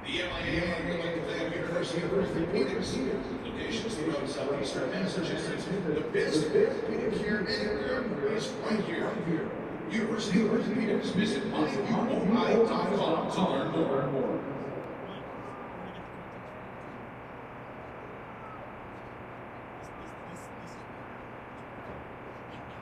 The MIAA would like to thank University of Orthopedics, locations throughout southeastern Massachusetts. The best orthopedic care anywhere is right here. University of Orthopedics. Visit MIAA.com to learn more.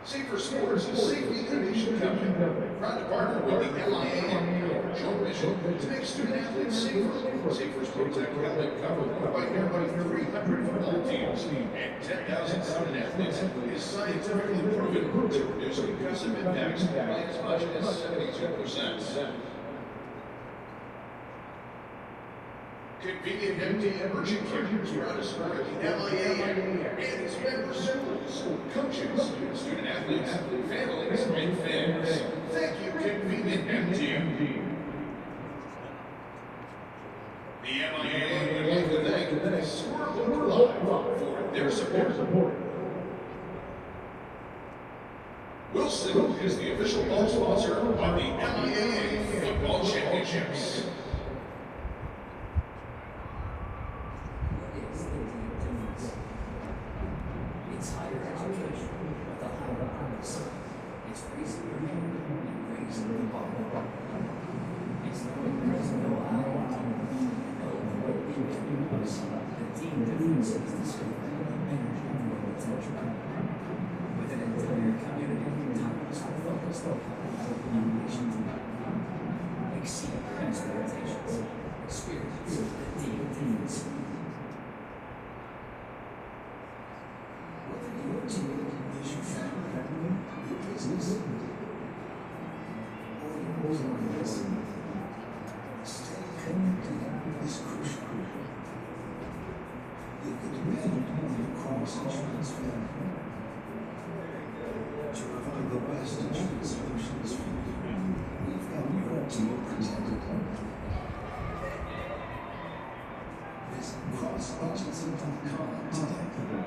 Safer Sports is a safety innovation company. Proud to partner with the MIAA. Joint mission to make student athletes safer. Safer Sports Act helmet covered by nearby 300 football teams and 10,000 student athletes is scientifically proven to reduce concussive impacts by as much as 72%. Convenient empty urgent care is proud to support the MIAA and its member schools, coaches, student athletes, families, and fans. Thank you, Convenient MD. The MIAA would like to thank Squirrel Live for their support. Wilson is the official ball sponsor of the MIAA Football Championships. It's higher education with a higher purpose. It's raising your hand and raising the bar. It's knowing there's no island and knowing the way we can use the team difference is discovering energy and potential. With an entire community, times are focused on innovation. Exceed your expectations. Experience the team difference. Staying connected is crucial. You can depend across insurance family to provide the best insurance solutions for you. We've got your team protected. Visit crossagency.com today.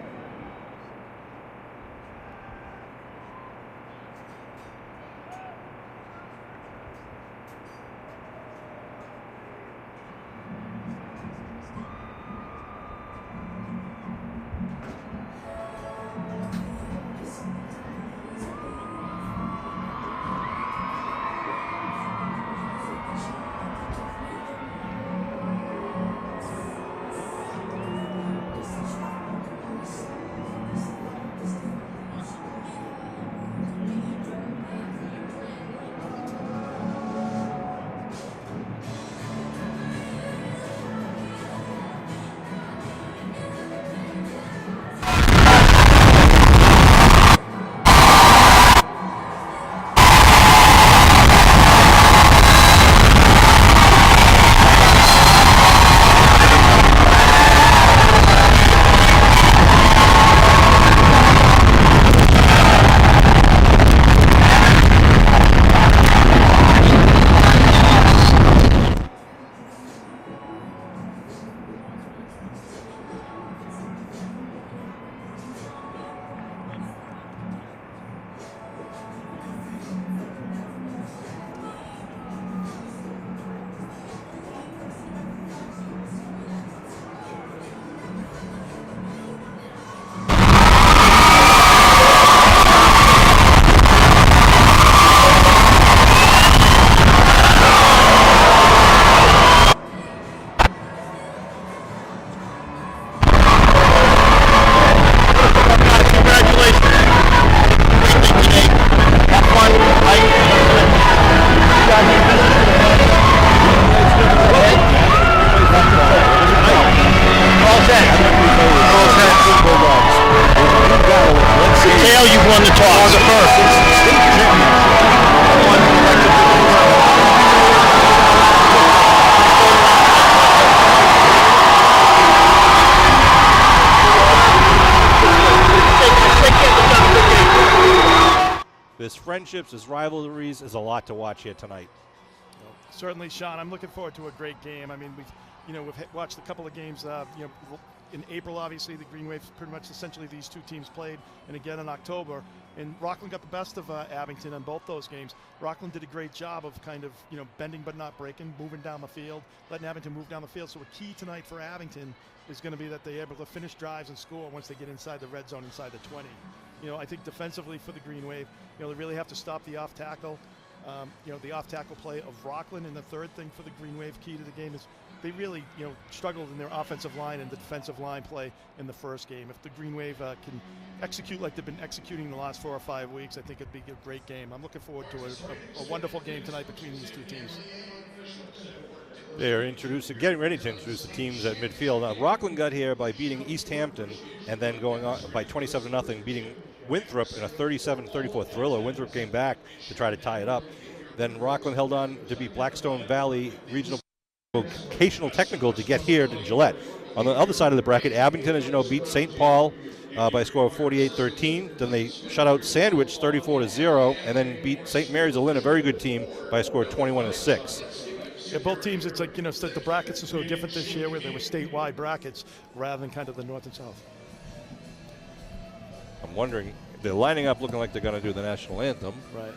friendships, there's rivalries. There's a lot to watch here tonight. Certainly, Sean. I'm looking forward to a great game. I mean, we've watched a couple of games. In April, obviously, the Green Waves pretty much essentially these two teams played, and again in October. And Rockland got the best of Abington in both those games. Rockland did a great job of kind of bending but not breaking, moving down the field, letting Abington move down the field. So a key tonight for Abington is going to be that they're able to finish drives and score once they get inside the red zone, inside the 20. I think defensively for the Green Wave, they really have to stop the off tackle. The off-tackle play of Rockland, and the third thing for the Green Wave key to the game is they really, struggled in their offensive line and the defensive line play in the first game. If the Green Wave can execute like they've been executing the last 4 or 5 weeks, I think it'd be a great game. I'm looking forward to a wonderful game tonight between these two teams. They're getting ready to introduce the teams at midfield. Rockland got here by beating East Hampton and then going on by 27-0, beating Winthrop in a 37-34 thriller. Winthrop came back to try to tie it up. Then Rockland held on to beat Blackstone Valley Regional Vocational Technical to get here to Gillette. On the other side of the bracket, Abington, as you know, beat St. Paul by a score of 48-13. Then they shut out Sandwich 34-0, and then beat St. Mary's of Lynn, a very good team, by a score of 21-6. Yeah, both teams, it's like, the brackets are so different this year where they were statewide brackets rather than kind of the north and south. I'm wondering, they're lining up looking like they're going to do the national anthem. Right.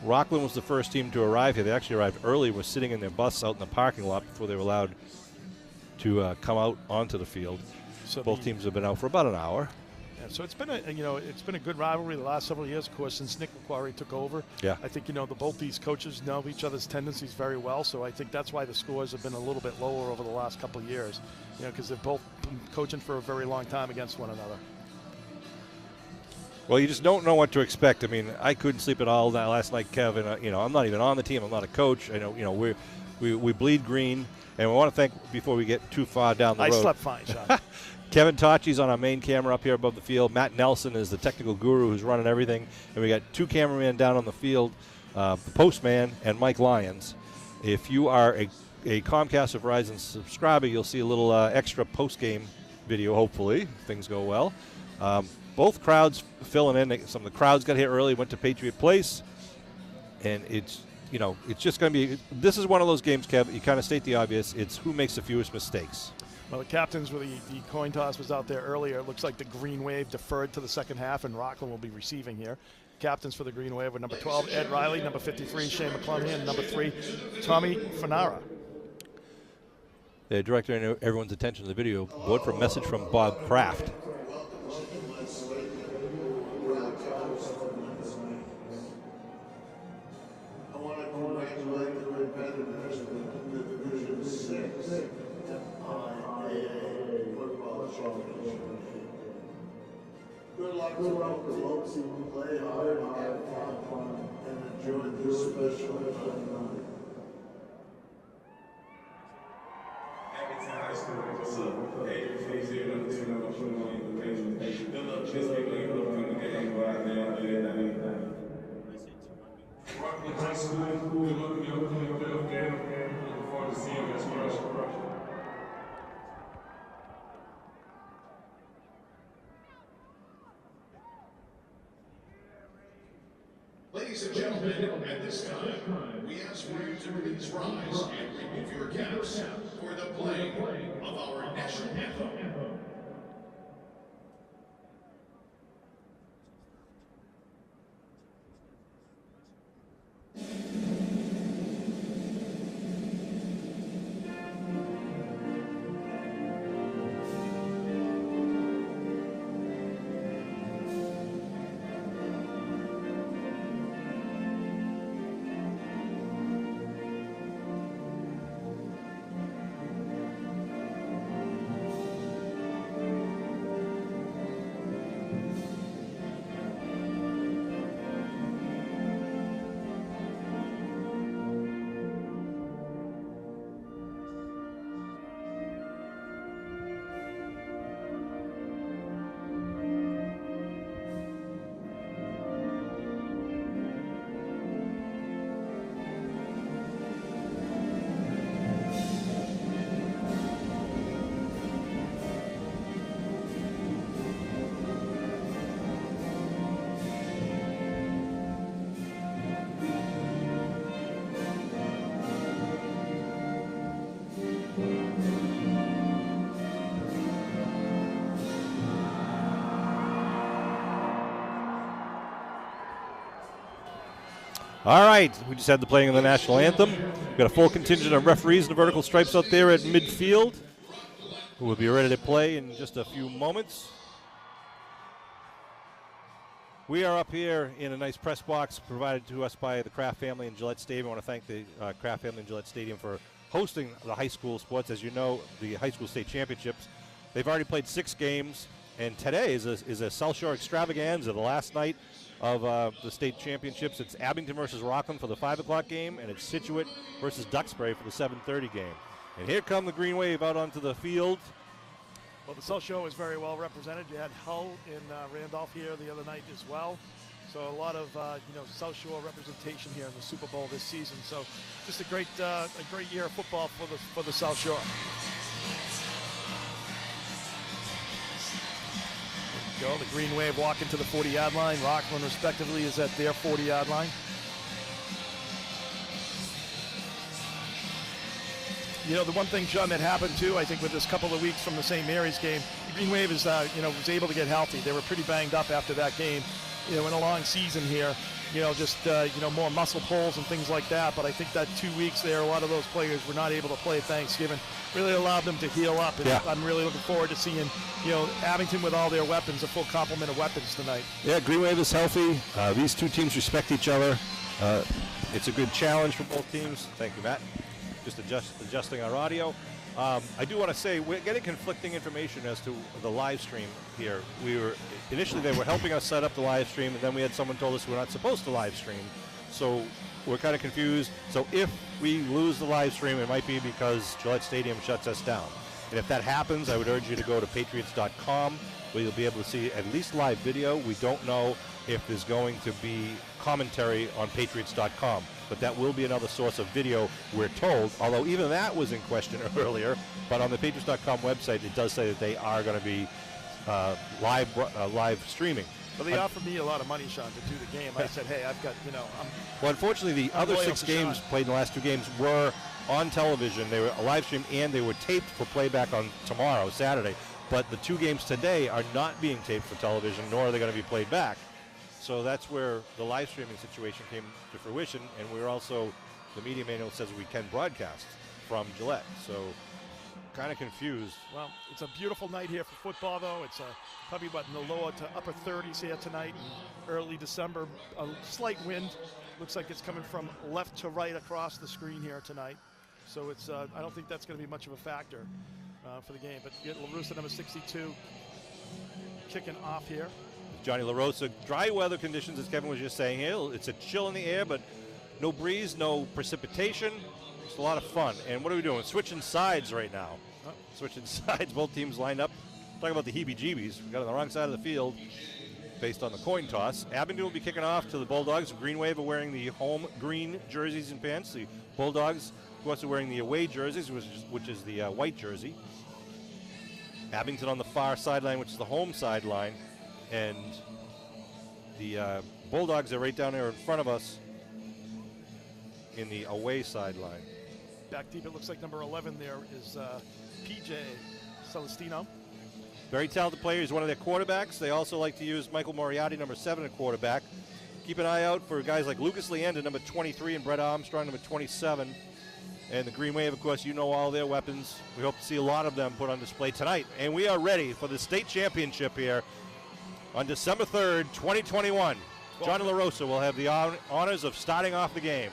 Rockland was the first team to arrive here. They actually arrived early, were sitting in their bus out in the parking lot before they were allowed to come out onto the field. So both teams have been out for about an hour. Yeah, so it's been a good rivalry the last several years, of course, since Nick McQuarrie took over. Yeah. I think both these coaches know each other's tendencies very well, so I think that's why the scores have been a little bit lower over the last couple of years. Because they've both been coaching for a very long time against one another. Well, you just don't know what to expect. I mean, I couldn't sleep at all last night, Kevin. I'm not even on the team. I'm not a coach. I know, we bleed green, and we want to thank, before we get too far down the road. I slept fine, Sean. Kevin Tachi's on our main camera up here above the field. Matt Nelson is the technical guru who's running everything, and we got two cameramen down on the field, the postman and Mike Lyons. If you are a Comcast or Verizon subscriber, you'll see a little extra post-game video, hopefully, if things go well. Both crowds filling in. Some of the crowds got here early, went to Patriot Place, and it's just going to be. This is one of those games, Kev. You kind of state the obvious. It's who makes the fewest mistakes. Well, the captains were the coin toss was out there earlier. It looks like the Green Wave deferred to the second half, and Rockland will be receiving here. Captains for the Green Wave were number 12, Ed Riley, number 53, Shane McClungy, and number 3, Tommy Fanara. They're directing everyone's attention to the video board for a message from Bob Kraft. I want to congratulate the competitors in the Division 6 MIAA football championship. Good luck to both teams. Play hard, have fun, and enjoy this special event. Abington High School, what's up? Hey, please hear them too. I'm putting on the page. Good luck, just people you look from the game. Go out there and do that. Rockland High School, good luck in the upcoming playoff game. Looking forward to seeing you guys crush. Ladies and gentlemen, at this time, we ask for you to please rise and remove your caps for the playing of our national anthem. All right, we just had the playing of the national anthem. We've got a full contingent of referees in the vertical stripes out there at midfield who will be ready to play in just a few moments. We are up here in a nice press box provided to us by the Kraft family in Gillette Stadium. I want to thank the Kraft family in Gillette Stadium for hosting the high school sports. As you know, the high school state championships. They've already played 6 games, and today is a South Shore extravaganza, the last night of the state championships. It's Abington versus Rockland for the 5 o'clock game, and it's Scituate versus Duxbury for the 7:30 game. And here come the Green Wave out onto the field. Well, the South Shore was very well represented. You had Hull and Randolph here the other night as well. So a lot of South Shore representation here in the Super Bowl this season. So just a great year of football for the South Shore. There we go. The Green Wave walking to the 40-yard line. Rockland, respectively, is at their 40-yard line. You know, the one thing, John, that happened too, I think, with this couple of weeks from the St. Mary's game, the Green Wave is, was able to get healthy. They were pretty banged up after that game. In a long season here, more muscle pulls and things like that. But I think that 2 weeks there, a lot of those players were not able to play at Thanksgiving. Really allowed them to heal up. And I'm really looking forward to seeing, Abington with all their weapons, a full complement of weapons tonight. Yeah, Green Wave is healthy. These two teams respect each other. It's a good challenge for both teams. Thank you, Matt. Just adjusting our audio. I do want to say we're getting conflicting information as to the live stream here. Initially they were helping us set up the live stream, and then we had someone told us we're not supposed to live stream. So we're kind of confused. So if we lose the live stream, it might be because Gillette Stadium shuts us down. And if that happens, I would urge you to go to patriots.com, where you'll be able to see at least live video. We don't know if there's going to be commentary on patriots.com, but that will be another source of video, we're told, although even that was in question earlier. But on the patriots.com website, it does say that they are going to be live streaming. Well, they offered me a lot of money, Sean, to do the game. I said, hey, I've got, Well, unfortunately, the other 6 games played in the last 2 games were on television. They were a live stream, and they were taped for playback on tomorrow, Saturday. But the 2 games today are not being taped for television, nor are they going to be played back. So that's where the live streaming situation came to fruition, and we're also, the media manual says we can broadcast from Gillette. So kind of confused. Well, it's a beautiful night here for football, though. It's probably in the lower to upper 30s here tonight, early December. A slight wind. Looks like it's coming from left to right across the screen here tonight. So it's I don't think that's going to be much of a factor for the game. But you get LaRussa, number 62, kicking off here. Johnny LaRosa, dry weather conditions, as Kevin was just saying here. It's a chill in the air, but no breeze, no precipitation. It's a lot of fun. And what are we doing? Switching sides right now. Switching sides, both teams lined up. Talking about the heebie-jeebies. We got on the wrong side of the field based on the coin toss. Abington will be kicking off to the Bulldogs. Green Wave are wearing the home green jerseys and pants. The Bulldogs, of course, are wearing the away jerseys, which is the white jersey. Abington on the far sideline, which is the home sideline. And the Bulldogs are right down there in front of us in the away sideline. Back deep, it looks like number 11 there is PJ Celestino. Very talented player. He's one of their quarterbacks. They also like to use Michael Moriarty, number 7, at quarterback. Keep an eye out for guys like Lucas Leanda, number 23, and Brett Armstrong, number 27. And the Green Wave, of course, you know all their weapons. We hope to see a lot of them put on display tonight. And we are ready for the state championship here on December 3rd, 2021. Johnny LaRosa will have the honors of starting off the game.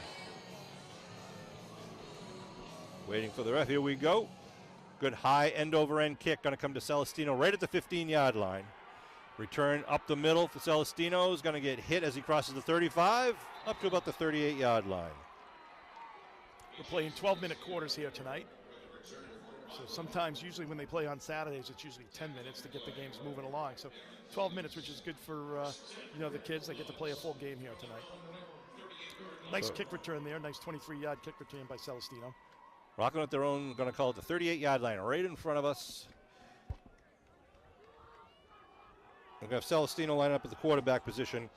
Waiting for the ref. Here we go. Good high end-over-end kick. Going to come to Celestino right at the 15-yard line. Return up the middle for Celestino. Is going to get hit as he crosses the 35, up to about the 38-yard line. We're playing 12-minute quarters here tonight. So sometimes, usually when they play on Saturdays, it's usually 10 minutes to get the games moving along. So 12 minutes, which is good for the kids. They get to play a full game here tonight. Nice kick return there. Nice 23-yard kick return by Celestino. Rockland at their own, going to call it the 38-yard line, right in front of us. We're going to have Celestino line up at the quarterback position.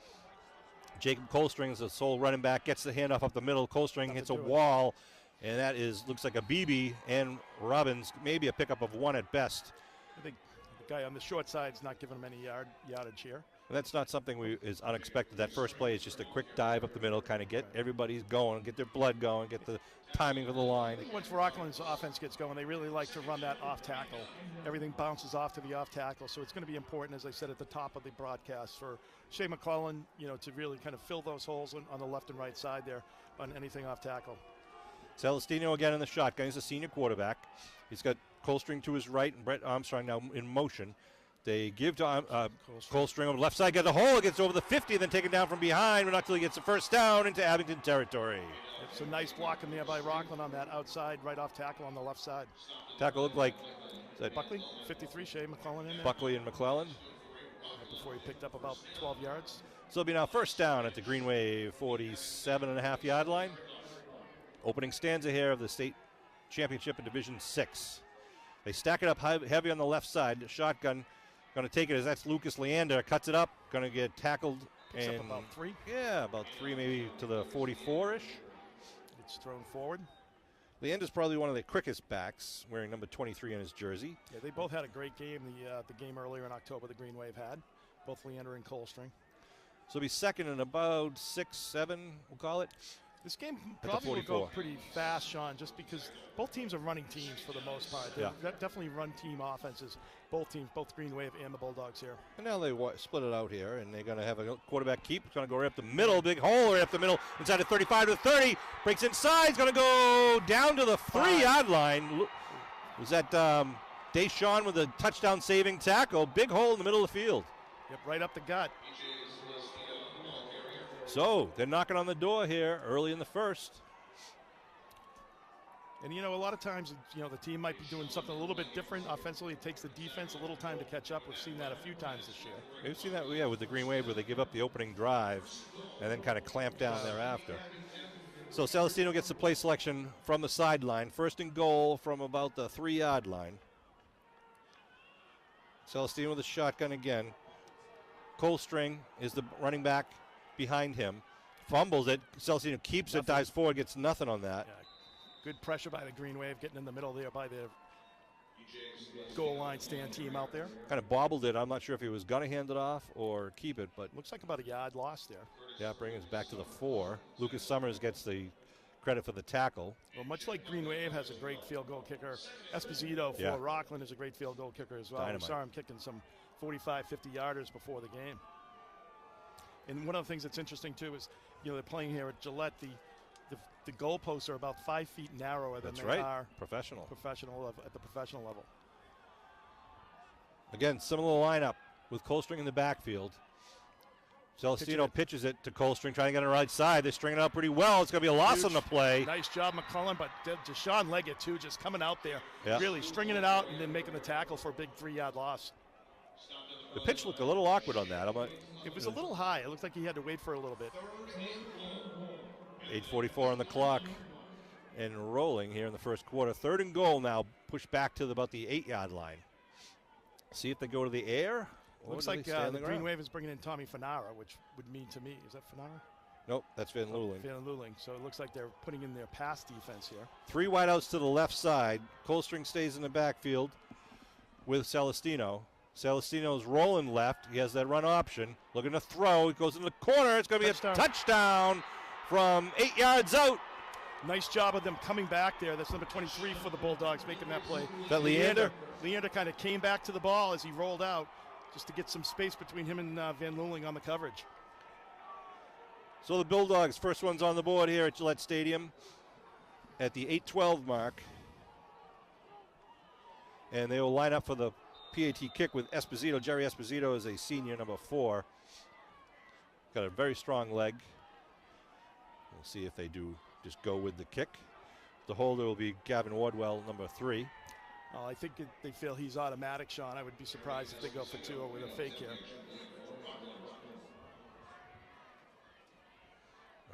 Jacob Colstring is the sole running back, gets the handoff up the middle. Colstring hits a wall, and that looks like a BB, and Robbins, maybe a pickup of 1 at best. I think the guy on the short side is not giving him any yardage here. And that's not something is unexpected. That first play is just a quick dive up the middle, kind of get everybody's going, get their blood going, get the timing of the line. I think once Rockland's offense gets going, they really like to run that off tackle. Everything bounces off to the off tackle, so it's going to be important, as I said at the top of the broadcast, for Shea McClellan, to really kind of fill those holes on the left and right side there on anything off tackle. Celestino again in the shotgun. He's a senior quarterback. He's got Colstring to his right and Brett Armstrong now in motion. They give to Colstring on the left side, gets a hole, gets over the 50, then taken down from behind, but not until he gets the first down into Abington territory. It's a nice block in there by Rockland on that outside, right off tackle on the left side. Tackle looked like Buckley, 53, Shea McClellan in there. Buckley and McClellan. Right before he picked up about 12 yards. So it'll be now first down at the Greenway 47.5-yard line. Opening stanza here of the state championship in Division 6. They stack it up heavy on the left side. The shotgun going to take it as that's Lucas Leander. Cuts it up. Going to get tackled. Picks up about 3. Yeah, about 3, maybe to the 44-ish. It's thrown forward. Leander's probably one of the quickest backs, wearing number 23 on his jersey. Yeah, they both had a great game. The game earlier in October, the Green Wave had. Both Leander and Colstring. So it'll be second and about 6, 7, we'll call it. This game probably will go pretty fast, Sean, just because both teams are running teams for the most part. They're definitely run team offenses, both teams, both Green Wave and the Bulldogs here. And now they split it out here, and they're going to have a quarterback keep. It's going to go right up the middle, big hole right up the middle, inside the 35 to the 30. Breaks inside, it's going to go down to the 3-yard line. Was that Deshaun with a touchdown-saving tackle? Big hole in the middle of the field. Yep, right up the gut. So they're knocking on the door here early in the first. And, a lot of times, the team might be doing something a little bit different. Offensively, it takes the defense a little time to catch up. We've seen that a few times this year. We've seen that, with the Green Wave, where they give up the opening drive and then kind of clamp down thereafter. So Celestino gets the play selection from the sideline. First and goal from about the 3-yard line. Celestino with a shotgun again. Colstring is the running back behind him. Fumbles it. Celestino keeps it, dives forward, gets nothing on that. Yeah. Good pressure by the Green Wave, getting in the middle there by the goal line stand team out there. Kind of bobbled it. I'm not sure if he was going to hand it off or keep it, but looks like about a yard lost there. Yeah, bringing us back to the 4. Lucas Summers gets the credit for the tackle. Well, much like Green Wave has a great field goal kicker, Esposito for Rockland is a great field goal kicker as well. Dynamite. We saw him kicking some 45, 50-yarders before the game. And one of the things that's interesting, too, is, they're playing here at Gillette. The goalposts are about 5 feet narrower than they are at the professional level. Again, similar lineup with Colstring in the backfield. Celestino pitches it to Colstring, trying to get on the right side. They're stringing it up pretty well. It's going to be a loss on the play. Nice job, McClellan, but Deshaun Leggett, too, just coming out there, really stringing it out and then making the tackle for a big 3-yard loss. The pitch looked a little awkward on that. It was a little high. It looked like he had to wait for a little bit. 8:44 on the clock and rolling here in the first quarter. Third and goal now, pushed back to about the 8-yard line. See if they go to the air. Looks like the Green Wave is bringing in Tommy Fanara, which would mean to me, is that Fanara? Nope, that's Van Luling. Van Luling. So it looks like they're putting in their pass defense here. 3 wideouts to the left side. Colstring stays in the backfield with Celestino. Celestino's rolling left. He has that run option. Looking to throw. He goes in the corner. It's going to be a touchdown from 8 yards out. Nice job of them coming back there. That's number 23 for the Bulldogs making that play. That Leander? Leander kind of came back to the ball as he rolled out just to get some space between him and Van Luling on the coverage. So the Bulldogs, first one's on the board here at Gillette Stadium at the 8:12 mark. And they will line up for the PAT kick with Esposito. Jerry Esposito is a senior, number 4. Got a very strong leg. We'll see if they do just go with the kick. The holder will be Gavin Wardwell, number 3. I think they feel he's automatic, Sean. I would be surprised if they go for 2 or with a fake here.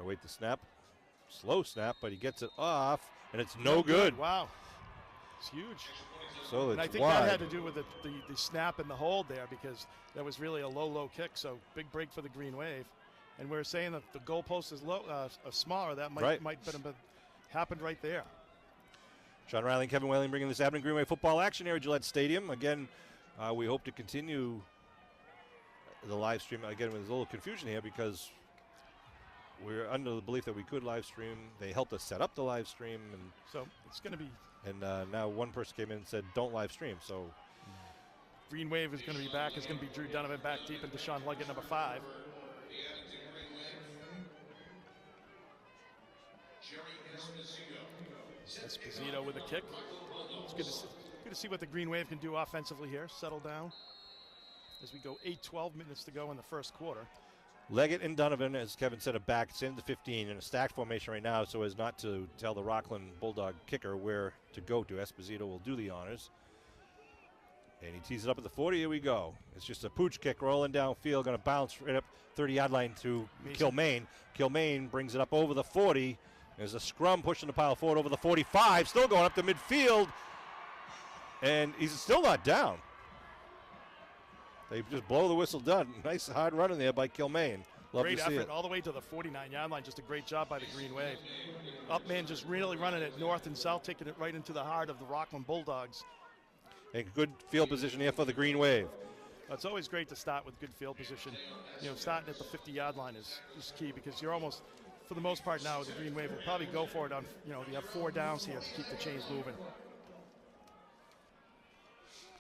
Wait the snap. Slow snap, but he gets it off, and it's no good. Wow. It's huge. So and I think that had to do with the snap and the hold there, because that was really a low kick, so big break for the Green Wave. And we're saying that the goalpost is low, smaller. That might have happened right there. Sean Riley and Kevin Whaling bringing this Abington Green Wave football action here at Gillette Stadium. Again, we hope to continue the live stream. Again, there's a little confusion here because we're under the belief that we could live stream. They helped us set up the live stream, and So it's going to be and now one person came in and said, don't live stream. So Green Wave is going to be back. It's going to be Drew Donovan back deep into Sean Leggett, number 5. Esposito with a kick. It's good to see what the Green Wave can do offensively here. Settle down as we go 8-12 minutes to go in the first quarter. Leggett and Donovan, as Kevin said, are back. It's into 15 in a stacked formation right now so as not to tell the Rockland Bulldog kicker where to go to. Esposito will do the honors. And he tees it up at the 40. Here we go. It's just a pooch kick rolling downfield. Going to bounce right up 30-yard line to Kilmaine. Kilmaine brings it up over the 40. There's a scrum pushing the pile forward over the 45. Still going up to midfield. And he's still not down. They just blow the whistle done. Nice hard run in there by Kilmaine. Love Great to see effort it. all the way to the 49-yard line. Just a great job by the Green Wave. Upman just really running it north and south, taking it right into the heart of the Rockland Bulldogs. And good field position here for the Green Wave. It's always great to start with good field position. You know, starting at the 50-yard line is key because you're almost, for the most part now, the Green Wave will probably go for it on, you have 4 downs here to keep the chains moving.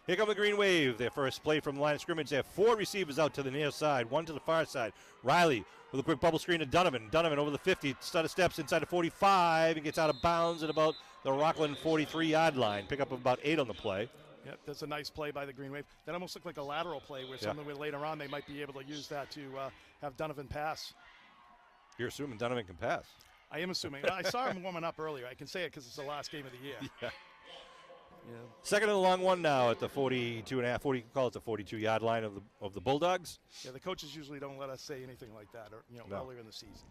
Here come the Green Wave. Their first play from the line of scrimmage. They have 4 receivers out to the near side, 1 to the far side. Riley with a quick bubble screen to Donovan. Donovan over the 50, stutter steps inside the 45 and gets out of bounds at about the Rockland 43-yard line. Pick up about 8 on the play. Yep, that's a nice play by the Green Wave. That almost looked like a lateral play where something where later on they might be able to use that to have Donovan pass. You're assuming Donovan can pass. I am assuming. I saw him warming up earlier. I can say it because it's the last game of the year. Yeah. Yeah. Second and a long one now at the 42-yard line of the Bulldogs. Yeah, the coaches usually don't let us say anything like that, or earlier in the season.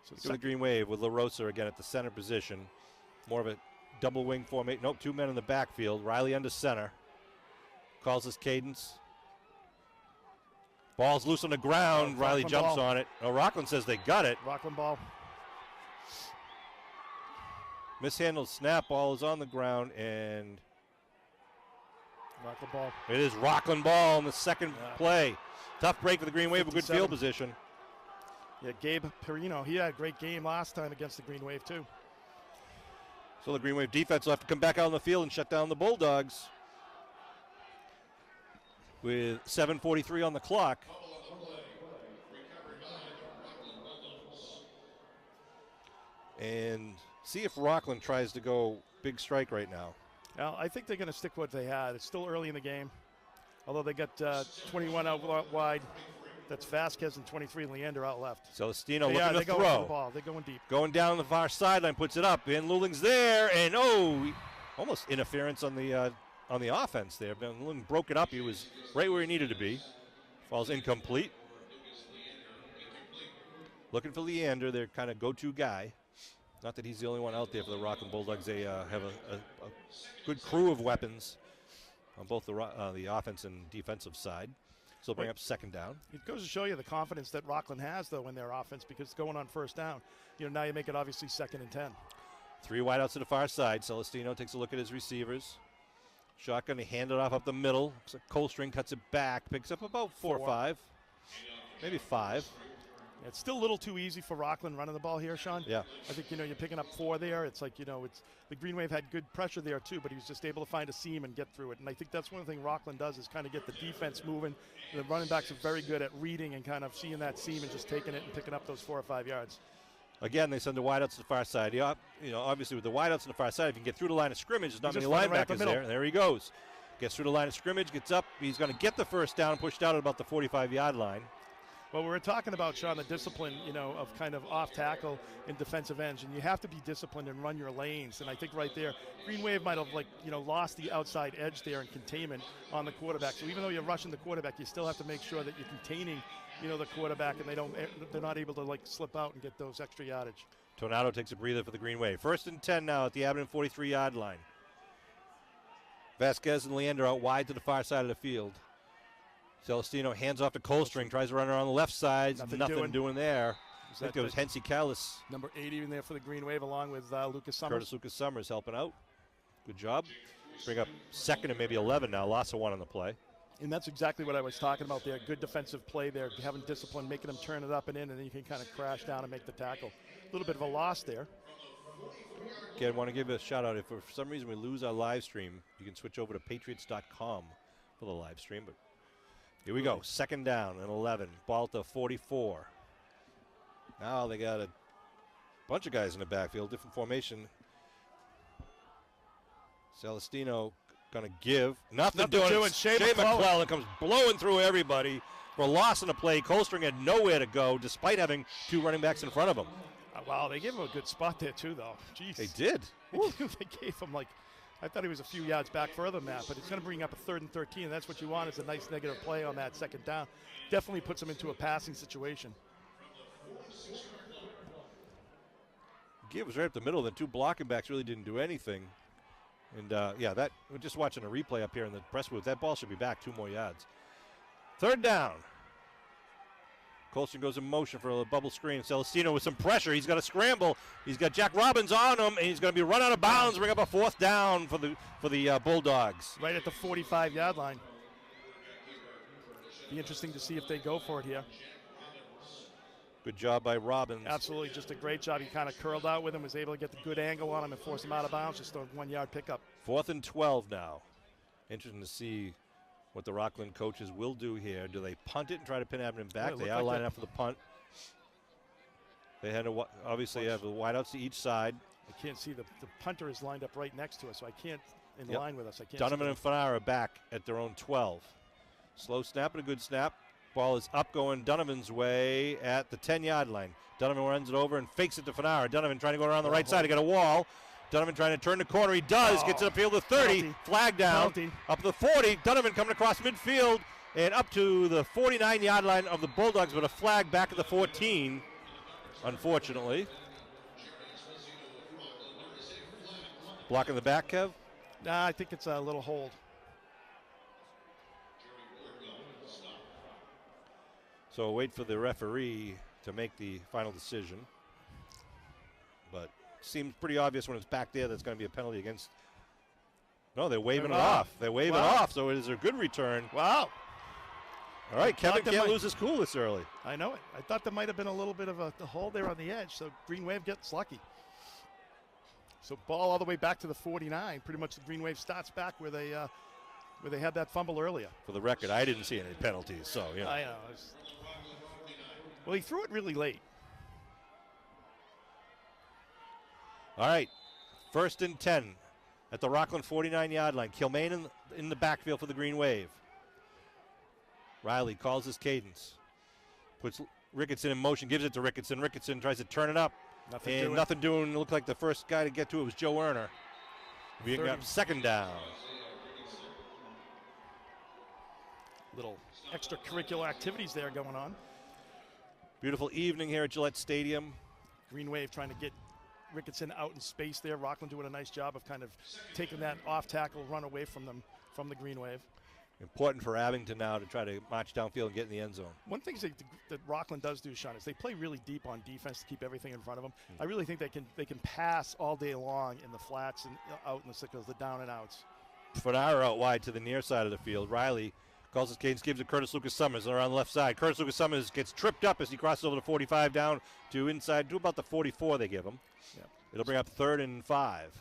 So the Green Wave with LaRosa again at the center position. More of a double wing formation. Nope, 2 men in the backfield. Riley under center. Calls his cadence. Ball's loose on the ground. Riley jumps on it. Oh, Rockland says they got it. Rockland ball. Mishandled snap. Ball is on the ground, and Rockland ball. It is Rockland ball in the second play. Tough break for the Green Wave with good field position. Yeah, Gabe Perino, he had a great game last time against the Green Wave too. So the Green Wave defense will have to come back out on the field and shut down the Bulldogs. With 7:43 on the clock. And see if Rockland tries to go big strike right now. Well, I think they're going to stick with what they had. It's still early in the game. Although they got 21 out wide. That's Vasquez and 23 Leander out left. Celestino looking to throw. throw. The ball. They're going deep. Going down the far sideline, puts it up. Van Luling's there, and almost interference on the offense there. Van Luling broke it up. He was right where he needed to be. Falls incomplete. Looking for Leander, their kind of go-to guy. Not that he's the only one out there for the Rockland Bulldogs. They have a good crew of weapons on both the offense and defensive side. So they'll bring up second down. It goes to show you the confidence that Rockland has, though, in their offense, because going on first down, now you make it obviously 2nd and 10. 3 wideouts to the far side. Celestino takes a look at his receivers. Shotgun, he hand it off up the middle. Looks like Colstring cuts it back, picks up about 4 or 5, maybe 5. It's still a little too easy for Rockland running the ball here, Sean. Yeah. I think, you're picking up 4 there. It's like, it's the Green Wave had good pressure there too, but he was just able to find a seam and get through it. And I think that's one thing Rockland does is kind of get the defense moving. The running backs are very good at reading and kind of seeing that seam and just taking it and picking up those 4 or 5 yards. Again, they send the wideouts to the far side. Obviously with the wideouts to the far side, if you can get through the line of scrimmage, there's not many linebackers there. There he goes. Gets through the line of scrimmage, gets up. He's going to get the first down, pushed out at about the 45-yard line. Well, we're talking about, Sean, the discipline, of kind of off tackle and defensive ends, and you have to be disciplined and run your lanes. And I think right there, Green Wave might have lost the outside edge there and containment on the quarterback. So even though you're rushing the quarterback, you still have to make sure that you're containing, the quarterback, and they're not able to slip out and get those extra yardage. Tornado takes a breather for the Green Wave. 1st and 10 now at the Abington 43-yard line. Vasquez and Leander out wide to the far side of the field. Celestino hands off to Colstring, tries to run around the left side. Nothing doing there. I think it was Hensey Callis. Number 80 in there for the Green Wave, along with Lucas Summers. Curtis Lucas Summers helping out. Good job. Bring up 2nd and maybe 11 now. Loss of 1 on the play. And that's exactly what I was talking about there. Good defensive play there, having discipline, making them turn it up and in, and then you can kind of crash down and make the tackle. A little bit of a loss there. Okay, I want to give a shout out. If for some reason we lose our live stream, you can switch over to patriots.com for the live stream. But here we go. Second down and 11. Ball to 44. Now they got a bunch of guys in the backfield, different formation. Celestino going to give. Nothing doing. Shea McClellan comes blowing through everybody for a loss in the play. Coldstring had nowhere to go despite having 2 running backs in front of him. Wow, they gave him a good spot there too, though. Jeez. They did. They gave him I thought he was a few yards back further than that, but it's going to bring up a 3rd and 13, and that's what you want is a nice negative play on that second down. Definitely puts him into a passing situation. Give was right up the middle, then 2 blocking backs really didn't do anything. And, that we're just watching a replay up here in the press booth. That ball should be back 2 more yards. 3rd down. Colston goes in motion for a bubble screen. Celestino with some pressure. He's got to scramble. He's got Jack Robbins on him, and he's going to be run out of bounds. Bring up a 4th down for the Bulldogs. Right at the 45-yard line. Be interesting to see if they go for it here. Good job by Robbins. Absolutely, just a great job. He kind of curled out with him, was able to get the good angle on him and force him out of bounds. Just a 1-yard pickup. 4th and 12 now. Interesting to see what the Rockland coaches will do here. Do they punt it and try to pin Abington back? They are lining up for the punt. They had obviously have the wideouts to each side. I can't see the punter is lined up right next to us, so I can't line with us. I can't. Donovan and Fanara are back at their own 12. Slow snap and a good snap. Ball is up going Donovan's way at the 10-yard line. Donovan runs it over and fakes it to Fanara. Donovan trying to go around the right side. He got a wall. Donovan trying to turn the corner. He does. Gets it upfield to 30. Penalty. Flag down. Penalty. Up to the 40. Donovan coming across midfield and up to the 49-yard line of the Bulldogs, but a flag back at the 14, unfortunately. Blocking the back, Kev? Nah, I think it's a little hold. So we'll wait for the referee to make the final decision. But seems pretty obvious when it's back there that's going to be a penalty against. No, they're waving it off. They're waving it off, so it is a good return. Wow. All right, Kevin can't lose his cool this early. I know it. I thought there might have been a little bit of a hold there on the edge, so Green Wave gets lucky. So ball all the way back to the 49. Pretty much the Green Wave starts back where they had that fumble earlier. For the record, I didn't see any penalties, so, you know. I know. Well, he threw it really late. All right, 1st and 10 at the Rockland 49-yard line. Kilmaine in the backfield for the Green Wave. Riley calls his cadence. Puts Ricketson in motion, gives it to Ricketson. Ricketson tries to turn it up. Nothing doing. It looked like the first guy to get to it was Joe Erner. We got 2nd down. Little extracurricular activities there going on. Beautiful evening here at Gillette Stadium. Green Wave trying to get Ricketson out in space there. Rockland doing a nice job of kind of taking that off tackle run away from them, from the Green Wave. Important for Abington now to try to march downfield and get in the end zone. One thing that Rockland does do, Sean, is they play really deep on defense to keep everything in front of them. I really think they can pass all day long in the flats and out in the sickles, the down and outs. Fanara out wide to the near side of the field. Riley calls his cadence, gives it Curtis Lucas Summers around the left side. Curtis Lucas Summers gets tripped up as he crosses over the 45 down to inside to about the 44 they give him. Yep. It'll bring up 3rd and 5.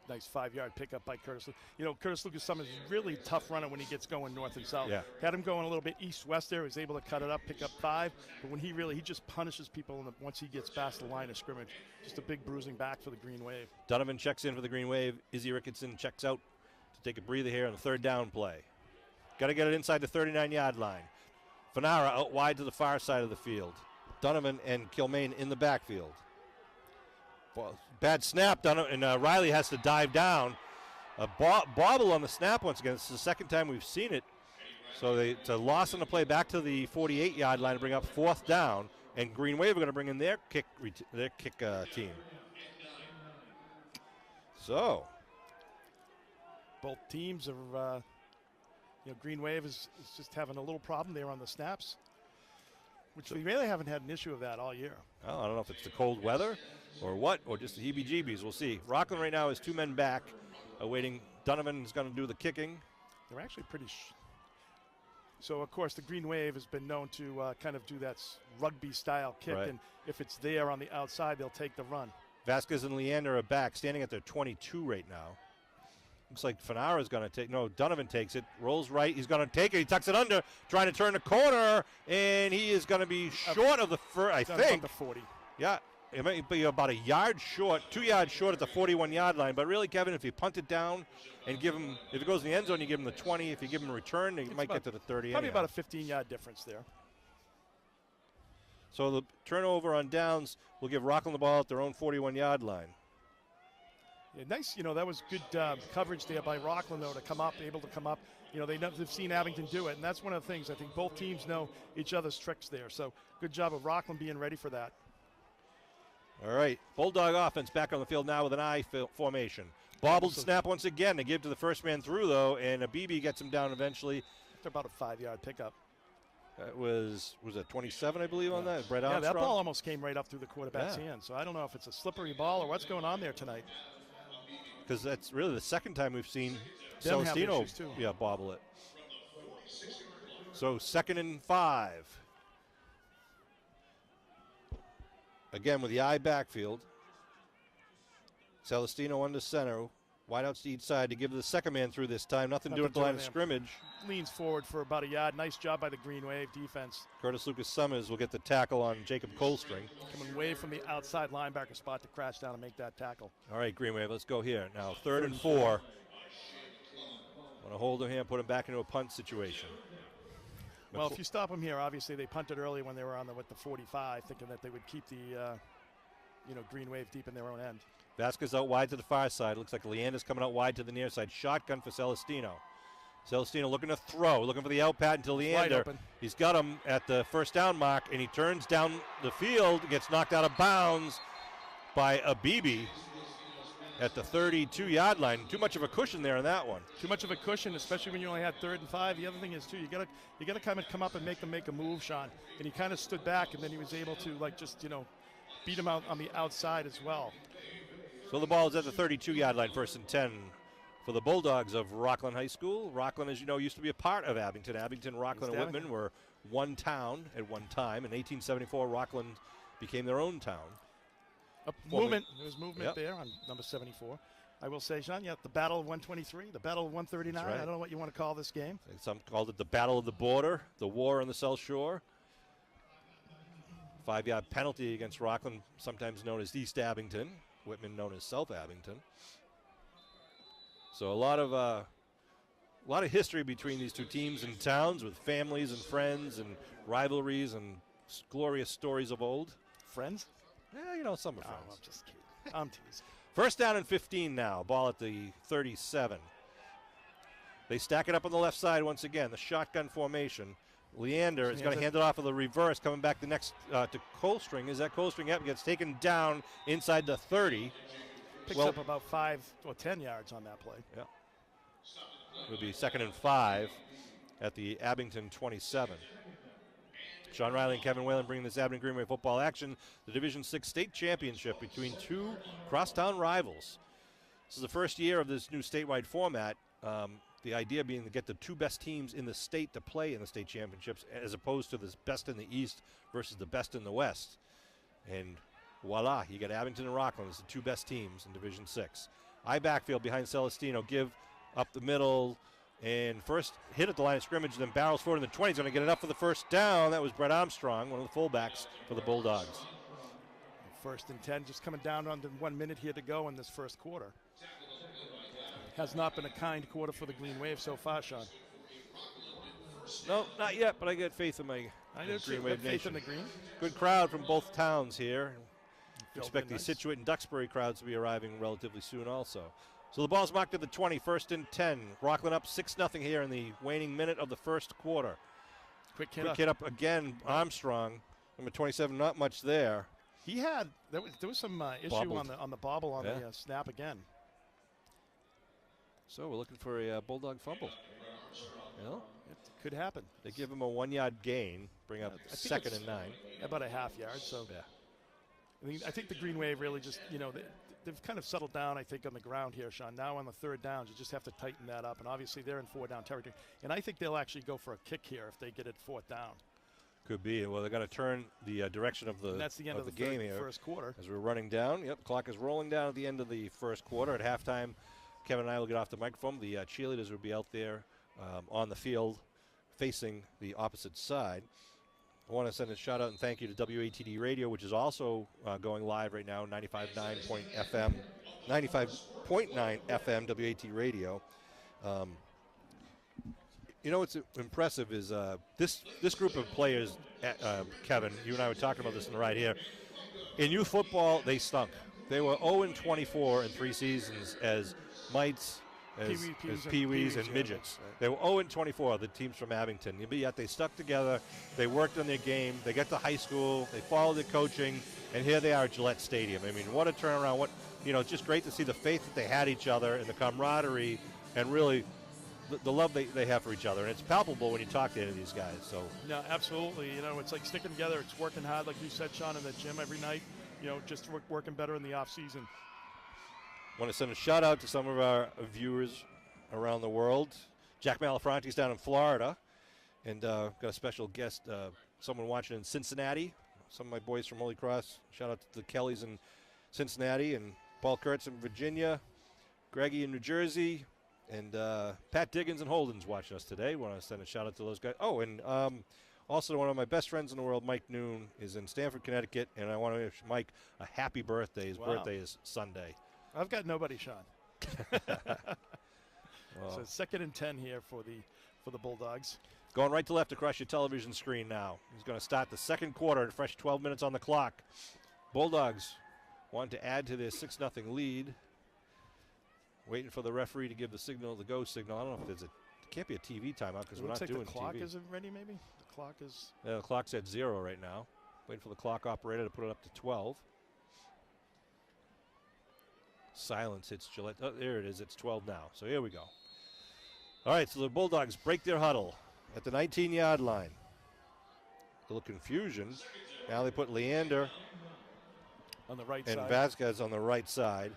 Nice 5-yard pickup by Curtis. You know, Curtis Lucas Summers is really a tough runner when he gets going north and south. Yeah. Had him going a little bit east-west there. He was able to cut it up, pick up 5. But when he just punishes people once he gets past the line of scrimmage. Just a big bruising back for the Green Wave. Donovan checks in for the Green Wave. Izzy Ricketson checks out to take a breather here on the 3rd down play. Got to get it inside the 39-yard line. Fanara out wide to the far side of the field. Donovan and Kilmaine in the backfield. Bad snap, and Riley has to dive down. A bobble on the snap once again. This is the second time we've seen it. So it's a loss on the play back to the 48-yard line to bring up 4th down. And Green Wave are going to bring in their kick team. So both teams are, Green Wave is just having a little problem there on the snaps, which we really haven't had an issue of that all year. Well, I don't know if it's the cold weather or what, or just the heebie-jeebies. We'll see. Rockland right now is 2 men back, awaiting. Donovan is going to do the kicking. They're actually So, of course, the Green Wave has been known to kind of do that rugby-style kick, Right. and if it's there on the outside, they'll take the run. Vasquez and Leander are back, standing at their 22 right now. Looks like Fanara's going to take. No, Donovan takes it. Rolls right. He's going to take it. He tucks it under, trying to turn the corner, and he is going to be short of the first, I Down think. about the 40. Yeah, it might be about a yard short, 2 yards short at the 41-yard line. But really, Kevin, if you punt it down and give him, if it goes in the end zone, you give him the 20. If you give him a return, he might get to the 30. Probably anyhow. about a 15-yard difference there. So the turnover on downs will give Rockland the ball at their own 41-yard line. Yeah, nice, that was good coverage there by Rockland, though, able to come up. They've seen Abington do it, and that's one of the things. I think both teams know each other's tricks there. So good job of Rockland being ready for that. All right, Bulldog offense back on the field now with an I formation. Bobbled snap once again. They give to the first man through, though, and Abibi gets him down eventually. They're about a 5-yard pickup. That was it 27, I believe, on that? Brett Armstrong? Yeah, that ball almost came right up through the quarterback's hand. So I don't know if it's a slippery ball or what's going on there tonight. Because that's really the second time we've seen Them have Celestino issues, too. bobble it. So 2nd and 5. Again with the I backfield. Celestino under center. Wide out to each side to give the second man through this time. Nothing doing at the line of scrimmage. Leans forward for about a yard. Nice job by the Green Wave defense. Curtis Lucas Summers will get the tackle on Jacob Colstring. Coming way from the outside linebacker spot to crash down and make that tackle. All right, Green Wave, let's go here. Now 3rd and 4. Want to hold him here and put him back into a punt situation. Well, if you stop them here, obviously they punted early when they were with the 45, thinking that they would keep the Green Wave deep in their own end. Vasquez out wide to the far side. Looks like Leander's coming out wide to the near side. Shotgun for Celestino. Celestino looking to throw, looking for the out pat until Leander. He's got him at the first down mark, and he turns down the field, gets knocked out of bounds by Abibi at the 32-yard line. Too much of a cushion there in that one. Too much of a cushion, especially when you only had 3rd and 5. The other thing is, too, you got to kind of come up and make them make a move, Sean. And he kind of stood back, and then he was able to, beat him out on the outside as well. So the ball is at the 32-yard line, 1st and 10 for the Bulldogs of Rockland High School. Rockland, as you know, used to be a part of Abington. Abington, Rockland, and Whitman were one town at one time. In 1874, Rockland became their own town. There was movement there on number 74. I will say, Sean, the Battle of 123, the Battle of 139. Right. I don't know what you want to call this game. Some called it the Battle of the Border, the War on the South Shore. 5-yard penalty against Rockland, sometimes known as East Abington. Whitman known as South Abington. So a lot of history between these two teams and towns, with families and friends and rivalries and glorious stories of old. Friends? Yeah, some are friends. I'm just kidding. I'm teasing. 1st down and 15 now. Ball at the 37. They stack it up on the left side once again. The shotgun formation. Leander is going to hand it off of the reverse, coming back the next to Colstring. Is that Colstring? Yep, gets taken down inside the 30. Picks up about 5 or 10 yards on that play. Yeah. It would be 2nd and 5 at the Abington 27. Sean Riley and Kevin Whalen bringing this Abington Greenway football action, the Division 6 state championship between two crosstown rivals. This is the first year of this new statewide format. The idea being to get the two best teams in the state to play in the state championships, as opposed to the best in the East versus the best in the West. And voila, you got Abington and Rockland as the two best teams in Division 6. I backfield behind Celestino, give up the middle, and first hit at the line of scrimmage, then barrels forward in the 20. He's going to get it up for the first down. That was Brett Armstrong, one of the fullbacks for the Bulldogs. 1st and 10, just coming down under 1 minute here to go in this first quarter. Has not been a kind quarter for the Green Wave so far, Sean. No, not yet, but I got faith in my Green Wave faith Nation. in the Green. Good crowd from both towns here. Expect the nice. Situate and Duxbury crowds to be arriving relatively soon also. So the ball's marked at the 20, 1st and 10. Rockland up 6-0 here in the waning minute of the first quarter. Quick hit up again, Armstrong. Number 27, not much there. He had, there was some issue on the bobble on the snap again. So we're looking for a Bulldog fumble. It could happen. They give him a 1-yard gain, bring up 2nd and 9. About a half yard. So yeah. I think the Green Wave really just, they've kind of settled down, I think, on the ground here, Sean. Now on the third downs, you just have to tighten that up. And obviously they're in 4-down territory. And I think they'll actually go for a kick here if they get it 4th down. Could be. Well, they're going to turn the direction of the And that's the end of the game here. first quarter. As we're running down. Yep, clock is rolling down at the end of the first quarter. At halftime, Kevin and I will get off the microphone. The cheerleaders will be out there on the field facing the opposite side. I want to send a shout out and thank you to WATD Radio, which is also going live right now, 95.9 FM WAT Radio. You know what's impressive is this group of players, Kevin, you and I were talking about this in the ride here. In youth football, they stunk. They were 0-24 in 3 seasons as mites, as peewees and midgets. Right. They were 0-24, the teams from Abington. But yet they stuck together. They worked on their game. They got to high school. They followed their coaching. And here they are at Gillette Stadium. I mean, what a turnaround. It's just great to see the faith that they had each other and the camaraderie and really the love they have for each other. And it's palpable when you talk to any of these guys. So no, absolutely. It's like sticking together. It's working hard, like you said, Sean, in the gym every night. Just working better in the off season. I want to send a shout out to some of our viewers around the world. Jack Malafronte's down in Florida, and got a special guest, someone watching in Cincinnati. Some of my boys from Holy Cross. Shout out to the Kellys in Cincinnati, and Paul Kurtz in Virginia, Greggy in New Jersey, and Pat Diggins and Holden's watching us today. Want to send a shout out to those guys. Oh, and also one of my best friends in the world, Mike Noon, is in Stamford, Connecticut, and I want to wish Mike a happy birthday. His birthday is Sunday. I've got nobody, Sean. Well, So 2nd and 10 here for the Bulldogs. Going right to left across your television screen now. He's going to start the second quarter at fresh 12 minutes on the clock. Bulldogs want to add to their 6-0 lead. Waiting for the referee to give the signal, the go signal. I don't know if there's it can't be a TV timeout because we're not doing TV. The clock isn't ready, maybe? The clock is... Yeah, the clock's at 0 right now. Waiting for the clock operator to put it up to 12. Silence hits Gillette. Oh, there it is. It's 12 now. So here we go. All right, so the Bulldogs break their huddle at the 19-yard line. A little confusion. Now they put Leander on the right and side. Vasquez on the right side.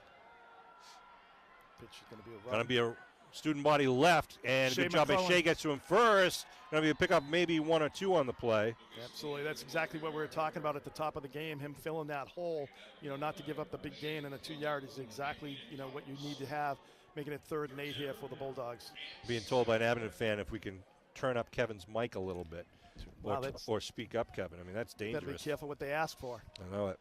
Pitch is going to be a run. Going to be a student body left, and Shea good job as Shea gets to him first. Going to be a pickup, maybe 1 or 2 on the play. Absolutely. That's exactly what we were talking about at the top of the game, him filling that hole, not to give up the big gain, and a 2-yard is exactly, what you need to have, making it 3rd and 8 here for the Bulldogs. Being told by an Abington fan if we can turn up Kevin's mic a little bit, Wow, or speak up, Kevin. I mean, that's dangerous. Better be careful what they ask for. I know it.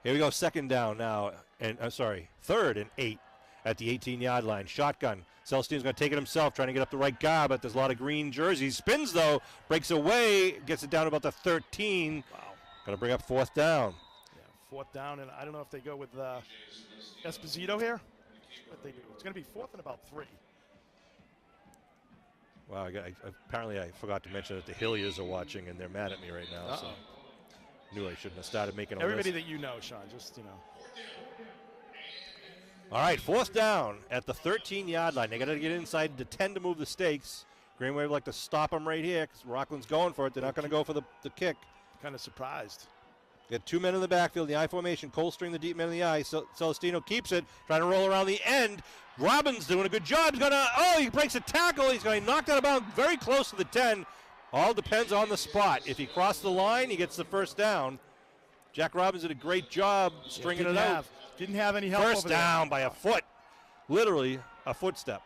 Here we go, 2nd down now, and 3rd and 8 at the 18-yard line. Shotgun. Celestine's going to take it himself, trying to get up the right guy, but there's a lot of green jerseys. Spins, though, breaks away, gets it down to about the 13. Wow. Going to bring up 4th down. Yeah, 4th down, and I don't know if they go with Esposito here. What they do. It's going to be 4th and about 3. Wow, apparently I forgot to mention that the Hilliers are watching, and they're mad at me right now. So knew I shouldn't have started making a Everybody list. that you know, Sean, just, All right, 4th down at the 13-yard line. They got to get inside the 10 to move the stakes. Green Wave like to stop them right here because Rockland's going for it. They're not going to go for the kick. Kind of surprised. Got 2 men in the backfield, the I formation. Cole String, the deep man in the I. Celestino keeps it, trying to roll around the end. Robbins doing a good job. He breaks a tackle. He's going to knock that about very close to the 10. All depends on the spot. If he crossed the line, he gets the 1st down. Jack Robbins did a great job stringing it out. Didn't have any help. First down by a foot. Literally a footstep.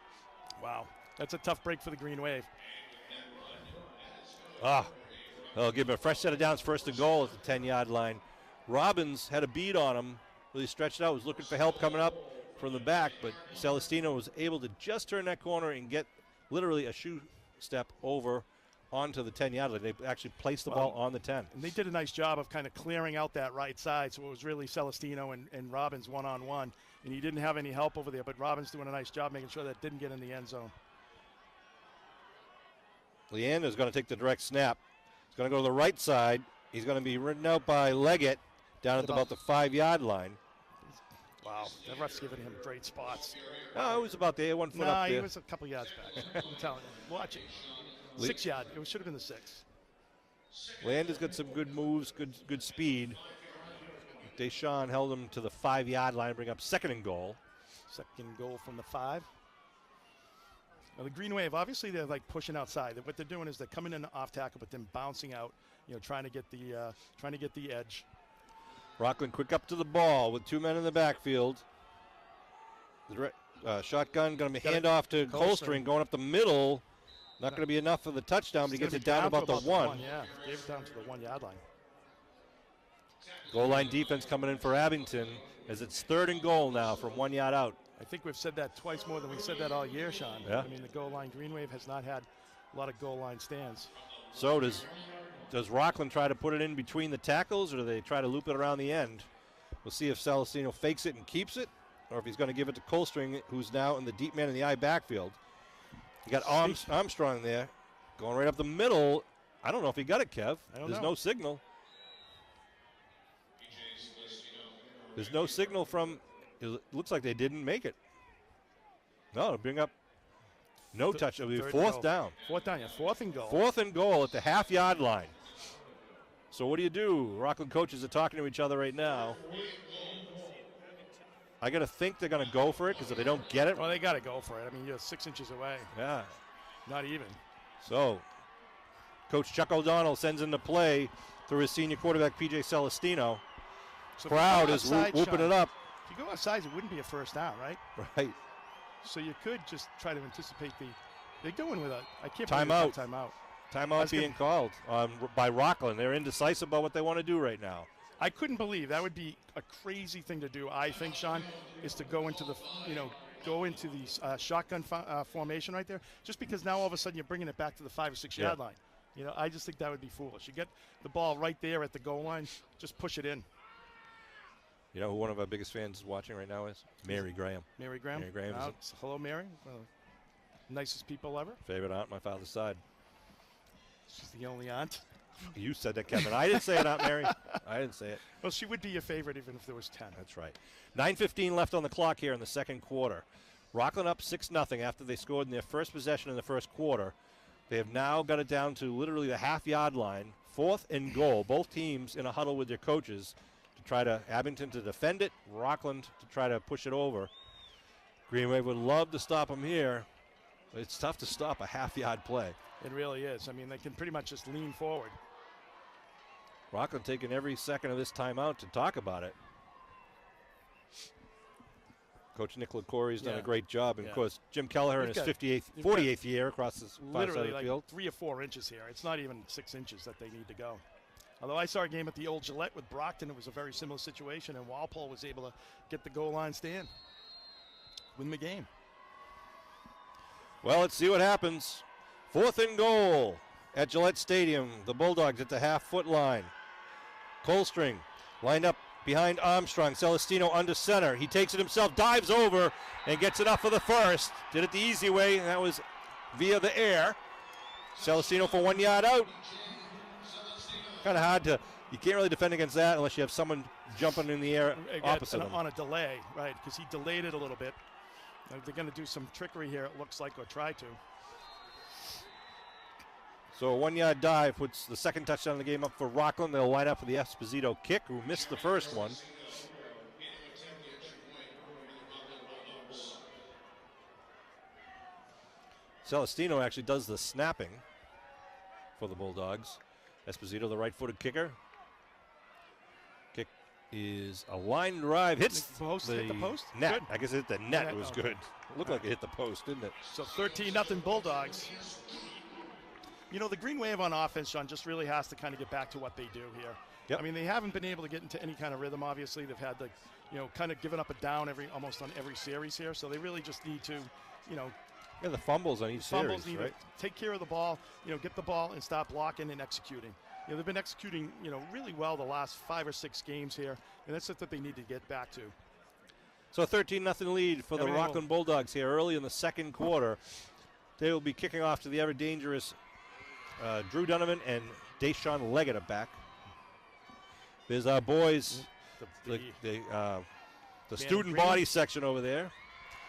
Wow. That's a tough break for the Green Wave. They'll give him a fresh set of downs, 1st and goal at the 10-yard line. Robbins had a bead on him. Really stretched out, was looking for help coming up from the back, but Celestino was able to just turn that corner and get literally a shoe step over onto the 10-yard line. They actually placed the ball on the 10. And they did a nice job of kind of clearing out that right side, so it was really Celestino and Robbins one-on-one, and he didn't have any help over there, but Robbins doing a nice job making sure that didn't get in the end zone. Leander's going to take the direct snap. He's going to go to the right side. He's going to be ridden out by Leggett down at about the 5-yard line. Wow, the ref's giving him great spots. Oh, it was about there, 1 foot up there. He was a couple yards back. I'm telling you. Watch it. 6 yard. It should have been the 6. Leander's got some good moves, good speed. Deshaun held him to the 5-yard line, bring up 2nd and goal. Second goal from the 5. Now the Green Wave, obviously they're like pushing outside. What they're doing is they're coming in off tackle, but then bouncing out, trying to get the edge. Rockland quick up to the ball with 2 men in the backfield. The shotgun going to be hand off to Colstring, going up the middle. Not going to be enough for the touchdown, but he gets it down about the 1. Yeah, gave it down to the 1-yard line. Goal line defense coming in for Abington as it's 3rd and goal now from 1 yard out. I think we've said that twice more than we said that all year, Sean. Yeah. I mean, the goal line Green Wave has not had a lot of goal line stands. So does Rockland try to put it in between the tackles, or do they try to loop it around the end? We'll see if Celestino fakes it and keeps it, or if he's going to give it to Colstring, who's now in the deep man in the eye backfield. You got Armstrong there, going right up the middle. I don't know if he got it, Kev. There's no signal. There's no signal from. It looks like they didn't make it. No, it'll bring up no touch. It'll be 4th down. 4th down, yeah. 4th and goal. 4th and goal at the half-yard line. So what do? Rockland coaches are talking to each other right now. I got to think they're going to go for it, because if they don't get it. Well, they got to go for it. I mean, you're 6 inches away. Yeah. Not even. So Coach Chuck O'Donnell sends in the play through his senior quarterback, P.J. Celestino. So crowd is whooping it up. If you go outside, it wouldn't be a 1st down, right? Right. So you could just try to anticipate they're going with I can't timeout. Timeout. Timeout being called by Rockland. They're indecisive about what they want to do right now. I couldn't believe that would be a crazy thing to do. I think, Sean, is to go into the shotgun formation right there, just because now all of a sudden you're bringing it back to the 5 or 6 yard line. I just think that would be foolish. You get the ball right there at the goal line, just push it in. You know who one of our biggest fans watching right now is? Mary Graham. Mary Graham? Mary Graham. Hello, Mary. Nicest people ever. Favorite aunt, my father's side. She's the only aunt. You said that, Kevin. I didn't say it, Aunt Mary. I didn't say it. Well, she would be your favorite even if there was 10. That's right. 9:15 left on the clock here in the 2nd quarter. Rockland up 6-0 after they scored in their first possession in the 1st quarter. They have now got it down to literally the half-yard line. 4th and goal. Both teams in a huddle with their coaches to try to Abington to defend it, Rockland to try to push it over. Green Wave would love to stop them here, but it's tough to stop a half-yard play. It really is. I mean, they can pretty much just lean forward. Rockland taking every second of this timeout to talk about it. Coach Nick LaCorey's done a great job. And, of course, Jim Kelleher in his 48th year across this literally like field. 3 or 4 inches here. It's not even 6 inches that they need to go. Although I saw a game at the old Gillette with Brockton, it was a very similar situation, and Walpole was able to get the goal line stand, win the game. Well, let's see what happens. 4th and goal at Gillette Stadium. The Bulldogs at the half-foot line. Colstring lined up behind Armstrong. Celestino under center. He takes it himself, dives over, and gets it up for the first. Did it the easy way, and that was via the air. Celestino for 1 yard out. Kind of hard to, you can't really defend against that unless you have someone jumping in the air opposite him. On a delay, right, because he delayed it a little bit. They're going to do some trickery here, it looks like, or try to. So a 1 yard dive puts the second touchdown of the game up for Rockland. They'll line up for the Esposito kick, who missed the first one. Celestino actually does the snapping for the Bulldogs. Esposito, the right-footed kicker. Kick is a line drive. Hits hit the post? Net. Good. I guess it hit the net. It was good. It looked like it hit the post, didn't it? So 13-0 Bulldogs. You know, the Green Wave on offense, Sean, just really has to kind of get back to what they do here. Yep. I mean, they haven't been able to get into any kind of rhythm, obviously. They've had, kind of given up a down almost on every series here. So they really just need to, Yeah, the fumbles on each series, need right? to take care of the ball, get the ball and stop blocking and executing. They've been executing, really well the last 5 or 6 games here, and that's what they need to get back to. So a 13-0 lead for the Rockland Bulldogs here early in the second quarter. They will be kicking off to the ever-dangerous Drew Donovan and Deshaun Leggett are back. There's our boys, the student body section over there.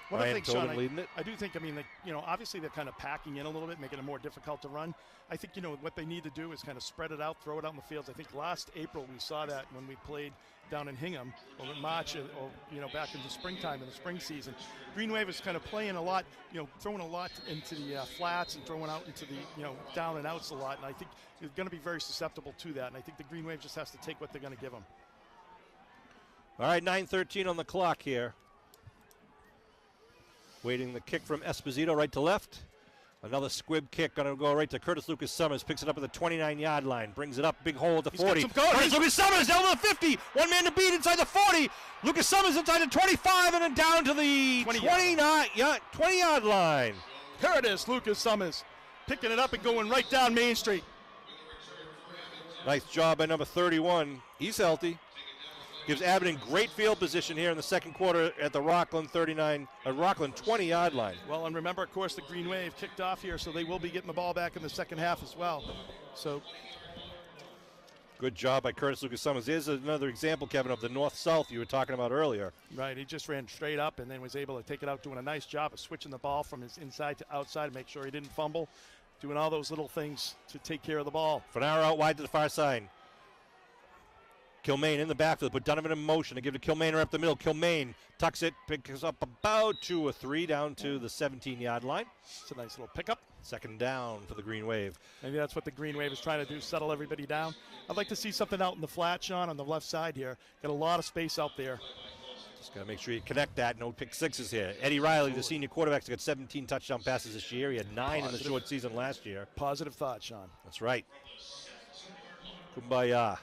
One of the things, Sean, leading it. I do think, I mean, obviously they're kind of packing in a little bit, making it more difficult to run. I think, what they need to do is kind of spread it out, throw it out in the fields. I think last April we saw that when we played down in Hingham, or in March, or back into springtime in the spring season. Green Wave is kind of playing a lot, throwing a lot into the flats and throwing out into the, down and outs a lot. And I think they're going to be very susceptible to that. And I think the Green Wave just has to take what they're going to give them. All right, 9:13 on the clock here. Waiting the kick from Esposito right to left. Another squib kick going to go right to Curtis Lucas Summers. Picks it up at the 29-yard line. Brings it up, big hole at the 40. Curtis Lucas Summers down to the 50. One man to beat inside the 40. Lucas Summers inside the 25 and then down to the 20-yard line. Curtis Lucas Summers picking it up and going right down Main Street. Nice job by number 31. He's healthy. Gives Abington great field position here in the second quarter at the Rockland 20-yard line. Well, and remember, of course, the Green Wave kicked off here, so they will be getting the ball back in the second half as well. So, good job by Curtis Lucas Summers. There's another example, Kevin, of the north-south you were talking about earlier. Right, he just ran straight up and then was able to take it out, doing a nice job of switching the ball from his inside to outside to make sure he didn't fumble, doing all those little things to take care of the ball. Fanaro out wide to the far side. Kilmaine in the backfield, put Donovan in motion to give to Kilmaine up the middle. Kilmaine tucks it, picks up about 2 or 3 down to the 17-yard line. It's a nice little pickup. Second down for the Green Wave. Maybe that's what the Green Wave is trying to do, settle everybody down. I'd like to see something out in the flat, Sean, on the left side here. Got a lot of space out there. Just got to make sure you connect that. No pick sixes here. Eddie Riley, the senior quarterback, has got 17 touchdown passes this year. He had 9 in the short season last year. Positive thought, Sean. That's right. Kumbaya.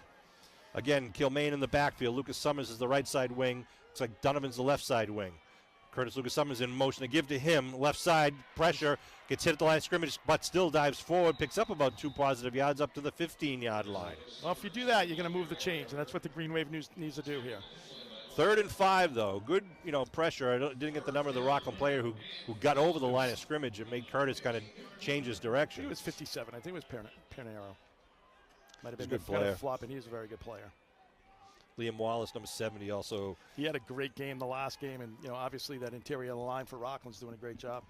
Again, Kilmaine in the backfield. Lucas Summers is the right side wing. Looks like Donovan's the left side wing. Curtis Lucas Summers in motion to give to him. Left side, pressure. Gets hit at the line of scrimmage, but still dives forward. Picks up about 2 positive yards up to the 15-yard line. Well, if you do that, you're going to move the chains, and that's what the Green Wave needs to do here. 3rd and 5, though. Good, pressure. I didn't get the number of the Rockland player who got over the line of scrimmage and made Curtis kind of change his direction. He was 57. I think it was Panero. Might have been a good player. Flop, and he's a very good player. Liam Wallace, number 70, also. He had a great game the last game, and obviously that interior line for Rockland's doing a great job.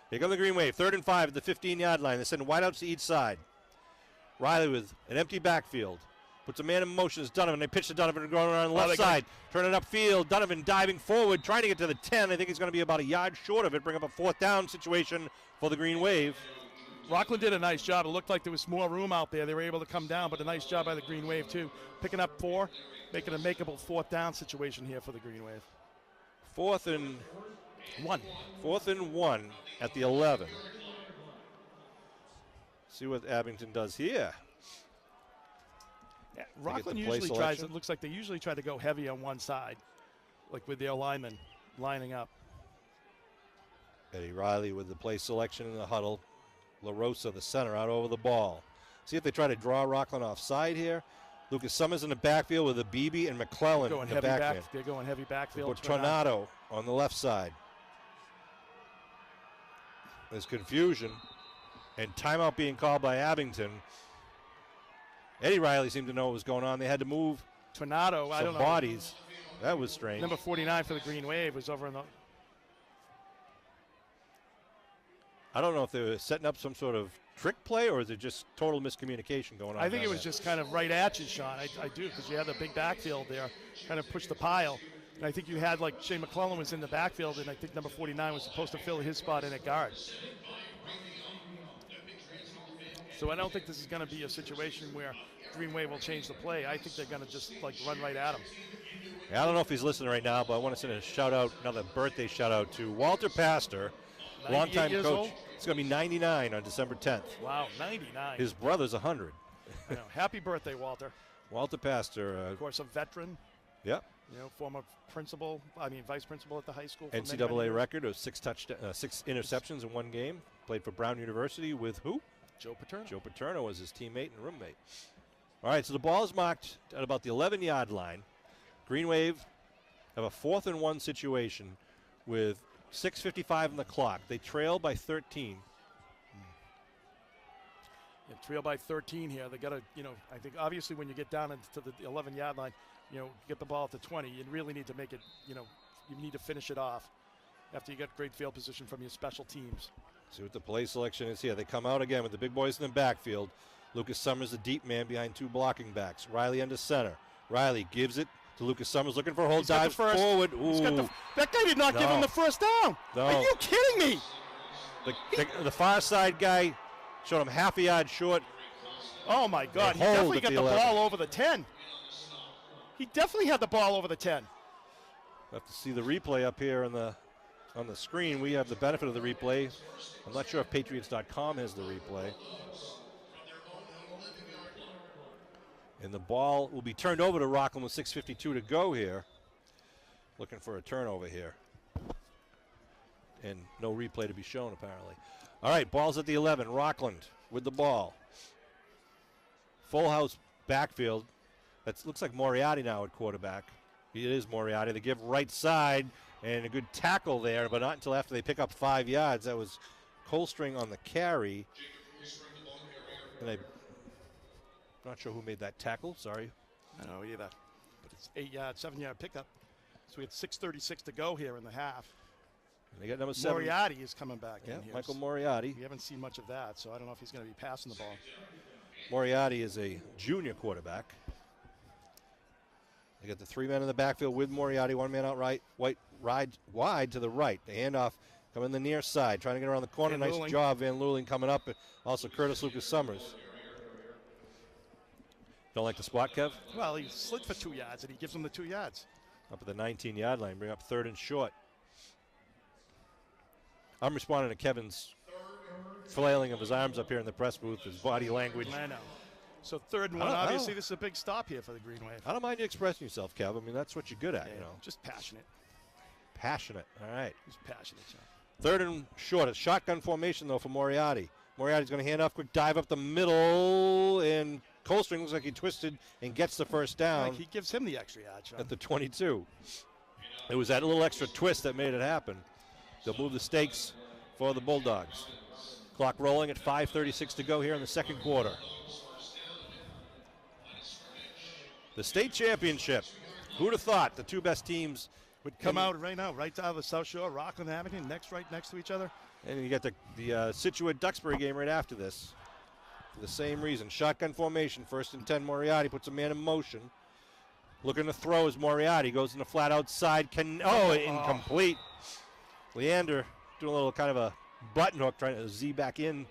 Here comes the Green Wave. 3rd and 5 at the 15-yard line. They send wideouts to each side. Riley with an empty backfield. Puts a man in motion as Donovan. They pitch to Donovan going around the left side. Turn it upfield. Donovan diving forward, trying to get to the 10. I think he's going to be about a yard short of it. Bring up a 4th down situation for the Green Wave. Rockland did a nice job. It looked like there was more room out there. They were able to come down, but a nice job by the Green Wave, too. Picking up 4, making a makeable 4th down situation here for the Green Wave. 4th and 1. 4th and 1 at the 11. See what Abington does here. Yeah, Rockland usually it looks like they usually try to go heavy on one side, like with their linemen lining up. Eddie Riley with the play selection in the huddle. La Rosa, the center, out over the ball. See if they try to draw Rockland offside here. Lucas Summers in the backfield with a BB and McClellan in the backfield. They're going heavy backfield. Tornado on the left side. There's confusion and timeout being called by Abington. Eddie Riley seemed to know what was going on. They had to move Tornado, some bodies. That was strange. Number 49 for the Green Wave was over in the... I don't know if they were setting up some sort of trick play or is it just total miscommunication going on. I think it was just kind of right at you, Sean. I do, because you had the big backfield there, kind of pushed the pile. And I think you had, like, Shane McClellan was in the backfield, and I think number 49 was supposed to fill his spot in at guard. So I don't think this is going to be a situation where Green Wave will change the play. I think they're going to just, like, run right at him. Yeah, I don't know if he's listening right now, but I want to send a shout-out, another birthday shout-out to Walter Pastor, longtime coach. Old? He's going to be 99 on December 10th. Wow, 99. His brother's 100. I know. Happy birthday, Walter. Walter Pastor. Of course, a veteran. Yep. Former vice principal at the high school. NCAA record of 6 interceptions in one game. Played for Brown University with who? Joe Paterno. Joe Paterno was his teammate and roommate. All right, so the ball is marked at about the 11-yard line. Green Wave have a 4th and 1 situation with 6:55 on the clock. They trail by 13. Yeah, trail by 13 here. They got to, I think obviously when you get down into the 11-yard line, get the ball at the 20. You really need to make it, you need to finish it off after you get great field position from your special teams. See what the play selection is here. They come out again with the big boys in the backfield. Lucas Summers, the deep man behind 2 blocking backs. Riley under center. Riley gives it to Lucas Summers, looking for a hold, dives forward. Ooh. That guy did not give him the first down. No. Are you kidding me? The far side guy showed him half a yard short. Oh, my God. He definitely got the ball over the 10. He definitely had the ball over the 10. We'll have to see the replay up here on the screen. We have the benefit of the replay. I'm not sure if Patriots.com has the replay. And the ball will be turned over to Rockland with 6:52 to go here. Looking for a turnover here. And no replay to be shown, apparently. All right, ball's at the 11. Rockland with the ball. Full house backfield. That looks like Moriarty now at quarterback. It is Moriarty. They give right side, and a good tackle there, but not until after they pick up 5 yards. That was Colstring on the carry. And I'm not sure who made that tackle. Sorry. I don't know either. But it's 8-yard, 7-yard pickup. So we had 6:36 to go here in the half. And they got number 7. Moriarty is coming back in here. Michael Moriarty. We haven't seen much of that, so I don't know if he's going to be passing the ball. Moriarty is a junior quarterback. They got the 3 men in the backfield with Moriarty, 1 man out right, wide to the right. The handoff coming the near side, trying to get around the corner. Nice job, Van Luling coming up. Also Curtis Lucas Summers. Don't like the spot, Kev? Well, he slid for 2 yards, and he gives him the 2 yards. Up at the 19-yard line, bring up 3rd and short. I'm responding to Kevin's flailing of his arms up here in the press booth, his body language. I know. So 3rd and 1, obviously this is a big stop here for the Green Wave. I don't mind you expressing yourself, Kev. I mean, that's what you're good at, Yeah, you know. just passionate. Passionate, all right. He's passionate, John. 3rd and short. A shotgun formation, though, for Moriarty. Moriarty's going to hand off, quick dive up the middle, and Colstring looks like he twisted and gets the first down. Like he gives him the extra yard, John. At the 22. It was that little extra twist that made it happen. They'll move the stakes for the Bulldogs. Clock rolling at 5:36 to go here in the second quarter. The state championship. Who'd have thought the 2 best teams would come out right now, right out of the South Shore, Rockland, Abington, right next to each other. And you got the Situate Duxbury game right after this. For the same reason. Shotgun formation, 1st and 10. Moriarty puts a man in motion. Looking to throw is Moriarty. Goes in the flat outside. Incomplete. Leander doing a little kind of a button hook, trying to Z back in.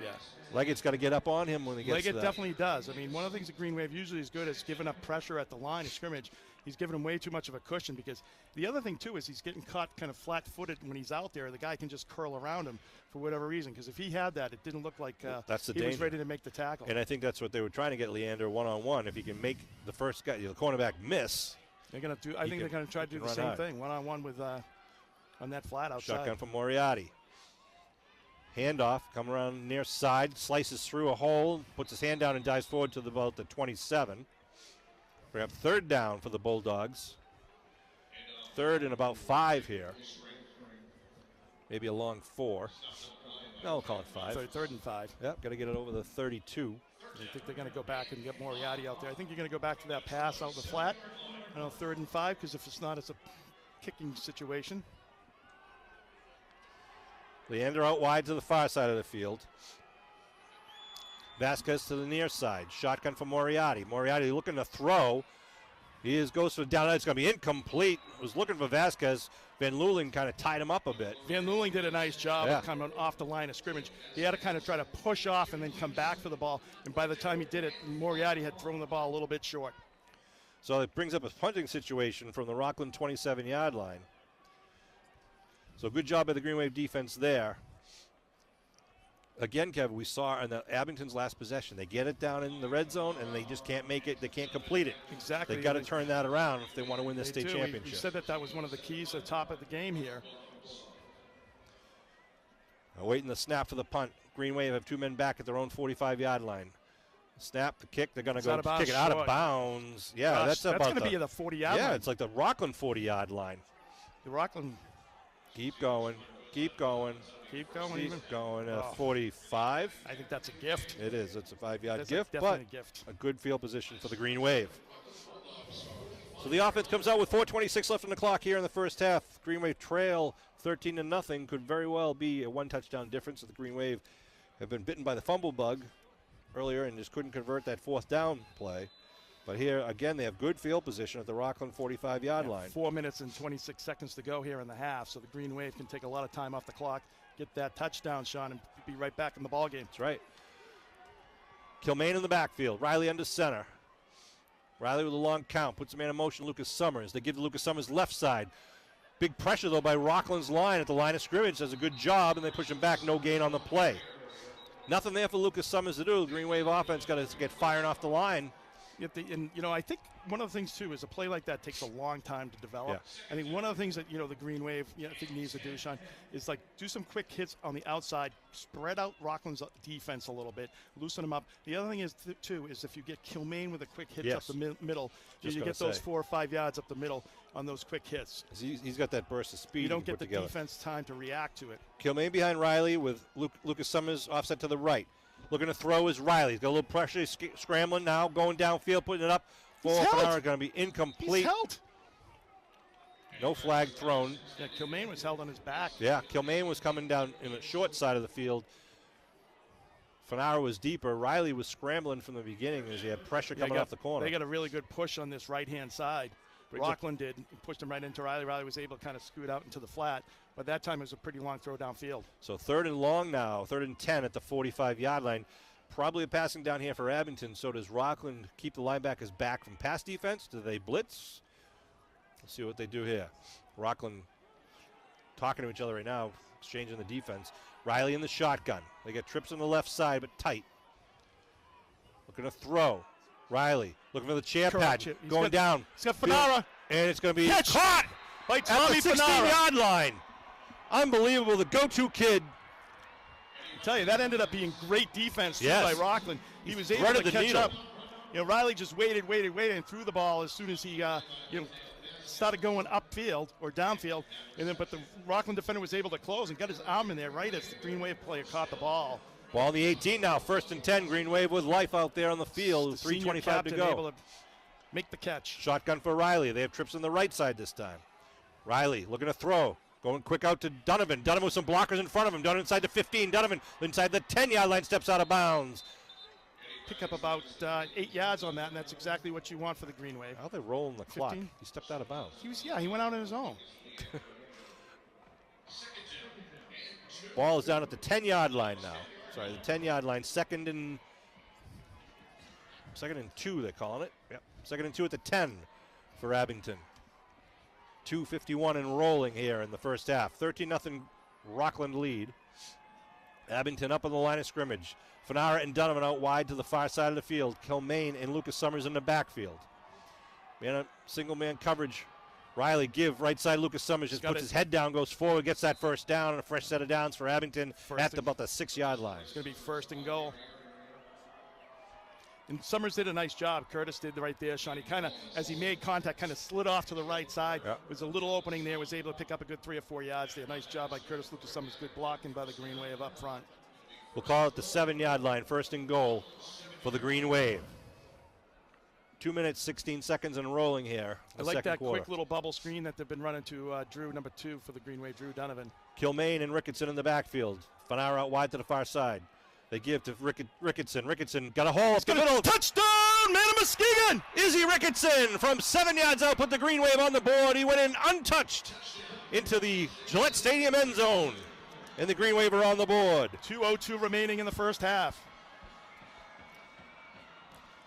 Yeah. Leggett's got to get up on him when he gets to that. Leggett definitely does. I mean, one of the things that Green Wave usually is good is giving up pressure at the line of scrimmage. He's giving him way too much of a cushion because the other thing, too, is he's getting caught kind of flat-footed when he's out there. The guy can just curl around him for whatever reason because if he had that, it didn't look like that's the he danger. was ready to make the tackle. And I think that's what they were trying to get Leander one-on-one. If he can make the first guy, the cornerback miss. They're going to do. I think they're going to try to do the same thing, one-on-one with on that flat outside. Shotgun from Moriarty. Handoff, come around near side, slices through a hole, puts his hand down and dives forward to about the 27. We have 3rd down for the Bulldogs. 3rd and about 5 here. Maybe a long 4. No, we'll call it 5. So 3rd and 5. Yep, got to get it over the 32. I think they're going to go back and get Moriarty out there. I think you're going to go back to that pass out the flat. I know 3rd and 5 because if it's not, it's a kicking situation. Leander out wide to the far side of the field. Vasquez to the near side. Shotgun for Moriarty. Moriarty looking to throw. He goes for down. It's going to be incomplete. Was looking for Vasquez. Van Luling kind of tied him up a bit. Van Luling did a nice job of coming off the line of scrimmage. He had to kind of try to push off and then come back for the ball. And by the time he did it, Moriarty had thrown the ball a little bit short. So it brings up a punting situation from the Rockland 27-yard line. So good job by the Green Wave defense there. Again, Kevin, we saw in the Abington's last possession, they get it down in the red zone and they just can't make it. They can't complete it. Exactly. They've got to turn that around if they want to win this state championship. We said that was one of the keys to the top of the game here. Waiting the snap for the punt. Green Wave have 2 men back at their own 45-yard line. Snap, the kick, they're going to go kick it out of bounds. Yeah, Gosh, that's about going to be at the 40-yard line. Yeah, it's like the Rockland 40-yard line. The Rockland. Keep going. Keep going. Keep going. Keep going. 45. I think that's a gift. It is. It's a 5-yard gift, definitely but a gift. A good field position for the Green Wave. So the offense comes out with 4:26 left on the clock here in the first half. Green Wave trail 13-0. Could very well be a one-touchdown difference. The Green Wave have been bitten by the fumble bug earlier and just couldn't convert that fourth down play. But here, again, they have good field position at the Rockland 45-yard line. 4 minutes and 26 seconds to go here in the half, so the Green Wave can take a lot of time off the clock, get that touchdown, Sean, and be right back in the ball game. That's right. Kilmaine in the backfield. Riley under center. Riley with a long count. Puts a man in motion, Lucas Summers. They give to Lucas Summers left side. Big pressure, though, by Rockland's line at the line of scrimmage. Does a good job, and they push him back. No gain on the play. Nothing there for Lucas Summers to do. The Green Wave offense got to get firing off the line. I think one of the things, too, is a play like that takes a long time to develop. Yeah. I think one of the things that, the Green Wave, I think needs to do, Sean, is do some quick hits on the outside, spread out Rockland's defense a little bit, loosen them up. The other thing is, too, is if you get Kilmaine with a quick hit up the middle, you get those 4 or 5 yards up the middle on those quick hits. He's got that burst of speed. You don't get the defense time to react to it. Kilmaine behind Riley with Lucas Summers offset to the right. Looking to throw is Riley. He's got a little pressure. He's scrambling now, going downfield, putting it up. Going to be incomplete. He's held. No flag thrown. Yeah, Kilmaine was held on his back. Yeah, Kilmaine was coming down in the short side of the field. Fanara was deeper. Riley was scrambling from the beginning as he had pressure coming off the corner. They got a really good push on this right-hand side. Rockland did. Pushed him right into Riley. Riley was able to kind of scoot out into the flat. But that time it was a pretty long throw downfield. So 3rd and long now, 3rd and 10 at the 45-yard line. Probably a passing down here for Abington. So does Rockland keep the linebackers back from pass defense? Do they blitz? Let's see what they do here. Rockland talking to each other right now, exchanging the defense. Riley in the shotgun. They get trips on the left side, but tight. Looking to throw. Riley looking for the chair pad. Going down. He's got Fanara. And it's going to be caught by Tommy at the 16-yard line. Unbelievable. The go-to kid. I tell you, that ended up being great defense by Rockland. He was able to catch up. Riley just waited, and threw the ball as soon as he started going upfield or downfield. But the Rockland defender was able to close and got his arm in there right as the Green Wave player caught the ball. Ball on the 18 now, 1st and 10. Green Wave with life out there on the field. 3:25 to go. Able to make the catch. Shotgun for Riley. They have trips on the right side this time. Riley looking to throw. Going quick out to Donovan. Donovan with some blockers in front of him. Donovan inside the 15. Donovan inside the 10-yard line, steps out of bounds. Pick up about 8 yards on that, and that's exactly what you want for the Green Wave. How are they rolling the 15? clock? He stepped out of bounds. He went out on his own. Ball is down at the 10-yard line now. Sorry, the 10-yard line. Second and 2, they're calling it. Yep. 2nd and 2 at the 10 for Abington. 2:51 and rolling here in the first half. 13-0 Rockland lead. Abington up on the line of scrimmage. Fanara and Donovan out wide to the far side of the field. Kilmaine and Lucas Summers in the backfield. Single man coverage. Riley give right side. Lucas Summers just puts his head down, goes forward, gets that first down, and a fresh set of downs for Abington at about the 6-yard line. It's going to be 1st and goal. And Summers did a nice job. Curtis did right there, Sean. He kind of, as he made contact, kind of slid off to the right side. Yep. There was a little opening there, was able to pick up a good 3 or 4 yards there. Nice job by Curtis Lucas Summers. Good blocking by the Green Wave up front. We'll call it the 7-yard line, 1st and goal for the Green Wave. 2 minutes, 16 seconds and rolling here. I like that quick little bubble screen that they've been running to Drew, number 2 for the Green Wave, Drew Donovan. Kilmaine and Ricketson in the backfield. Fanara out wide to the far side. They give to Ricketson. Ricketson got a hole up the middle. Touchdown, man of Muskegon! Izzy Ricketson from 7 yards out put the Green Wave on the board. He went in untouched into the Gillette Stadium end zone. And the Green Wave are on the board. 2:02 remaining in the first half.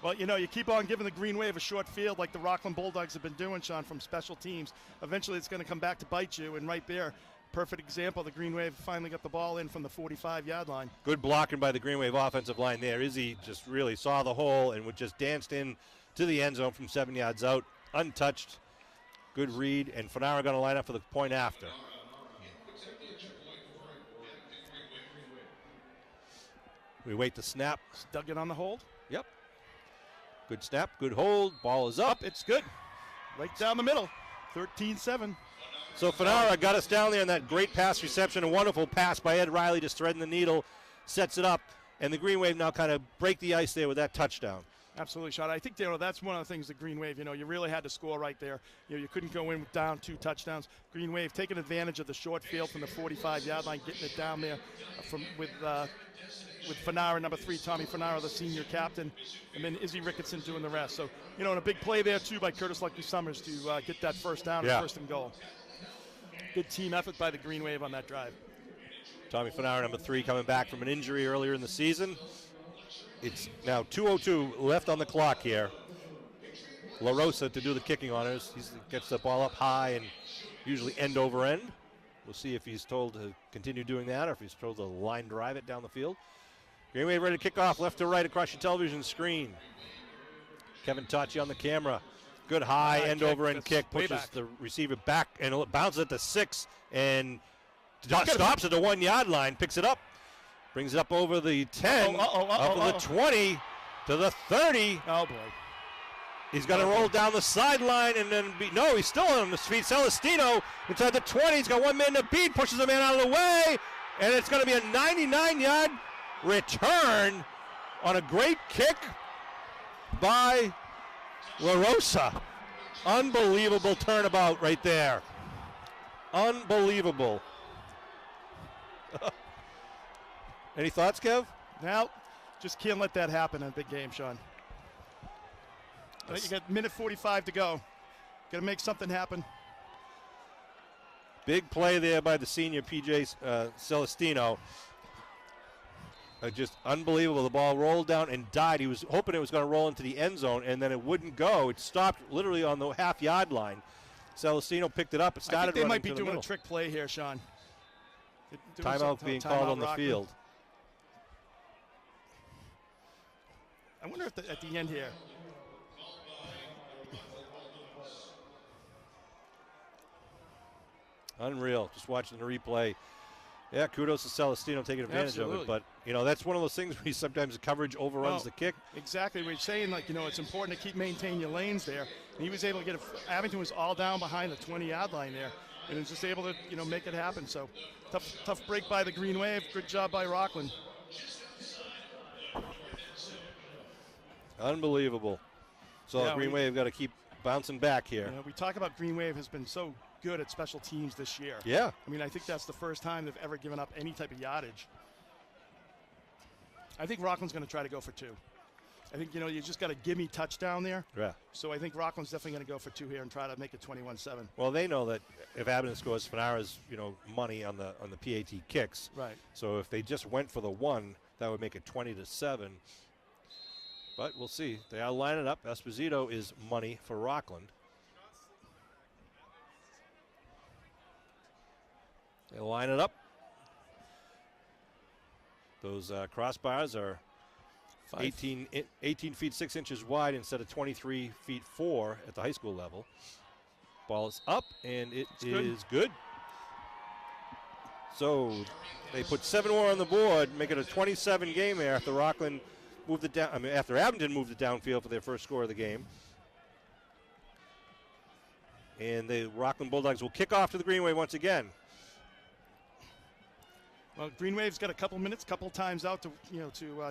Well, you keep on giving the Green Wave a short field like the Rockland Bulldogs have been doing, Sean, from special teams. Eventually it's going to come back to bite you, and right there, perfect example. The Green Wave finally got the ball in from the 45-yard line. Good blocking by the Green Wave offensive line there. Izzy just really saw the hole and just danced in to the end zone from 7 yards out, untouched. Good read, and Fanara going to line up for the point after. We wait the snap. Dug it on the hold. Yep. Good snap, good hold. Ball is up. It's good. Right down the middle. 13-7. So Fanara got us down there in that great pass reception. A wonderful pass by Ed Riley, just threading the needle. Sets it up. And the Green Wave now kind of break the ice there with that touchdown. Absolutely, Sean. I think that's one of the things the Green Wave, you really had to score right there. You couldn't go in down 2 touchdowns. Green Wave taking advantage of the short field from the 45-yard line, getting it down there with Fanara, number 3, Tommy Fanara, the senior captain, and then Izzy Ricketson doing the rest. So, and a big play there, too, by Curtis Lucky Summers to get that first down and first and goal. Good team effort by the Green Wave on that drive. Tommy Fanara, number 3, coming back from an injury earlier in the season. It's now 2:02 left on the clock here. La Rosa to do the kicking honors. He gets the ball up high and usually end over end. We'll see if he's told to continue doing that or if he's told to line drive it down the field. Green Wave ready to kick off left to right across your television screen. Kevin Tacci on the camera. Good high end over end kick. Pushes the receiver back and it bounces at the 6 and stops at the 1-yard line. Picks it up. Brings it up over the 10, up to the 20, to the 30. Oh, boy. He's going to roll down the sideline and then he's still on his feet. Celestino inside the 20. He's got one man to beat, pushes the man out of the way, and it's going to be a 99-yard return on a great kick by La Rosa. Unbelievable turnabout right there. Unbelievable. Any thoughts, Kev? Now, just can't let that happen in a big game, Sean. You got minute 45 to go. Got to make something happen. Big play there by the senior P.J. Celestino. Just unbelievable. The ball rolled down and died. He was hoping it was going to roll into the end zone, and then it wouldn't go. It stopped literally on the half-yard line. Celestino picked it up. It started running. I think they might be doing a trick play here, Sean. Timeout being called on the field. I wonder if at the end here. Unreal. Just watching the replay. Yeah, kudos to Celestino taking advantage of it. But, that's one of those things where sometimes the coverage overruns the kick. Exactly. We're saying, it's important to maintain your lanes there. And he was able to get it. Abington was all down behind the 20-yard line there. And was just able to, make it happen. So, tough break by the Green Wave. Good job by Rockland. Unbelievable. So Green Wave got to keep bouncing back here. We talk about Green Wave has been so good at special teams this year. Yeah. I mean, I think that's the first time they've ever given up any type of yardage. I think Rockland's going to try to go for 2. I think, you just got a gimme touchdown there. Yeah. So I think Rockland's definitely going to go for 2 here and try to make it 21-7. Well, they know that if Abington scores, Fanara's, money on the PAT kicks. Right. So if they just went for the 1, that would make it 20-7. But we'll see. They are lining up. Esposito is money for Rockland. They line it up. Those crossbars are 18 feet 6 inches wide instead of 23 feet 4 at the high school level. Ball is up, and it's good. So they put 7 more on the board, make it a 27 game there after Rockland moved it down. After Abington moved it downfield for their first score of the game. And the Rockland Bulldogs will kick off to the Green Wave once again. Well, Green Wave's got a couple minutes, couple times out to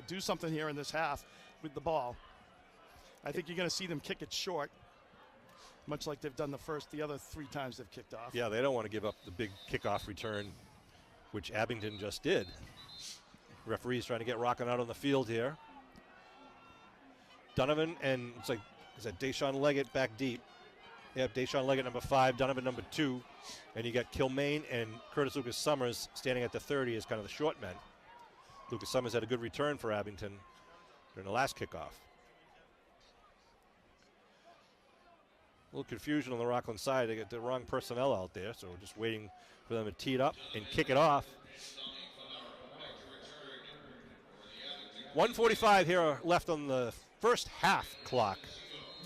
do something here in this half with the ball. I think you're going to see them kick it short, much like they've done the other 3 times they've kicked off. Yeah, they don't want to give up the big kickoff return, which Abington just did. Referee's trying to get Rockland out on the field here. Donovan and is that Deshaun Leggett back deep? Yep, Deshaun Leggett number 5, Donovan number 2. And you got Kilmaine and Curtis Lucas Summers standing at the 30 as kind of the short men. Lucas Summers had a good return for Abington during the last kickoff. A little confusion on the Rockland side. They got the wrong personnel out there, so we're just waiting for them to tee it up and kick it off. 1:45 here left on the first half clock.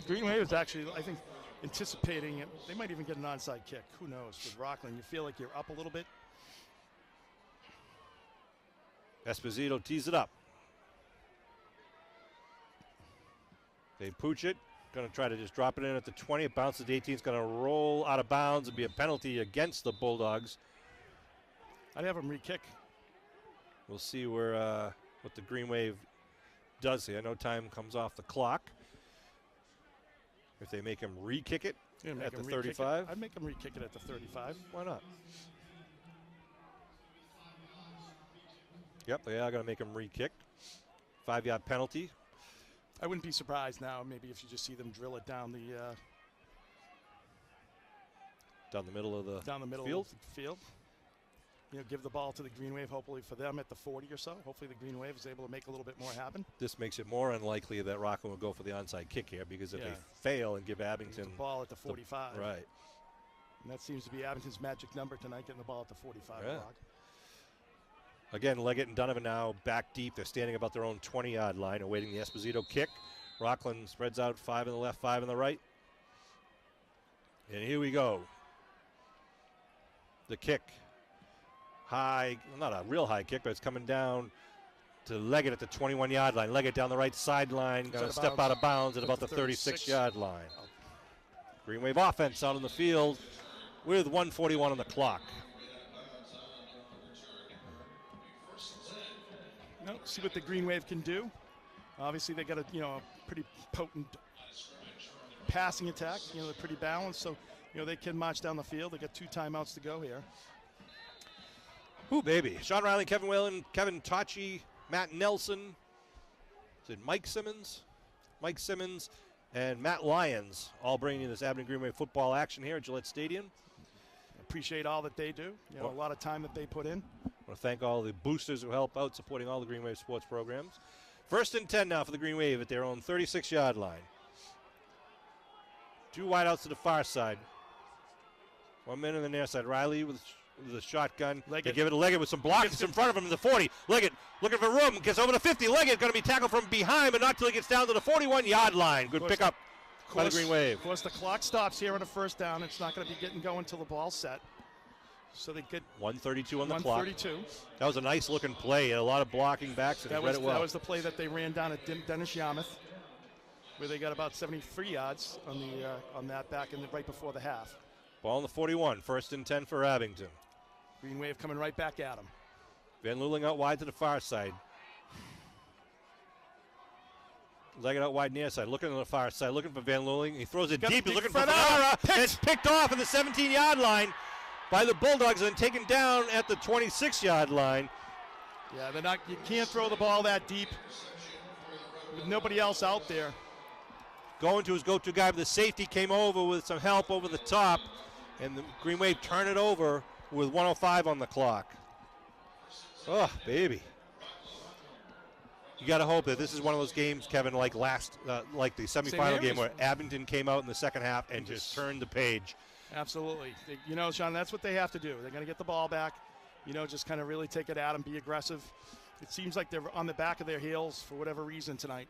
Green Wave is actually, I think, anticipating it. They might even get an onside kick. Who knows? With Rockland, you feel like you're up a little bit. Esposito tees it up. They pooch it. Going to try to just drop it in at the 20. It bounces to 18. It's going to roll out of bounds and be a penalty against the Bulldogs. I'd have them re-kick. We'll see what the Green Wave does here. No time comes off the clock. If they make him re-kick it at the 35. I'd make him re-kick it at the 35. Why not? Yep, they are going to make him re-kick. 5-yard penalty. I wouldn't be surprised now, maybe if you just see them drill it down the middle of the field. You know, give the ball to the Green Wave, hopefully for them at the 40 or so. Hopefully the Green Wave is able to make a little bit more happen. This makes it more unlikely that Rockland will go for the onside kick here, because if they fail and give Abington the ball at the 45. Right. And that seems to be Abington's magic number tonight, getting the ball at the 45 block. Again, Leggett and Donovan now back deep. They're standing about their own 20-yard line, awaiting the Esposito kick. Rockland spreads out 5 in the left, 5 in the right. And here we go. The kick. High, not a real high kick, but it's coming down to Leggett at the 21-yard line. Leggett down the right sideline, going to step out of bounds at about the 36-yard line. Green Wave offense out on the field with 1:41 on the clock. No, see what the Green Wave can do. Obviously, they got a pretty potent passing attack. They're pretty balanced, so they can march down the field. They got 2 timeouts to go here. Ooh, baby. Sean Riley, Kevin Whalen, Kevin Tachi, Matt Nelson. Is it Mike Simmons? Mike Simmons and Matt Lyons all bringing you this Abington Green Wave football action here at Gillette Stadium. Appreciate all that they do. A lot of time that they put in. I want to thank all the boosters who help out supporting all the Green Wave sports programs. 1st and 10 now for the Green Wave at their own 36-yard line. 2 wideouts to the far side. 1 man on the near side. Riley with the shotgun. Leggett. They give it to Leggett with some blocks in front of him in the 40. Leggett looking for room. Gets over the 50. Leggett going to be tackled from behind, but not till he gets down to the 41-yard line. Good pickup by the Green Wave. Of course, the clock stops here on a 1st down. It's not going to be getting going until the ball's set. So they get 1:32 on the clock. 1:32. That was a nice looking play. Had a lot of blocking backs, and he read it well. That was the play that they ran down at Dennis Yarmouth, where they got about 73 yards on that back right before the half. Ball on the 41. 1st and 10 for Abington. Green Wave coming right back at him. Van Luling out wide to the far side. Leggett out wide near side, looking on the far side, looking for Van Luling. He throws it deep. He's looking for Ferrara. It's picked off at the 17-yard line by the Bulldogs and then taken down at the 26-yard line. Yeah, you can't throw the ball that deep with nobody else out there. Going to his go-to guy, but the safety came over with some help over the top, and the Green Wave turned it over with 1:05 on the clock. Oh, baby. You got to hope that this is one of those games, Kevin, like the semifinal game where Abington came out in the second half and just turned the page. Absolutely. Sean, that's what they have to do. They're going to get the ball back, just kind of really take it at them, be aggressive. It seems like they're on the back of their heels for whatever reason tonight.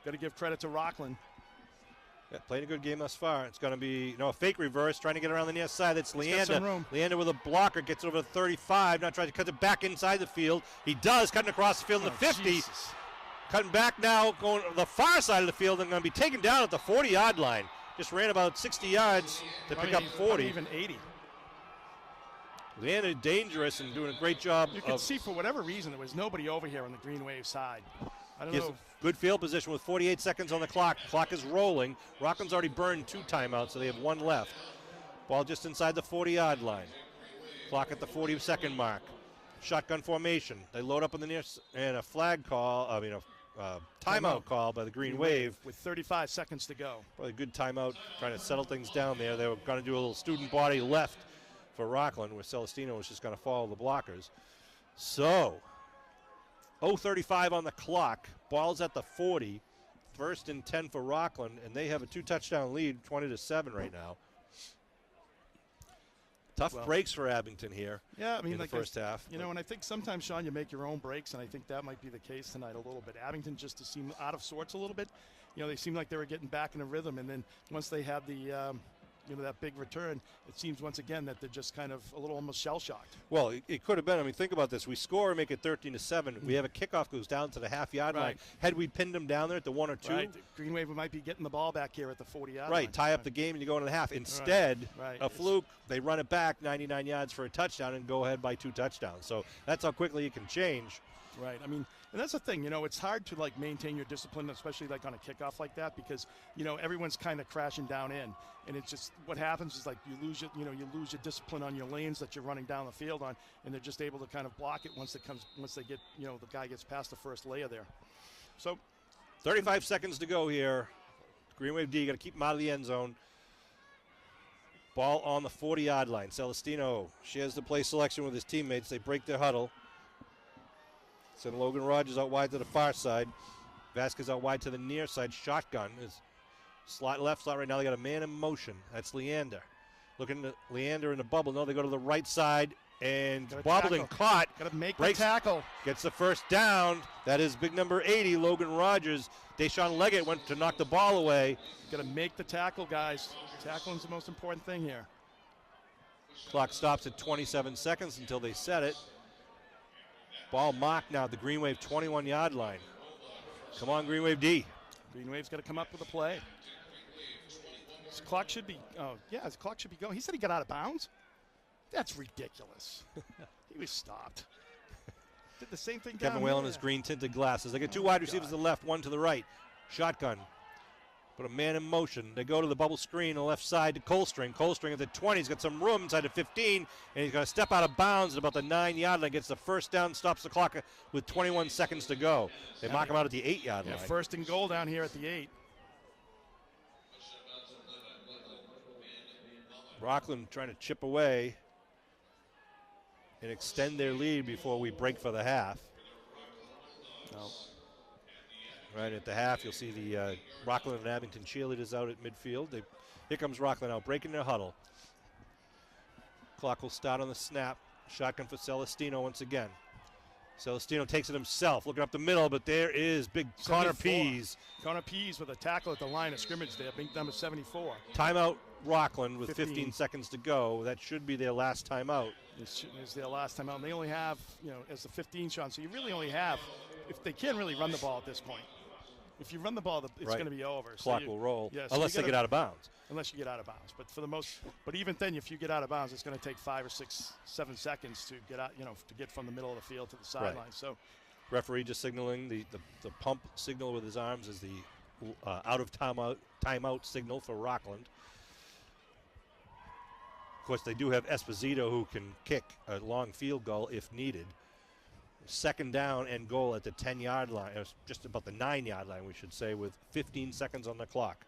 Got to give credit to Rockland. Yeah, playing a good game thus far. It's going to be a fake reverse, trying to get around the near side. It's Leander. Leander with a blocker, gets over the 35. Now tries to cut it back inside the field. He does, cutting across the field in the 50. Jesus. Cutting back now, going to the far side of the field, and going to be taken down at the 40-yard line. Just ran about 60 yards to pick up 40. Even 80. Leander dangerous and doing a great job. You can see for whatever reason there was nobody over here on the Green Wave side. I don't know. Good field position with 48 seconds on the clock. Clock is rolling. Rockland's already burned 2 timeouts, so they have 1 left. Ball just inside the 40-yard line. Clock at the 40-second mark. Shotgun formation. They load up in the near and a flag call. Timeout call by the Green Wave with 35 seconds to go. Probably a good timeout, trying to settle things down there. They were going to do a little student body left for Rockland, where Celestino was just going to follow the blockers. So, 0:35 on the clock. Ball's at the 40. 1st and 10 for Rockland, and they have a 2-touchdown lead, 20-7 right now. Tough breaks for Abington here. Yeah, I mean, in the first half. And I think sometimes, Sean, you make your own breaks, and I think that might be the case tonight a little bit. Abington just to seem out of sorts a little bit. They seemed like they were getting back in a rhythm, and then once they had the that big return, it seems once again that they're just kind of a little almost shell-shocked. Well, it could have been. I mean, think about this. We score and make it 13-7. We have a kickoff goes down to the half-yard line. Had we pinned them down there at the 1 or 2. Right. Green Wave might be getting the ball back here at the 40-yard line. Right, tie up the game and you go into the half. Instead, a fluke, they run it back 99 yards for a touchdown and go ahead by 2 touchdowns. So that's how quickly it can change. Right. I mean, and that's the thing, it's hard to like maintain your discipline, especially like on a kickoff like that, because, everyone's kind of crashing down in. And it's just what happens is like you lose your discipline on your lanes that you're running down the field on, and they're just able to kind of block it once they get, the guy gets past the first layer there. So 35 seconds to go here. Green Wave D got to keep him out of the end zone. Ball on the 40-yard line. Celestino shares the play selection with his teammates. They break their huddle. Send Logan Rogers out wide to the far side. Vasquez out wide to the near side. Shotgun is slot left slot right now. They got a man in motion. That's Leander. Looking at Leander in the bubble. No, they go to the right side and bobbled and caught. Got to make breaks, the tackle. Gets the first down. That is big number 80, Logan Rogers. Deshaun Leggett went to knock the ball away. Got to make the tackle, guys. Tackling's the most important thing here. Clock stops at 27 seconds until they set it. Ball mocked now at the Green Wave 21-yard line. Come on, Green Wave D. Green Wave's got to come up with a play. His clock should be, his clock should be going. He said he got out of bounds? That's ridiculous. He was stopped. Did the same thing Kevin down Whalen here. his green tinted glasses. They get two wide receivers to the left, one to the right. Shotgun. Put a man in motion. They go to the bubble screen on the left side to Colstring. Colstring at the 20. He's got some room inside the 15, and he's going to step out of bounds at about the 9-yard line. Gets the first down, stops the clock with 21 seconds to go. They mark him out at the 8-yard line. First and goal down here at the 8. Rockland trying to chip away and extend their lead before we break for the half. No. Right at the half, you'll see the Rockland and Abington cheerleaders out at midfield. Here comes Rockland out, breaking their huddle. Clock will start on the snap. Shotgun for Celestino once again. Celestino takes it himself, looking up the middle, but there is big Connor 74. Pease. Connor Pease with a tackle at the line of scrimmage there, big number 74. Timeout Rockland with 15. 15 seconds to go. That should be their last timeout. This is their last time out. And they only have, as the 15 shot. So you really only have, if they can't really run the ball at this point. If you run the ball, it's going to be over. Clock will roll, yeah, so unless they get out of bounds. Unless you get out of bounds. But even then, if you get out of bounds, it's going to take 5 or 6, 7 seconds to get out, to get from the middle of the field to the sideline. Right. So, referee just signaling the pump signal with his arms is the out of timeout signal for Rockland. Of course, they do have Esposito who can kick a long field goal if needed. Second down and goal at the 10-yard line, just about the 9-yard line, we should say, with 15 seconds on the clock.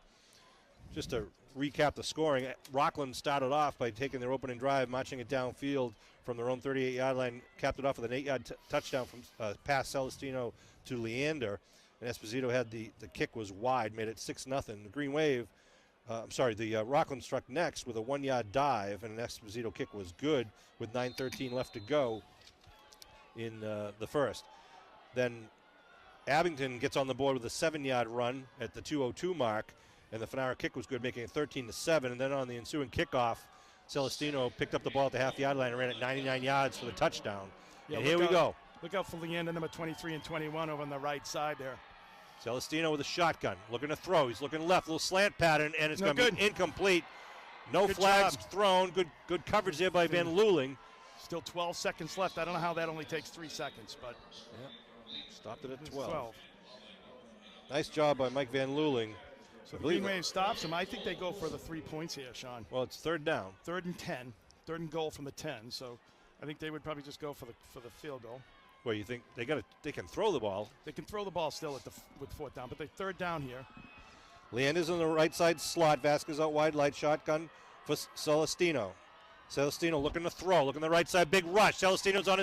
Just to recap the scoring, Rockland started off by taking their opening drive, marching it downfield from their own 38-yard line, capped it off with an 8-yard touchdown from past Celestino to Leander. And Esposito had the kick was wide, made it 6-0. The Green Wave, the Rockland struck next with a 1-yard dive, and an Esposito kick was good with 9:13 left to go in the first. Then Abington gets on the board with a 7-yard run at the 2:02 mark, and the Fanara kick was good, making it 13-7. And then on the ensuing kickoff, Celestino picked up the ball at the half-yard line and ran it 99 yards for the touchdown. yeah, and here we go. Look out for Leander, number 23 and 21 over on the right side there. Celestino with a shotgun, looking to throw. He's looking left, little slant pattern, and it's going to be incomplete. No Good flags job. thrown. Good coverage there by Van Luling. Still 12 seconds left. I don't know how that only takes 3 seconds, but Stopped it at it's 12. Nice job by Mike Van Luling. So the Green Wave stops him. I think they go for the 3 points here, Sean. Well, it's third down. 3rd and 10. 3rd and goal from the 10. So I think they would probably just go for the field goal. Well, you think they can throw the ball. They can throw the ball still with 4th down, but they 3rd down here. Leander's on the right side slot. Vasquez out wide, light shotgun for Celestino. Celestino looking to throw, looking the right side, big rush. Celestino's on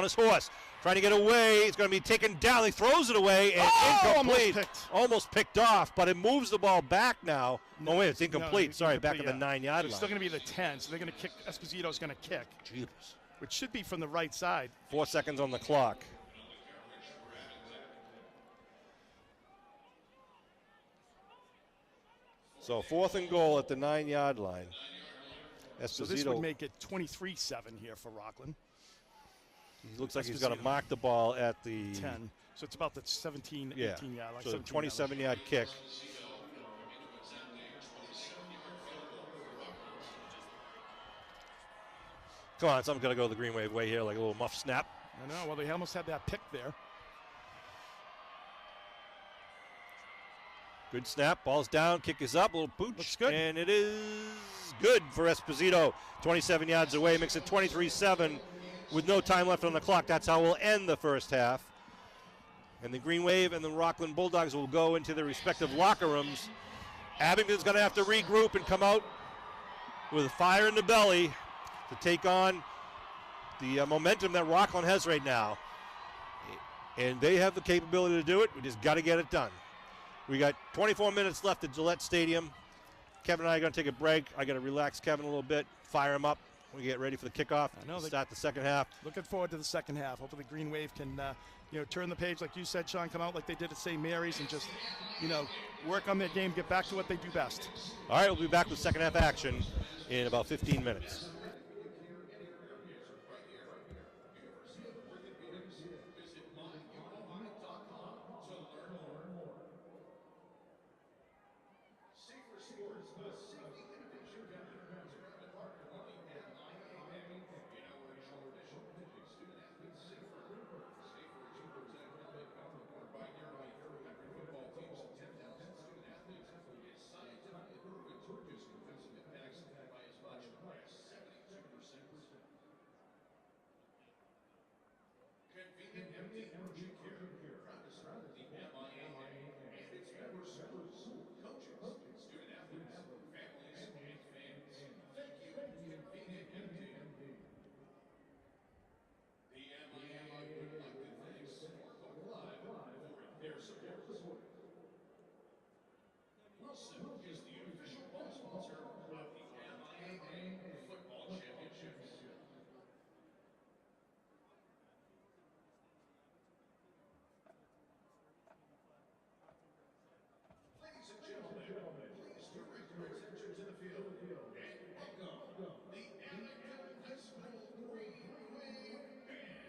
his horse, trying to get away. He's going to be taken down. He throws it away and incomplete. Almost picked off, but it moves the ball back now. No, wait, it's incomplete. Sorry, back at the 9-yard line. It's still going to be the 10, so they're going to kick. Esposito's going to kick, Jeepers. which should be from the right side. 4 seconds on the clock. So 4th and goal at the 9-yard line. Esposito, So this would make it 23-7 here for Rockland. he looks like he's going to mark the ball at the 10. So it's about the 17, 18 yard line. So 17 27-yard kick. Come on, something's got to go the Green Wave way here, like a little muff snap. I know. Well, they almost had that pick there. Good snap. Ball's down. Kick is up. A little pooch. Looks good. And it is good for Esposito. 27 yards away. Makes it 23-7 with no time left on the clock. That's how we'll end the first half. And the Green Wave and the Rockland Bulldogs will go into their respective locker rooms. Abington's going to have to regroup and come out with fire in the belly to take on the momentum that Rockland has right now. And they have the capability to do it. We just got to get it done. We got 24 minutes left at Gillette Stadium. Kevin and I are going to take a break. I got to relax Kevin a little bit, fire him up. We get ready for the kickoff. I know start the second half. Looking forward to the second half. Hopefully, the Green Wave can, turn the page like you said, Sean. Come out like they did at St. Mary's and just, work on their game, get back to what they do best. All right, we'll be back with second half action in about 15 minutes. Safer Sports, a safety innovation company. Around the park, the MIAA. Student athletes safer. Safer is your protect helmet cover. By nearby 400 football teams and 10,000 student athletes. It's scientifically proven to reduce defensive impacts by as much as 72%. Convenient, empty urgent care. Proud to serve the MIAA and its member schools, coaches, student athletes, families, and fans. Thank you, Convenient empty. The MIAA would like to thank Sparkle Live for their support. Wilson is the official ball sponsor of the MIAA Football Championships. Ladies and gentlemen, please direct your attention to the field and welcome the Abington High School Green Wave Band.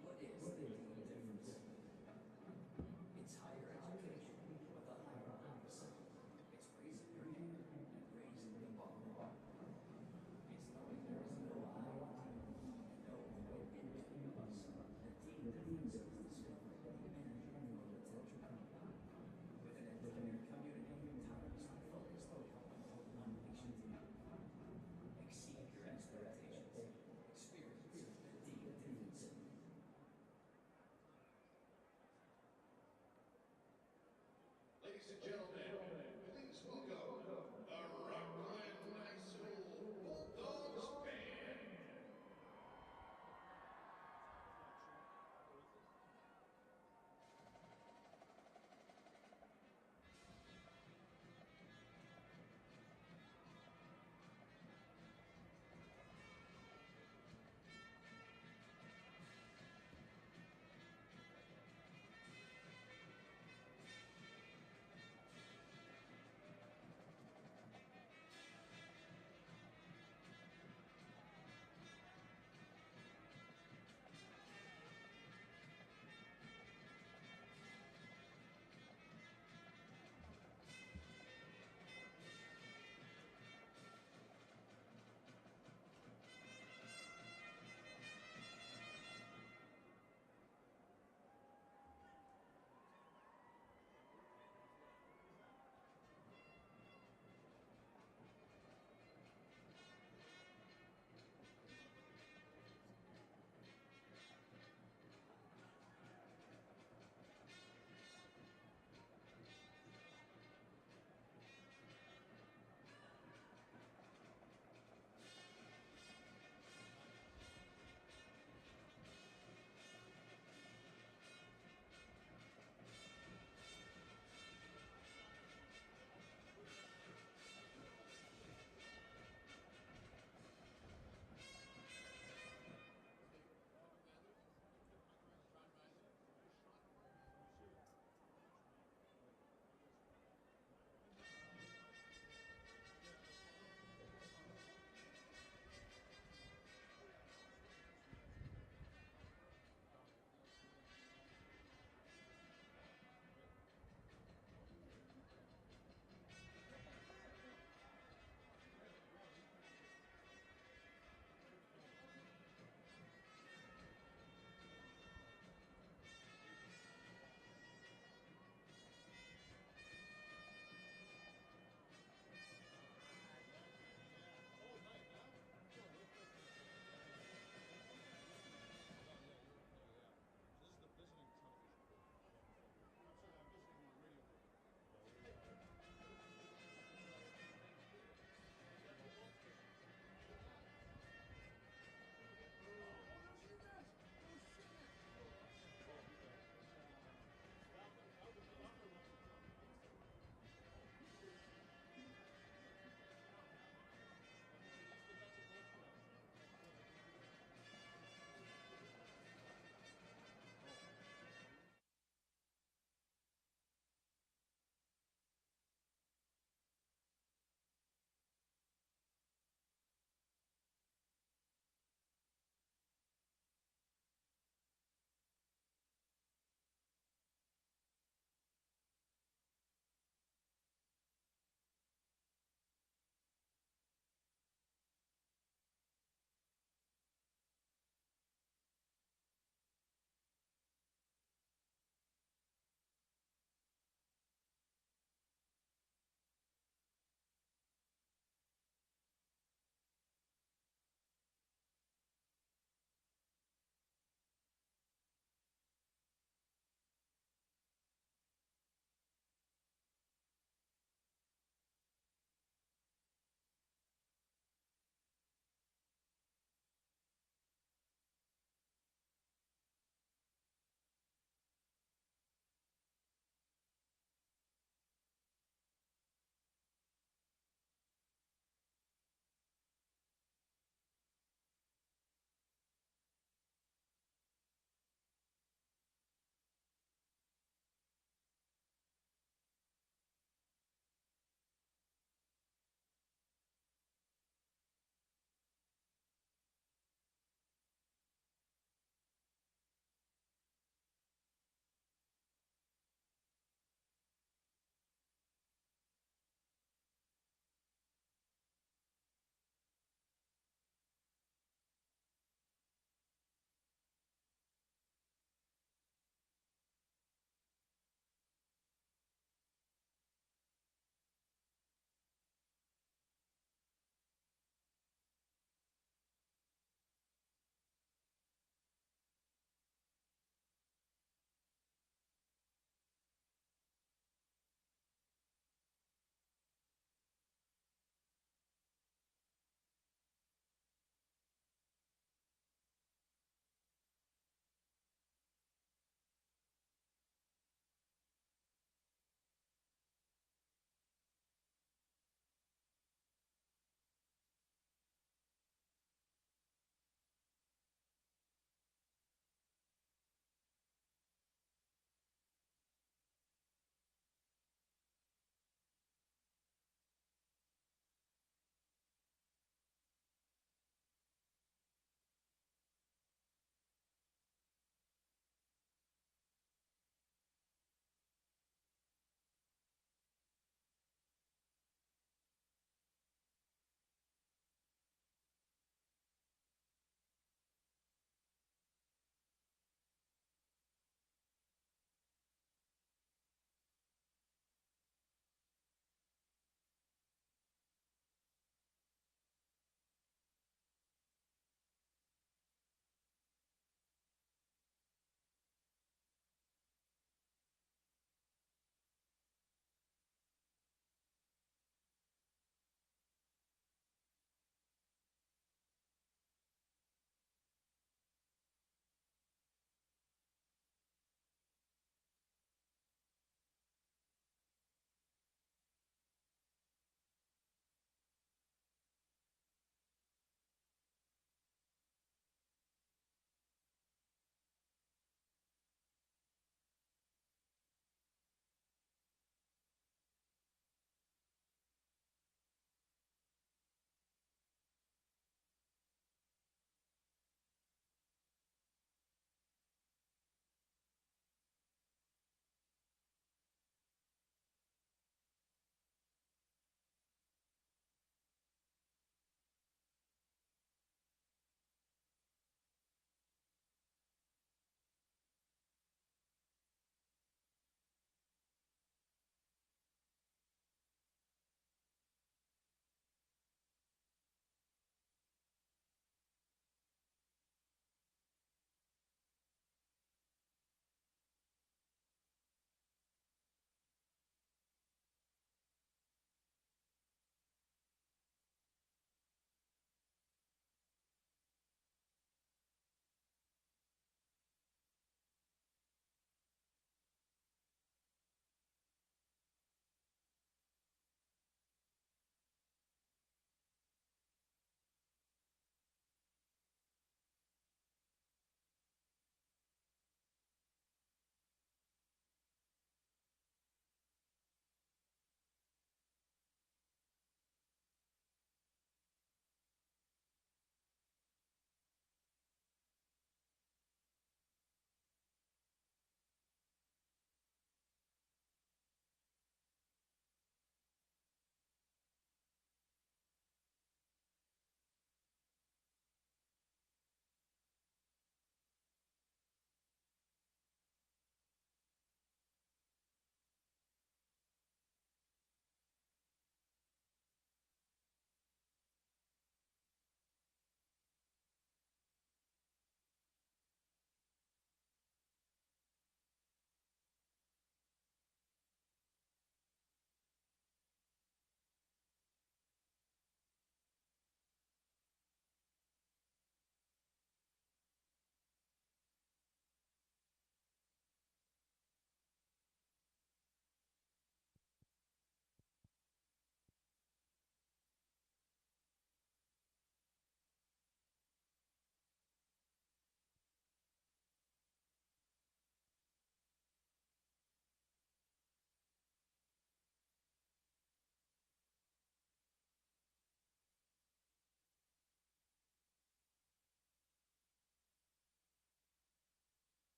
What is the difference? It's higher education with a higher mindset. It's raising your hand and raising the bar. It's knowing there is no I and no way in between us. The team difference is discovered and general attention. With an engineering community times focused on helping one nation team. Exceed your expectations. Experience the difference. Ladies and gentlemen, please welcome the Rockland High School Bulldogs Band.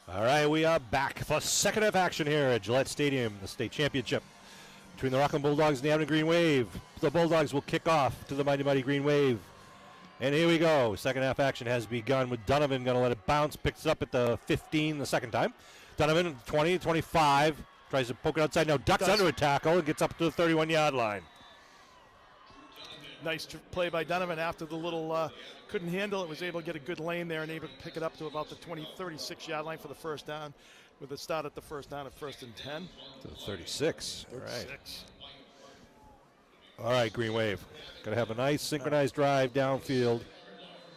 All right, we are back for second half action here at Gillette Stadium, the state championship between the Rockland Bulldogs and the Abington Green Wave. The Bulldogs will kick off to the mighty Green Wave. And here we go. Second half action has begun with Donovan going to let it bounce. Picks it up at the 15 the second time. Donovan, 20, 25. Tries to poke it outside. Now ducks under a tackle and gets up to the 31-yard line. Nice play by Donovan after the little couldn't handle it. Was able to get a good lane there and able to pick it up to about the 36-yard line for the first down with a start at the first down at 1st and 10. To the 36. 36. All right, Green Wave. Going to have a nice synchronized drive downfield.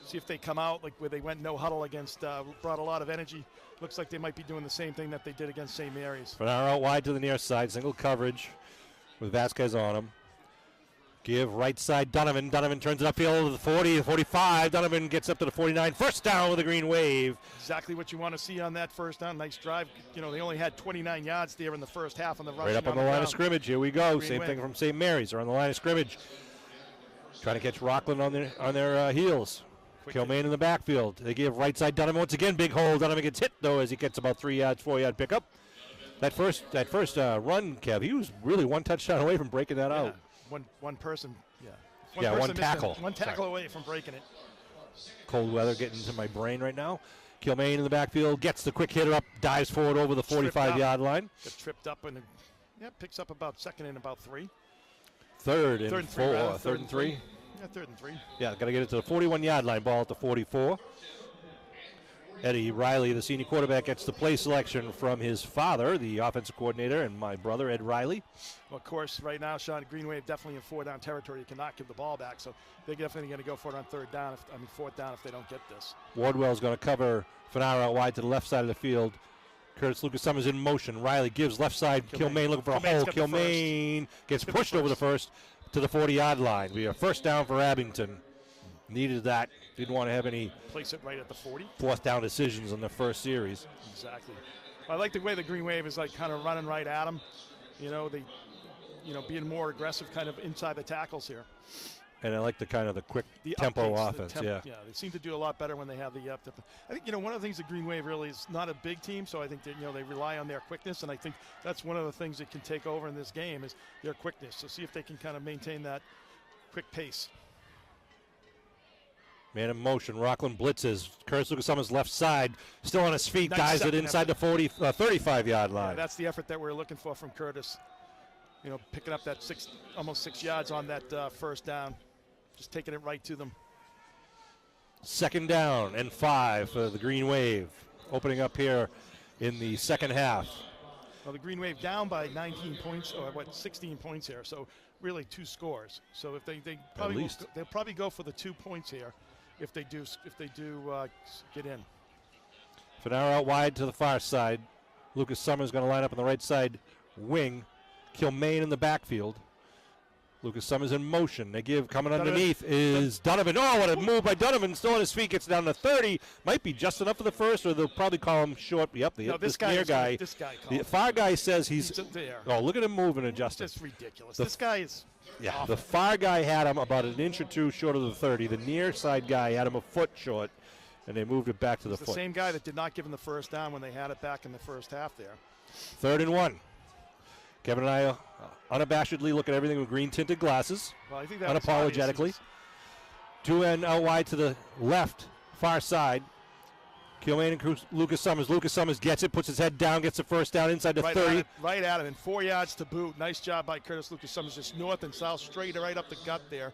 See if they come out like where they went no huddle against, brought a lot of energy. Looks like they might be doing the same thing that they did against St. Mary's. Fernaro out wide to the near side, single coverage with Vasquez on him. Give right side Donovan. Donovan turns it upfield to the 40, the 45. Donovan gets up to the 49. First down with the Green Wave. Exactly what you want to see on that first down. Nice drive. You know, they only had 29 yards there in the first half on the rush. Right up on the line of scrimmage. Here we go. Green Same Wave. thing from St. Mary's. They're on the line of scrimmage. Trying to catch Rockland on their heels. Kilmaine in the backfield. They give right side Donovan once again. Big hole. Donovan gets hit though as he gets about 3 yards, 4-yard pickup. That first run, Kev, he was really one touchdown away from breaking that out. One person. Yeah. One tackle. One tackle away from breaking it. Cold weather getting into my brain right now. Kilmaine in the backfield gets the quick hitter up, dives forward over the 45-yard line. Gets tripped up and picks up about 2nd and about 3. Third and 3. Yeah, 3rd and 3. Yeah, got to get it to the 41-yard line. Ball at the 44. Eddie Riley, the senior quarterback, gets the play selection from his father, the offensive coordinator, and my brother, Ed Riley. Well, of course, right now, Sean, Green Wave definitely in 4-down territory. You cannot give the ball back, so they're definitely going to go for it on 4th down if they don't get this. Wardwell's going to cover Fernaro out wide to the left side of the field. Curtis Lucas Summers in motion. Riley gives left side. Kilmaine looking for a hole. Kilmaine gets pushed over the first to the 40-yard line. We are first down for Abington. Needed that. Didn't want to have any place it right at the 40. 4th down decisions in the first series. Exactly. I like the way the Green Wave is like kind of running right at them. Being more aggressive kind of inside the tackles here. And I like the quick tempo offense. Yeah, they seem to do a lot better when they have the up. I think one of the things the Green Wave really is not a big team, so I think that they rely on their quickness, and I think that's one of the things that can take over in this game is their quickness. So see if they can kind of maintain that quick pace. Man in motion. Rockland blitzes. Curtis Lucas Summers left side. Still on his feet. Dives it inside the 35-yard line. Yeah, that's the effort that we're looking for from Curtis. Picking up that almost 6 yards on that first down. Just taking it right to them. 2nd down and 5 for the Green Wave. Opening up here in the second half. Well, the Green Wave down by 19 points, or 16 points here. So really 2 scores. So if they'll probably go for the 2 points here. If they do get in. Fernaro out wide to the far side. Lucas Summers going to line up on the right side wing. Kilmaine in the backfield. Lucas Summers in motion. They give coming underneath is Donovan. Oh, what a move by Donovan. Still on his feet. Gets down to 30. Might be just enough for the first, or they'll probably call him short. Yep, this near guy. The far guy says he's there. Oh, look at him moving and adjusting. It's just ridiculous. This guy is. Yeah, awful. The far guy had him about an inch or 2 short of the 30. The near side guy had him a foot short, and they moved it back to the foot. The same guy that did not give him the first down when they had it back in the first half there. 3rd and 1. Kevin and I unabashedly look at everything with green tinted glasses. Well, I think that unapologetically. 2 end out wide to the left, far side. Kilmaine and Lucas Summers. Lucas Summers gets it, puts his head down, gets the first down inside the 30. Right at him, and 4 yards to boot. Nice job by Curtis Lucas Summers, just north and south, straight right up the gut there.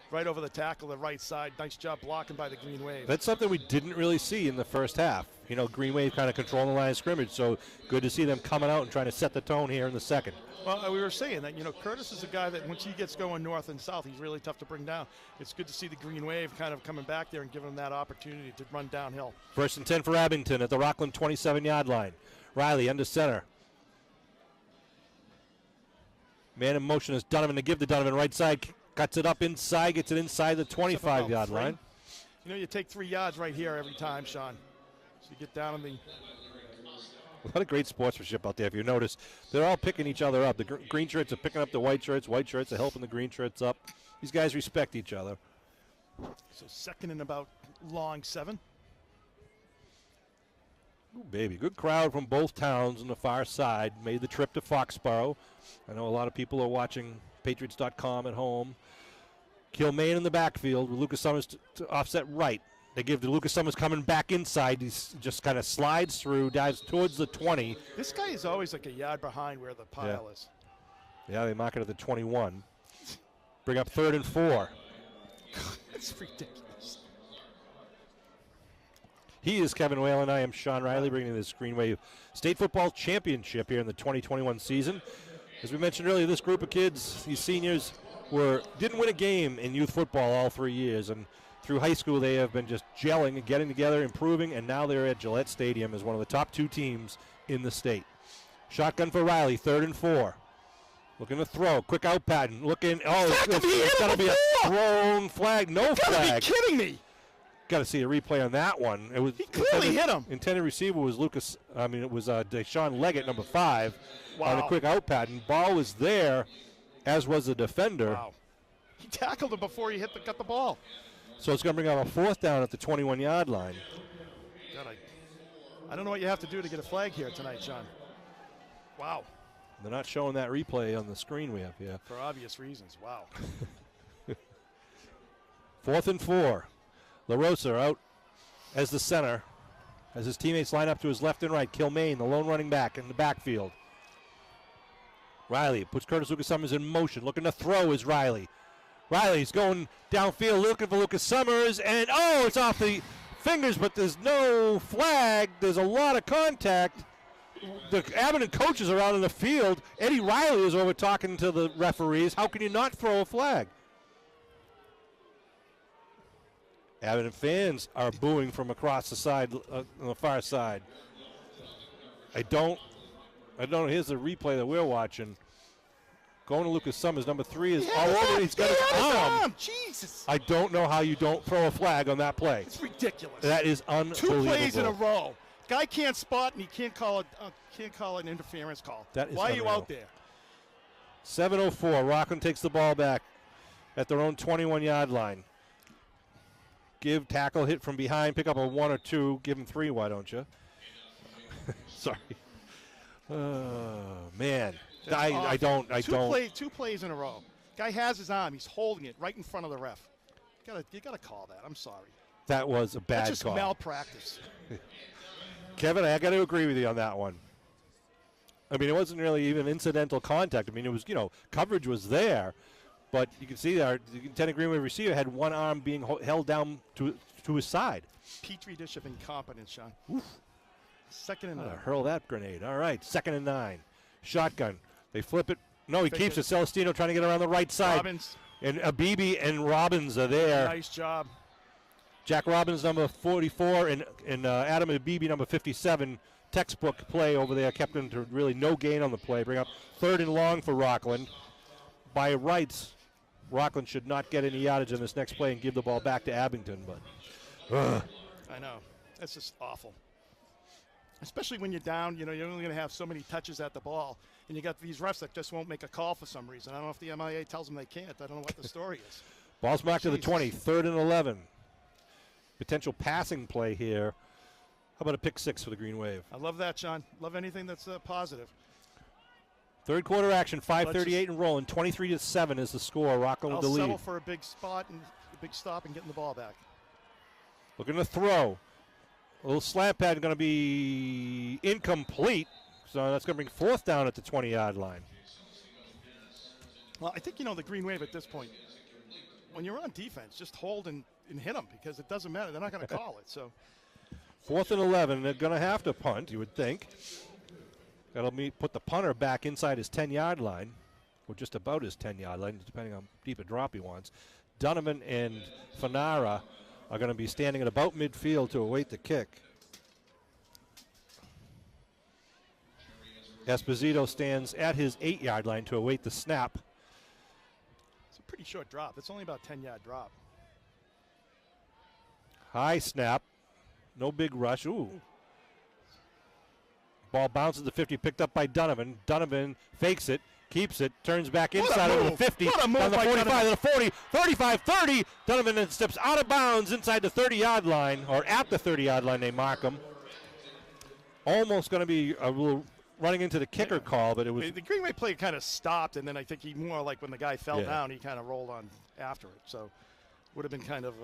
Right over the tackle, the right side. Nice job blocking by the Green Wave. That's something we didn't really see in the first half. Green Wave kind of controlling the line of scrimmage, so good to see them coming out and trying to set the tone here in the second. Well, we were saying that, Curtis is a guy that once he gets going north and south, he's really tough to bring down. It's good to see the Green Wave kind of coming back there and giving him that opportunity to run downhill. 1st and 10 for Abington at the Rockland 27-yard line. Riley under center. Man in motion is Donovan to give to Donovan right side. Cuts it up inside, gets it inside the 25-yard line. You take 3 yards right here every time, Sean. So you get down on the... A lot of great sportsmanship out there. If you notice, they're all picking each other up. The green shirts are picking up the white shirts are helping the green shirts up. These guys respect each other. So 2nd and about long 7. Ooh, baby, good crowd from both towns on the far side. Made the trip to Foxborough. I know a lot of people are watching Patriots.com at home. Kilmaine in the backfield with Lucas Summers to offset right. They give to Lucas Summers coming back inside. He just kind of slides through, dives towards the 20. This guy is always like a yard behind where the pile is. Yeah, they mark it at the 21. Bring up 3rd and 4. That's ridiculous. He is Kevin Whalen. I am Sean Riley, bringing this Green Wave State Football Championship here in the 2021 season. As we mentioned earlier, this group of kids, these seniors, didn't win a game in youth football all 3 years, and through high school they have been just gelling and getting together, improving, and now they're at Gillette Stadium as one of the top 2 teams in the state. Shotgun for Riley, 3rd and 4. Looking to throw, quick out pattern, looking, it's got to be a thrown flag, no flag. You gotta be kidding me. Got to see a replay on that one. It was he clearly hit him. Intended receiver was Deshaun Leggett, number 5, wow. on a quick out pattern. Ball was there, as was the defender. Wow. He tackled him before he got the ball. So it's going to bring out a 4th down at the 21-yard line. God, I don't know what you have to do to get a flag here tonight, John. Wow. They're not showing that replay on the screen we have here. For obvious reasons. Wow. 4th and 4. LaRosa out as the center, as his teammates line up to his left and right. Kilmaine, the lone running back in the backfield. Riley puts Curtis Lucas Summers in motion. Looking to throw is Riley. Riley's going downfield looking for Lucas Summers, and it's off the fingers, but there's no flag. There's a lot of contact. The Abington coaches are out in the field. Eddie Riley is over talking to the referees. How can you not throw a flag? Abington fans are booing from across the side, on the far side. I don't know. Here's the replay that we're watching. Going to Lucas Summers, number 3 is all over. He's got his arm. Jesus. I don't know how you don't throw a flag on that play. It's ridiculous. That is unbelievable. 2 plays in a row. Guy can't spot and he can't call an interference call. That is Why unreal. are you out there? 7:04. Rockland takes the ball back at their own 21-yard line. Give tackle hit from behind. Pick up a 1 or 2. Give him 3. Why don't you? Sorry. Man. I don't. 2 plays in a row. Guy has his arm. He's holding it right in front of the ref. You gotta call that. I'm sorry. That was a bad That's just call. malpractice. Kevin, I got to agree with you on that one. I mean, it wasn't really even incidental contact. I mean, it was, coverage was there, but you can see our intended Green Wave receiver had one arm being held down to his side. Petri dish of incompetence, Sean. Oof. 2nd and 9. Hurl that grenade. All right, 2nd and 9. Shotgun. They flip it. No, he keeps it. Celestino trying to get around the right side. Robbins. And Abibi and Robbins are there. Nice job. Jack Robbins, number 44, and Adam Abibi, number 57. Textbook play over there. Kept him to really no gain on the play. Bring up 3rd and long for Rockland. By rights, Rockland should not get any yardage in this next play and give the ball back to Abington. But I know. That's just awful. Especially when you're down, you're only going to have so many touches at the ball. And you got these refs that just won't make a call for some reason. I don't know if the MIAA tells them they can't. I don't know what the story is. Ball's marked to the 20, 3rd and 11. Potential passing play here. How about a pick 6 for the Green Wave? I love that, Sean. Love anything that's positive. 3rd quarter action, 5:38 and rolling. 23-7 is the score. Rockland with the lead. I'll settle for a big spot and a big stop and getting the ball back. Looking to throw. A little slant pad going to be incomplete. So that's going to bring 4th down at the 20-yard line. Well, I think, the Green Wave at this point, when you're on defense, just hold and hit them because it doesn't matter. They're not going to call it. So 4th and 11. They're going to have to punt, you would think. That'll put the punter back inside his 10-yard line, or just about his 10-yard line, depending on how deep a drop he wants. Donovan and Fanara are going to be standing at about midfield to await the kick. Esposito stands at his 8-yard line to await the snap. It's a pretty short drop. It's only about a 10-yard drop. High snap. No big rush. Ooh. Ball bounces to 50, picked up by Donovan. Donovan fakes it, keeps it, turns back inside over the 50, down the 45, to the 40, 35, 30. Donovan then steps out of bounds inside the 30-yard line, or at the 30-yard line, they mark him. almost going to be a little running into the kicker call, but it was the Greenway play kind of stopped, and then I think he more like when the guy fell Yeah. down, he kind of rolled on after it. So would have been kind of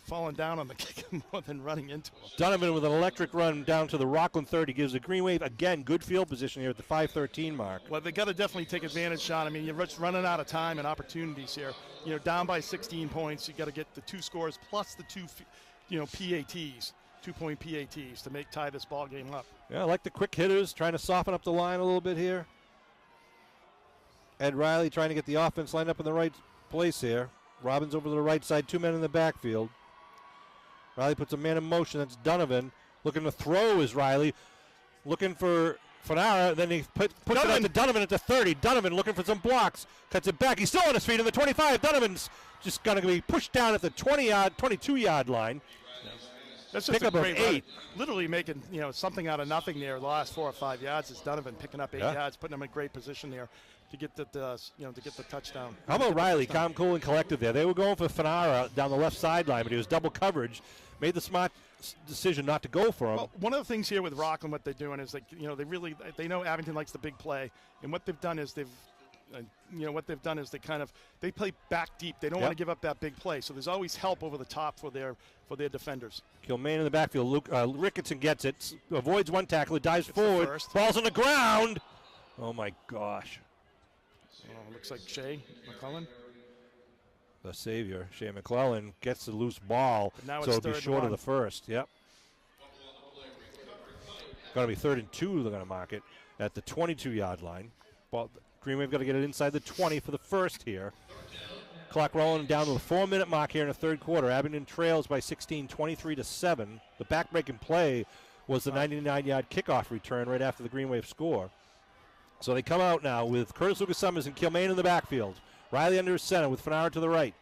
falling down on the kick more than running into him. Donovan with an electric run down to the Rockland 30 gives the Green Wave, again, good field position here at the 5:13 mark. Well, they got to definitely take advantage, Sean. I mean, you're just running out of time and opportunities here. You know, down by 16 points, you got to get the 2 scores plus the 2, PATs, 2-point PATs to tie this ball game up. Yeah, I like the quick hitters, trying to soften up the line a little bit here. Ed Riley trying to get the offense lined up in the right place here. Robbins over to the right side, 2 men in the backfield. Riley puts a man in motion. That's Donovan. Looking to throw is Riley. Looking for Fanara. Then he puts it out to Donovan at the 30. Donovan looking for some blocks. Cuts it back. He's still on his feet in the 25. Donovan's just going to be pushed down at the 22-yard line. That's just Pickup a of great 8. run. Literally making something out of nothing there. The last 4 or 5 yards is Donovan picking up 8 yards, putting him in great position there to get the to get the touchdown. How about Riley? Calm, cool, and collected there. They were going for Fanara down the left sideline, but he was double coverage. Made the smart decision not to go for him. Well, one of the things here with Rockland, what they're doing is they know Abington likes the big play, and what they've done is they play back deep. They don't want to give up that big play, so there's always help over the top for their defenders. Kilmaine in the backfield. Ricketson gets it, avoids one tackle, dives forward, falls on the ground. Oh my gosh! Looks like Shea McCullen. The savior, Shea McClellan, gets the loose ball, now so it'll be short of the first. Yep. Going to be 3rd and 2. They're going to mark it at the 22-yard line. Ball, Green Wave got to get it inside the 20 for the first here. Clock rolling down to the 4-minute mark here in the third quarter. Abington trails by 16, 23-7. The back-breaking play was the 99-yard kickoff return right after the Green Wave score. So they come out now with Curtis Lucas Summers and Kilmaine in the backfield. Riley under center with Fanara to the right.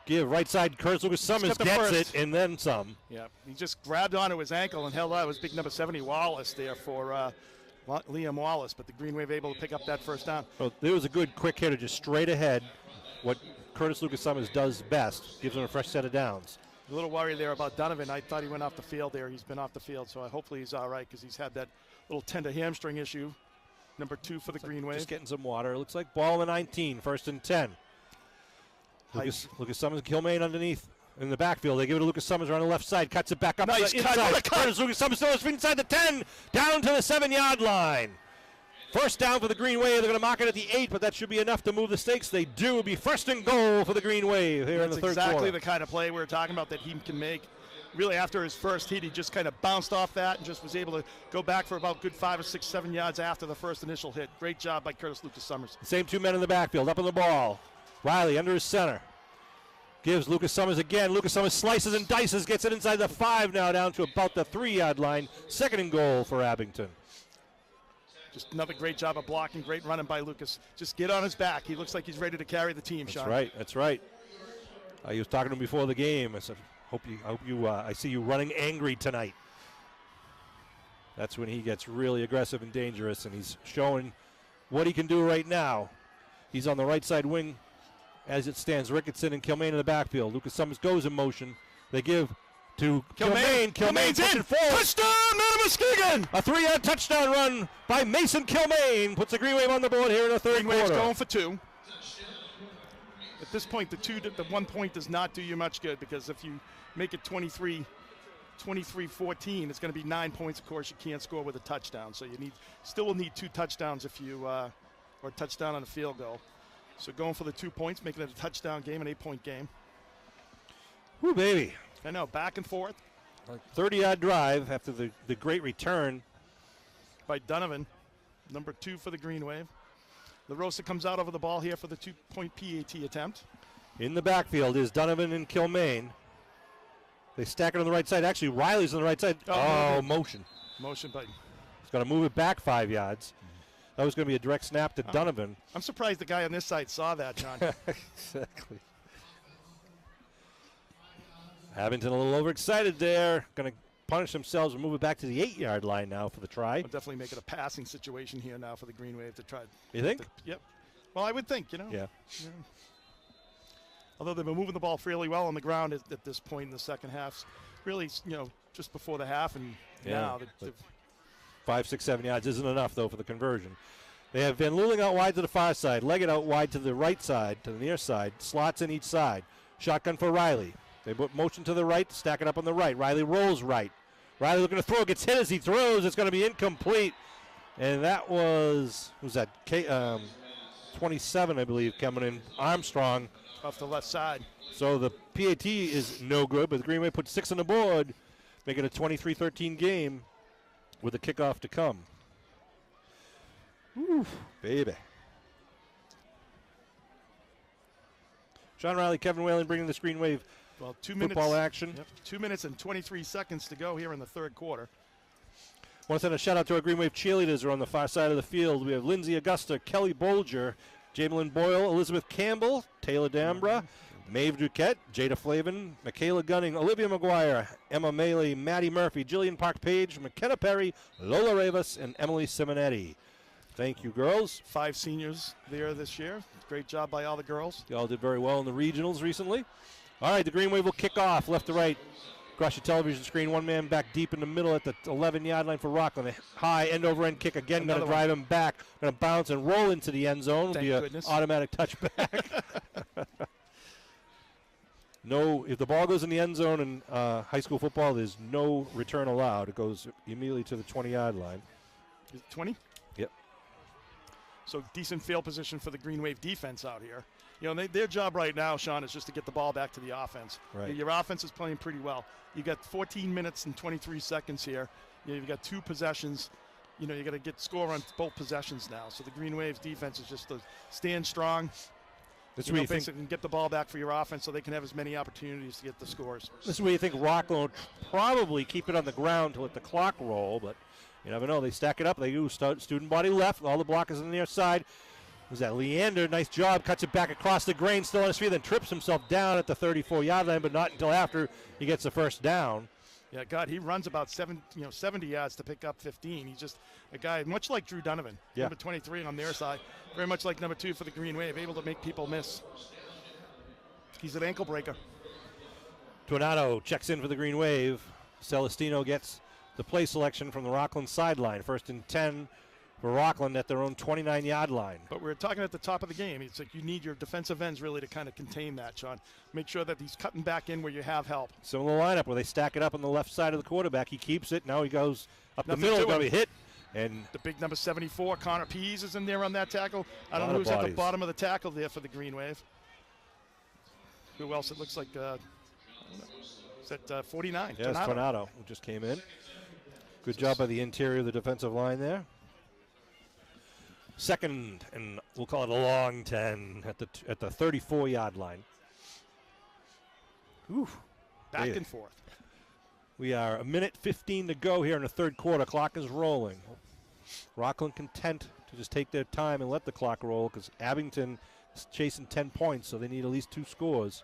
Give right side, Curtis Lucas Summers gets it and then some. Yeah, he just grabbed onto his ankle and held out. It was big number 70 Wallace there for Liam Wallace, but the Green Wave able to pick up that first down. Well, there was a good quick hitter just straight ahead. What Curtis Lucas Summers does best, gives him a fresh set of downs. A little worried there about Donovan. I thought he went off the field there. He's been off the field, so hopefully he's all right because he's had that little tender hamstring issue. Number 2 for the Green Wave. Just getting some water. It looks like ball in the 19, 1st and 10. Lucas Summers, Kilmaine underneath in the backfield. They give it to Lucas Summers around the left side. Cuts it back up nice to the inside. Curtis Lucas Summers still inside the 10, down to the 7-yard line. First down for the Green Wave. They're going to mark it at the 8, but that should be enough to move the stakes. They do. It'll be 1st and goal for the Green Wave here in the third quarter. That's exactly the kind of play we were talking about that he can make. Really, after his first hit, he just kind of bounced off that and just was able to go back for about good 5 or 6, 7 yards after the first initial hit. Great job by Curtis Lucas Summers. Same 2 men in the backfield, up on the ball. Riley under his center. Gives Lucas Summers again. Lucas Summers slices and dices, gets it inside the 5 now, down to about the 3-yard line. 2nd and goal for Abington. Just another great job of blocking, great running by Lucas. Just get on his back. He looks like he's ready to carry the team, Sean. That's right. He was talking to him before the game. I said, I see you running angry tonight. That's when he gets really aggressive and dangerous, and he's showing what he can do right now. He's on the right side wing as it stands. Ricketson and Kilmaine in the backfield. Lucas Summers goes in motion. They give to Kilmaine. Kilmaine's in. Touchdown, Muskegon! A 3-yard touchdown run by Mason Kilmaine puts the Green Wave on the board here in the third quarter. Green Wave's going for 2. At this point, the 1 point does not do you much good because if you make it 23-14, it's going to be 9 points. Of course, you can't score with a touchdown, so you still will need 2 touchdowns if you or a touchdown on a field goal. So going for the 2 points, making it a touchdown game, an 8-point game. Woo, baby! I know, back and forth. 30-yard drive after the great return by Donovan, number 2 for the Green Wave. LaRosa comes out over the ball here for the 2-point PAT attempt. In the backfield is Donovan and Kilmaine. They stack it on the right side. Actually, Riley's on the right side. Motion. Motion by. He's going to move it back 5 yards. That was going to be a direct snap to Donovan. I'm surprised the guy on this side saw that, John. Exactly. Abington a little overexcited there. Going to punish themselves and move it back to the 8-yard line now for the try. I'll definitely make it a passing situation here now for the Green Wave to try. You think? Yep. Well, I would think, Yeah. Although they've been moving the ball fairly well on the ground at this point in the second half. Really, just before the half, and Yeah, now but they've 5, 6, 7 yards isn't enough, though, for the conversion. They have Van Luling out wide to the far side, Leggett out wide to the right side, to the near side, slots in each side. Shotgun for Riley. They put motion to the right, stack it up on the right. Riley rolls right. Riley looking to throw, gets hit as he throws. It's going to be incomplete. And that was 27, I believe, coming in. Armstrong. off the left side. So the PAT is no good, but the Green Wave put 6 on the board, making it a 23-13 game with a kickoff to come. Ooh, baby. Sean Riley, Kevin Whalen bringing this Green Wave Well, 2 football minutes. action. Yep, 2 minutes and 23 seconds to go here in the third quarter. I want to send a shout out to our Green Wave cheerleaders who are on the far side of the field. We have Lindsay Augusta, Kelly Bolger, Jamelyn Boyle, Elizabeth Campbell, Taylor Dambra, Maeve Duquette, Jada Flavin, Michaela Gunning, Olivia McGuire, Emma Maley, Maddie Murphy, Jillian Park Page, McKenna Perry, Lola Rivas, and Emily Simonetti. Thank you, girls. 5 seniors there this year. Great job by all the girls. You all did very well in the regionals recently. All right, the Green Wave will kick off left to right. Across your television screen, one man back deep in the middle at the 11-yard line for Rockland. A high end-over-end kick again, going to drive him back. Going to bounce and roll into the end zone. Will be an automatic touchback. No, if the ball goes in the end zone in high school football, there's no return allowed. It goes immediately to the 20-yard line. Is it 20? Yep. So decent field position for the Green Wave defense out here. You know, their job right now, Sean, is just to get the ball back to the offense. Right. Your offense is playing pretty well. You got 14 minutes and 23 seconds here. You've got 2 possessions. You know, you got to get score on both possessions now. So the Green Wave's defense is just to stand strong. That's you where know, you think basically get the ball back for your offense so they can have as many opportunities to get the scores. this is where you think Rockland will probably keep it on the ground to let the clock roll, but you never know. They stack it up. They do student body left. All the blockers on the near side. Was that Leander? Nice job. Cuts it back across the grain, still on his feet, then trips himself down at the 34-yard line, but not until after he gets the first down. Yeah, God, he runs about 70 yards to pick up 15. He's just a guy much like Drew Donovan, number 23 on their side, very much like number 2 for the Green Wave, able to make people miss. He's an ankle breaker. Tornado checks in for the Green Wave. Celestino gets the play selection from the Rockland sideline. 1st and 10 for Rockland at their own 29-yard line. But we're talking at the top of the game. It's like you need your defensive ends really to kind of contain that, Sean. Make sure that he's cutting back in where you have help. Similar lineup where they stack it up on the left side of the quarterback. He keeps it. Now he goes up Nothing the middle. to Going to him. be hit. And The big number 74, Connor Pease, is in there on that tackle. I don't know who's at the bottom of the tackle there for the Green Wave. Who else? It looks like, is that 49? yes, Tornado, who just came in. Good job by the interior of the defensive line there. 2nd, and we'll call it a long 10 at the 34-yard line. Ooh, Back and forth. We are 1:15 to go here in the third quarter. Clock is rolling. Rockland content to just take their time and let the clock roll because Abington is chasing 10 points, so they need at least 2 scores.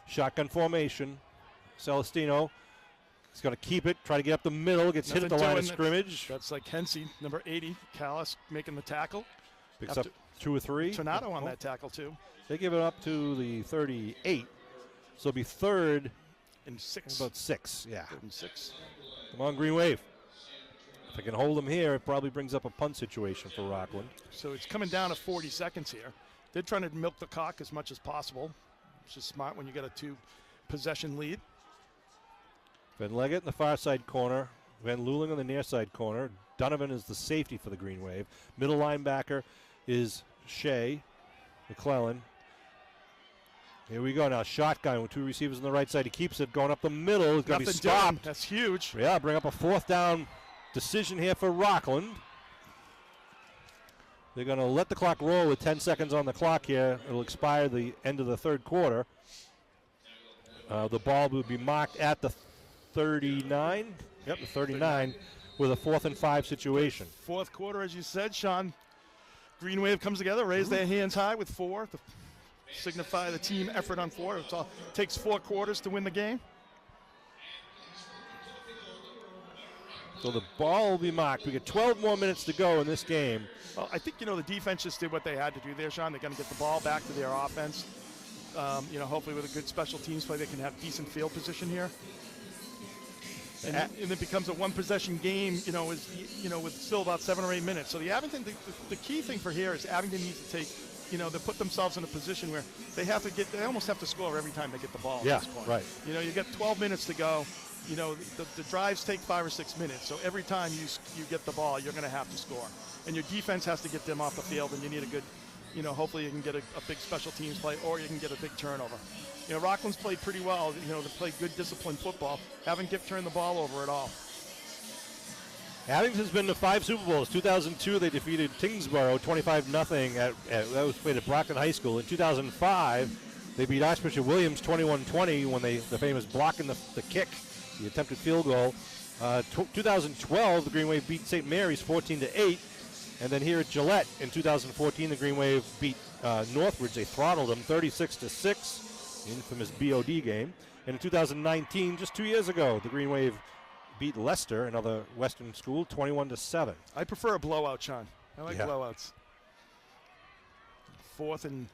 Shotgun formation. Celestino is going to keep it, try to get up the middle, gets hit at the line of scrimmage. That's like Hensey, number 80, Callis making the tackle. Picks up 2 or 3. Tornado on that tackle, too. They give it up to the 38. So it'll be 3rd and 6. About 6, yeah. 3rd and 6. Come on, Green Wave. If I can hold them here, it probably brings up a punt situation for Rockland. So it's coming down to 40 seconds here. They're trying to milk the clock as much as possible, which is smart when you got a 2-possession lead. Van Leggett in the far side corner. Van Luling on the near side corner. Donovan is the safety for the Green Wave. Middle linebacker is Shea McClellan. Here we go now. Shotgun with 2 receivers on the right side. He keeps it going up the middle. He's going to be stopped. That's huge. Yeah, bring up a 4th down decision here for Rockland. They're going to let the clock roll with 10 seconds on the clock here. It'll expire the end of the third quarter. The ball will be marked at the 39. Yep, the 39 with a 4th and 5 situation. Fourth quarter, as you said, Sean. Green Wave comes together, raise their hands high with 4 to signify the team effort on 4. It takes 4 quarters to win the game. So the ball will be marked. We got 12 more minutes to go in this game. Well, I think, the defense just did what they had to do there, Sean. They're going to get the ball back to their offense. Hopefully with a good special teams play, they can have decent field position here. And it becomes a one-possession game, with still about 7 or 8 minutes. So the Abington, the key thing for here is Abington needs to take, they put themselves in a position where they almost have to score every time they get the ball at this point. Right. You get 12 minutes to go. The drives take 5 or 6 minutes. So every time you get the ball, you're going to have to score. And your defense has to get them off the field, and you need a good, hopefully you can get a big special teams play, or you can get a big turnover. Rockland's played pretty well. They play good disciplined football. Haven't turned the ball over at all. Abington's been to 5 Super Bowls. 2002, they defeated Tingsboro 25-0. That was played at Rockland High School. In 2005, they beat Archbishop Williams 21-20 when the famous blocking the kick, the attempted field goal. 2012, the Green Wave beat St. Mary's 14-8. And then here at Gillette in 2014, the Green Wave beat Northridge. They throttled them 36-6. Infamous BOD game. And in 2019, just 2 years ago, the Green Wave beat Leicester, another Western school, 21-7. I prefer a blowout, Sean. I like blowouts. 4th and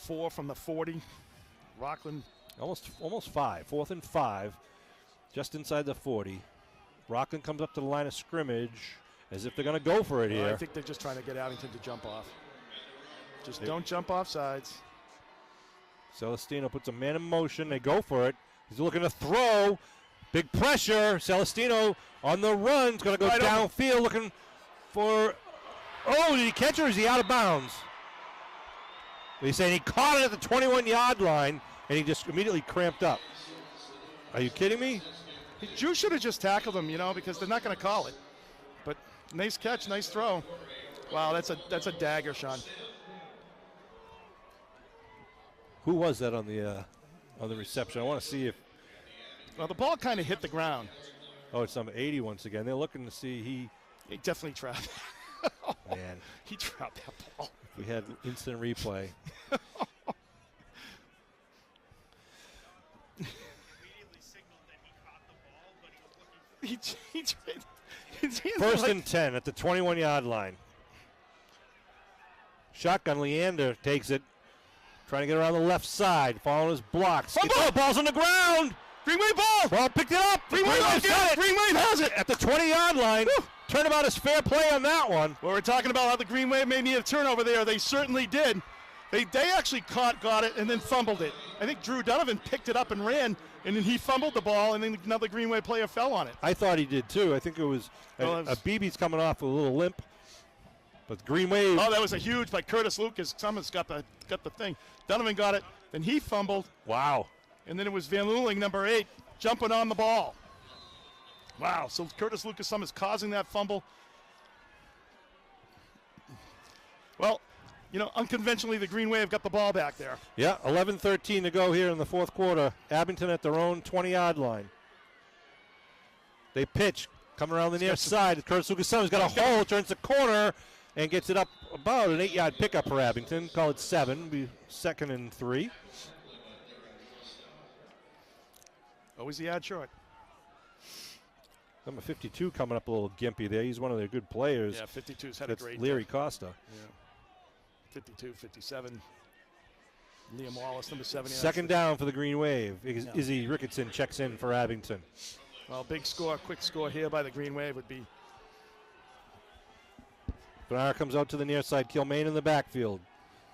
4 from the 40. Rockland. Almost 5. 4th and 5, just inside the 40. Rockland comes up to the line of scrimmage as if they're going to go for it here. I think they're just trying to get Abington to jump off. Don't jump off sides. Celestino puts a man in motion. They go for it. He's looking to throw. Big pressure. Celestino on the run. He's going to go downfield looking for... Oh, did he catch it or is he out of bounds? He's saying he caught it at the 21-yard line, and he just immediately cramped up. Are you kidding me? Drew should have just tackled him, because they're not going to call it. But nice catch, nice throw. Wow, that's a dagger, Sean. Who was that on the reception? I want to see if... Well, the ball kind of hit the ground. Oh, it's number 80 once again. They're looking to see He definitely trapped. Man. He trapped that ball. If we had instant replay. First and 10 at the 21-yard line. Shotgun, Leander takes it. Trying to get around the left side, following his blocks. Ball's on the ground. Green Wave ball. Ball picked it up. Green Wave has it. At the 20-yard line. Woo. Turnabout is fair play on that one. Well, we're talking about how the Green Wave may need a turnover there. They certainly did. They actually got it, and then fumbled it. I think Drew Donovan picked it up and ran, and then he fumbled the ball, and then another Green Wave player fell on it. I thought he did, too. I think it was a BB's coming off with a little limp. But Green Wave. Oh, that was a huge by Curtis Lucas. Summers got the thing. Donovan got it. Then he fumbled. Wow. And then it was Van Luling, number 8, jumping on the ball. Wow. So Curtis Lucas Summers causing that fumble. Well, unconventionally, the Green Wave got the ball back there. Yeah, 11:13 to go here in the fourth quarter. Abington at their own 20-yard line. They pitch, coming around the near side. Curtis Lucas Summers got a hole, turns the corner, and gets it up about an 8-yard pickup for Abington. Call it 7. Be 2nd and 3. Always the yard short. Number 52 coming up a little gimpy there. He's one of their good players. Yeah, 52's had a great Leary day. Costa. Yeah. 52, 57. Liam Wallace, number 70. Second down for the Green Wave. Izzy Ricketson checks in for Abington. Well, quick score here by the Green Wave would be. Bernard comes out to the near side. Kilmaine in the backfield.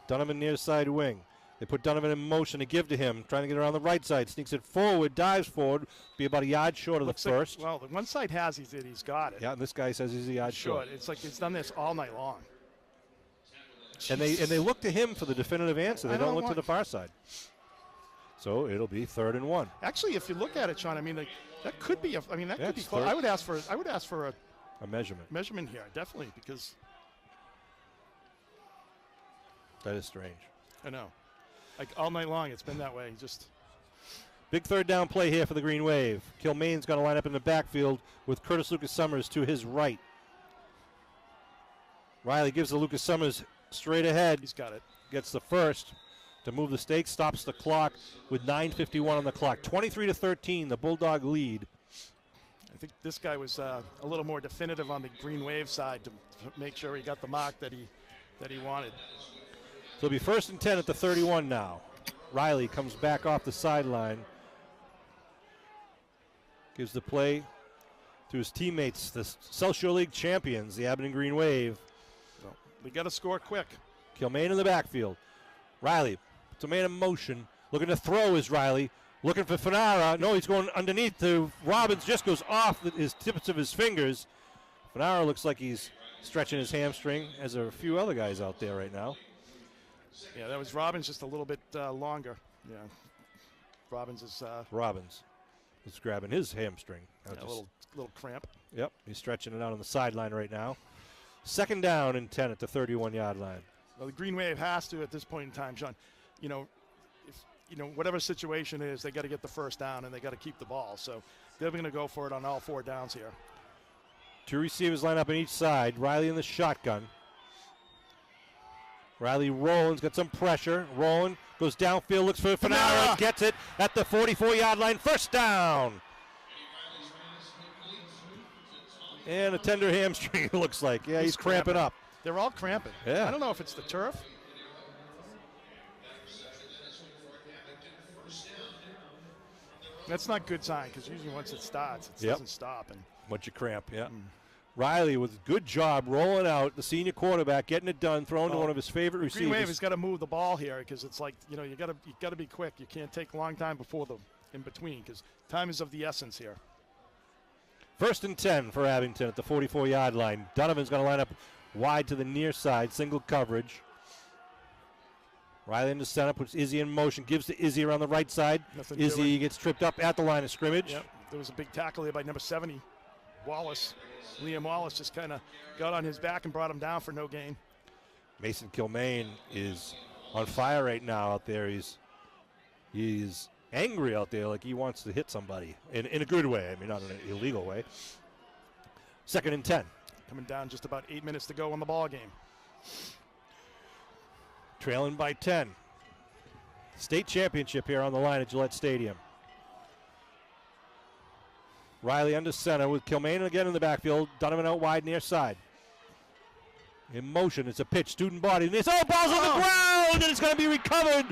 Donovan near side wing. They put Donovan in motion to give to him. Trying to get around the right side. Sneaks it forward. Dives forward. Be about a yard short of the first. Well, the one side has he's got it. Yeah, and this guy says he's a yard short. It's like it's done this all night long. And they look to him for the definitive answer. They don't look to the far side. So it'll be 3rd and 1. Actually, if you look at it, Sean, that could be could be close. I would ask for a measurement here, definitely, because that is strange. I know. Like all night long, it's been that way. Just big 3rd down play here for the Green Wave. Kilmaine's going to line up in the backfield with Curtis Lucas Summers to his right. Riley gives the Lucas Summers straight ahead. He's got it. Gets the first to move the stakes, stops the clock with 9:51 on the clock. 23-13, the Bulldog lead. I think this guy was a little more definitive on the Green Wave side to make sure he got the mark that he wanted. So it'll be 1st and 10 at the 31 now. Riley comes back off the sideline. Gives the play to his teammates, the South Shore League champions, the Abington Green Wave. So we got to score quick. Kilmaine in the backfield. Riley puts a man in motion. Looking to throw is Riley. Looking for Fanara. No, he's going underneath to Robbins. Just goes off his tips of his fingers. Fanara looks like he's stretching his hamstring, as are a few other guys out there right now. Yeah, that was Robbins, just a little bit longer. Yeah, Robbins is Robbins is grabbing his hamstring. a little cramp. Yep, he's stretching it out on the sideline right now. Second down and 10 at the 31-yard line. Well, the Green Wave has to at this point in time, John. Whatever situation is, they got to get the first down and they got to keep the ball. So they're going to go for it on all 4 downs here. 2 receivers line up on each side. Riley in the shotgun. Riley rolling, got some pressure. Rolling, goes downfield, looks for Fanara, gets it at the 44-yard line. First down. And a tender hamstring, it looks like. Yeah, he's cramping up. They're all cramping. Yeah. I don't know if it's the turf. That's not a good sign because usually once it starts, it doesn't stop. And Once you cramp, yeah. Riley with a good job rolling out, the senior quarterback, getting it done, throwing to one of his favorite receivers. Green Wave has got to move the ball here because it's like, you got to be quick. You can't take a long time before the in between because time is of the essence here. First and 10 for Abington at the 44-yard line. Donovan's going to line up wide to the near side, single coverage. Riley in the center, puts Izzy in motion, gives to Izzy around the right side. Izzy gets tripped up at the line of scrimmage. Yep. There was a big tackle here by number 70, Wallace. Liam Wallace just kind of got on his back and brought him down for no gain. Mason Kilmaine is on fire right now out there. He's angry out there, like he wants to hit somebody in a good way. I mean, not in an illegal way. Second and 10. Coming down just about 8 minutes to go on the ball game. Trailing by 10. State championship here on the line at Gillette Stadium. Riley under center with Kilmaine again in the backfield. Donovan out wide near side. In motion, it's a pitch, student body. And ball's on the ground, and it's going to be recovered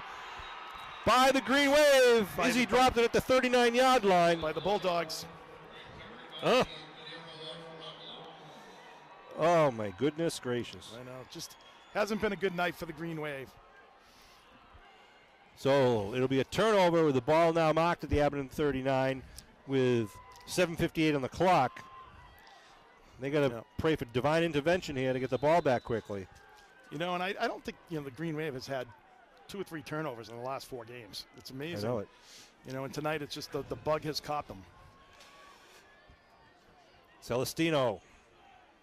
by the Green Wave. Izzy dropped it at the 39-yard line. By the Bulldogs. Oh, my goodness gracious. I know, just hasn't been a good night for the Green Wave. So it'll be a turnover with the ball now marked at the Abington 39 with 7:58 on the clock. They got to pray for divine intervention here to get the ball back quickly. And I don't think the Green Wave has had 2 or 3 turnovers in the last 4 games. It's amazing. I know it. And tonight it's just the bug has caught them. Celestino,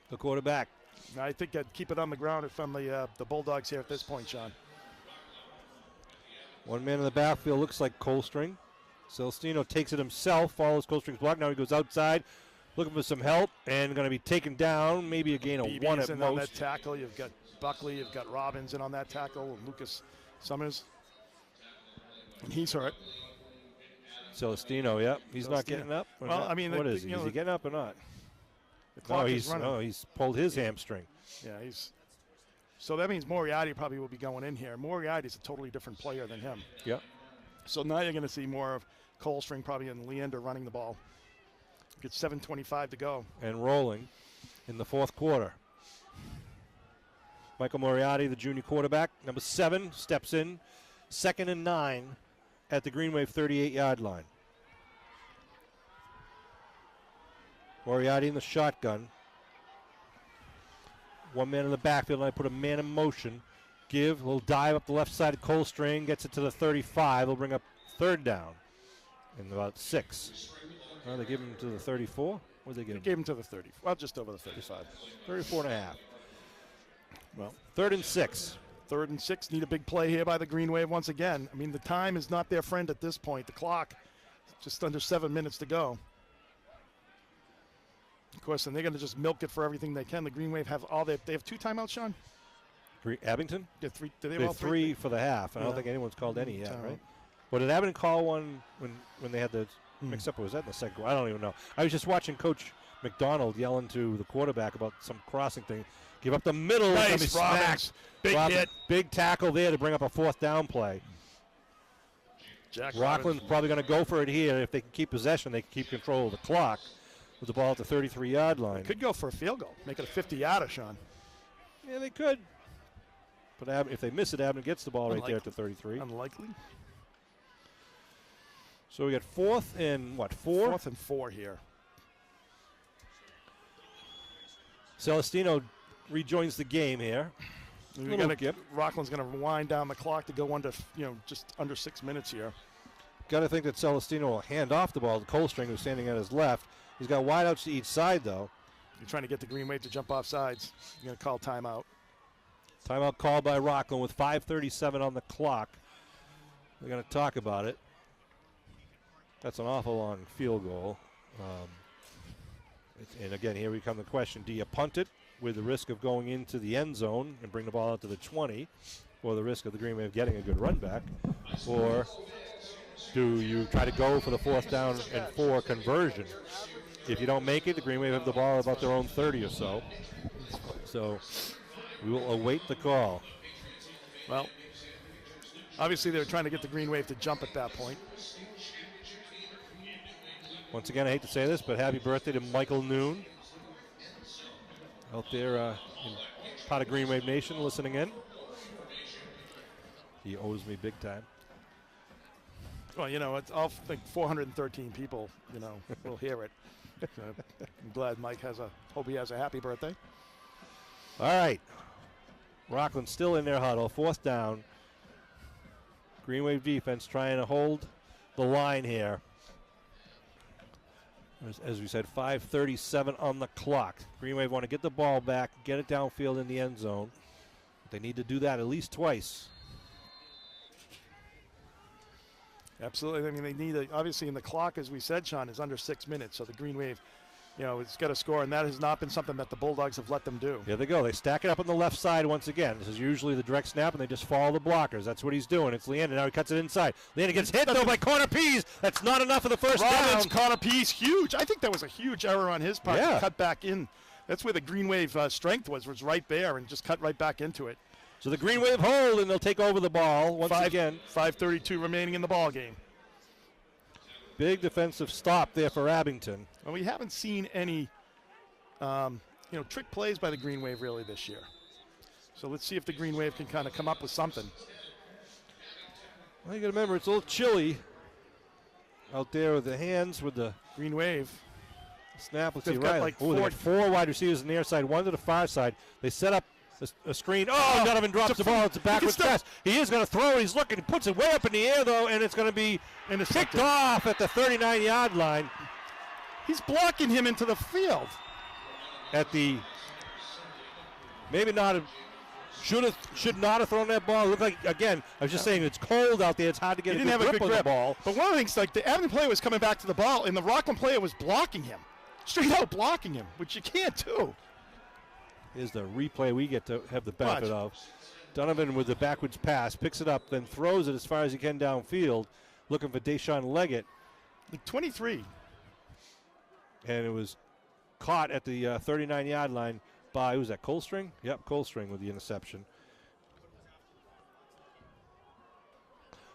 the quarterback. I think I'd keep it on the ground if I'm the Bulldogs here at this point, Sean. One man in the backfield looks like Colstring. Celestino takes it himself, follows Colstring's block. Now he goes outside, looking for some help, and going to be taken down. Maybe a gain of 1 at most. On that tackle, you've got Buckley, you've got Robbins in on that tackle, and Lucas Summers. And he's hurt. Celestino, yep. He's not getting up. Well, I mean, what is he? Is he getting up or not? The clock is running. No, he's pulled his hamstring. Yeah, so that means Moriarty probably will be going in here. Moriarty's a totally different player than him. Yep. So now you're going to see more of Colstring probably and Leander running the ball. Get 7:25 to go. And rolling in the fourth quarter. Michael Moriarty, the junior quarterback, number 7, steps in. 2nd and 9 at the Green Wave 38-yard line. Moriarty in the shotgun. One man in the backfield, and I put a man in motion. A little dive up the left side of Colstring, gets it to the 35. They'll bring up 3rd down in about 6. Oh, they give him to the 34? What did they give him? They gave him to the 30. Well, just over the 35. 34 and a half. Well, 3rd and 6. 3rd and 6. Need a big play here by the Green Wave once again. I mean, the time is not their friend at this point. The clock, just under 7 minutes to go. Of course, and they're going to just milk it for everything they can. The Green Wave have they have 2 timeouts, Sean? Abington? Yeah, 3. Did they have all 3 for the half. I don't think anyone's called any yet, right? Well, did Abington call one when they had the mix-up, or was that in the second? I don't even know. I was just watching Coach McDonald yelling to the quarterback about some crossing thing. Give up the middle. Nice, Robbins. Big hit. Big tackle there to bring up a 4th down play. Jack Rockland's probably going to go for it here. If they can keep possession, they can keep control of the clock with the ball at the 33-yard line. Could go for a field goal, make it a 50-yarder, Sean. Yeah, they could. But if they miss it, Abington gets the ball right there at the 33. Unlikely. So we got 4th and what, 4? 4th and 4 here. Celestino rejoins the game here. Rockland's going to wind down the clock to go under, just under 6 minutes here. Got to think that Celestino will hand off the ball to Colstring, who's standing at his left. He's got wideouts to each side, though. You're trying to get the Green Wave to jump off sides. You're going to call timeout. Timeout called by Rockland with 5:37 on the clock. They're going to talk about it. That's an awful long field goal. And again, here we come the question. Do you punt it with the risk of going into the end zone and bring the ball out to the 20, or the risk of the Green Wave getting a good run back? Or do you try to go for the 4th down and 4 conversion? If you don't make it, the Green Wave have the ball about their own 30 or so. So we will await the call. Well, obviously they're trying to get the Green Wave to jump at that point. Once again, I hate to say this, but happy birthday to Michael Noon out there in part of Green Wave Nation listening in. He owes me big time. Well, I'll think 413 people, will hear it. I'm glad Mike hope he has a happy birthday. All right. Rockland still in their huddle, 4th down. Green Wave defense trying to hold the line here. As we said, 5:37 on the clock. Green Wave want to get the ball back, get it downfield in the end zone. They need to do that at least twice. Absolutely. I mean, they need obviously, in the clock, as we said, Sean, is under 6 minutes. So the Green Wave, it's got to score, and that has not been something that the Bulldogs have let them do. Here they go. They stack it up on the left side once again. This is usually the direct snap, and they just follow the blockers. That's what he's doing. It's Leander. Now he cuts it inside. Leander gets hit, though, by Connor Pease. That's not enough for the first down. Connor Pease, huge. I think that was a huge error on his part to cut back in. That's where the Green Wave strength was right there, and just cut right back into it. So the Green Wave hold, and they'll take over the ball once again. 5:32 remaining in the ball game. Big defensive stop there for Abington. Well, we haven't seen any, trick plays by the Green Wave really this year. So let's see if the Green Wave can kind of come up with something. Well, you got to remember, it's a little chilly out there with the hands with the Green Wave. Snap. Let's They've see, got right. like They got 4 wide receivers on the near side, 1 to the far side. They set up a screen. Oh, Donovan drops the ball. It's a backwards pass. He is going to throw. He's looking. He puts it way up in the air, though, and it's going to be picked off at the 39-yard line. He's blocking him into the field. At the maybe not should not have thrown that ball. Looked like, again, I was just saying, it's cold out there. It's hard to get a good grip on the ball. But one of the things, like the Abington player was coming back to the ball, and the Rockland player was blocking him, straight out blocking him, which you can't do. Here's the replay we get to have the benefit of. Donovan with the backwards pass, picks it up, then throws it as far as he can downfield, looking for Deshaun Leggett. Like 23. And it was caught at the 39-yard line by, who's that, Colstring? Yep, Colstring with the interception.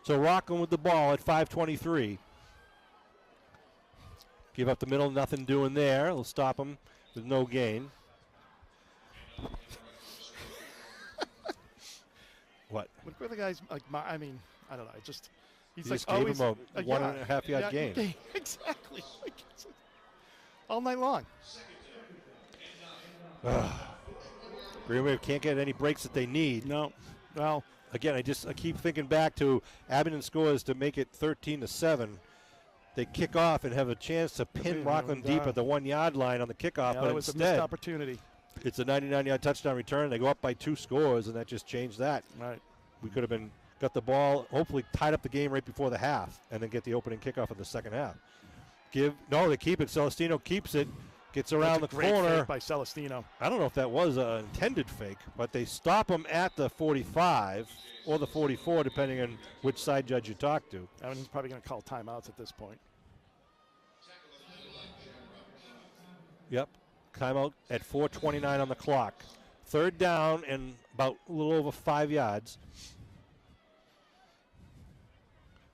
So Rockland with the ball at 5:23. Give up the middle, nothing doing there. They'll stop him with no gain. What? Look where the guy's like. I don't know. He's You like just gave always him a 1.5 yard gain. Exactly. All night long. Green Wave can't get any breaks that they need. No. Well, again, I keep thinking back to Abington scores to make it 13-7. They kick off and have a chance to pin Rockland deep at the 1 yard line on the kickoff, but that was instead, a missed opportunity. It's a 99-yard touchdown return. They go up by 2 scores, and that just changed that. Right. We could have got the ball, hopefully tied up the game right before the half, and then get the opening kickoff of the second half. They keep it. Celestino keeps it, gets around the corner. Fake by Celestino. I don't know if that was an intended fake, but they stop him at the 45 or the 44, depending on which side judge you talk to. He's probably going to call timeouts at this point. Yep. Timeout at 4:29 on the clock. 3rd down and about a little over 5 yards.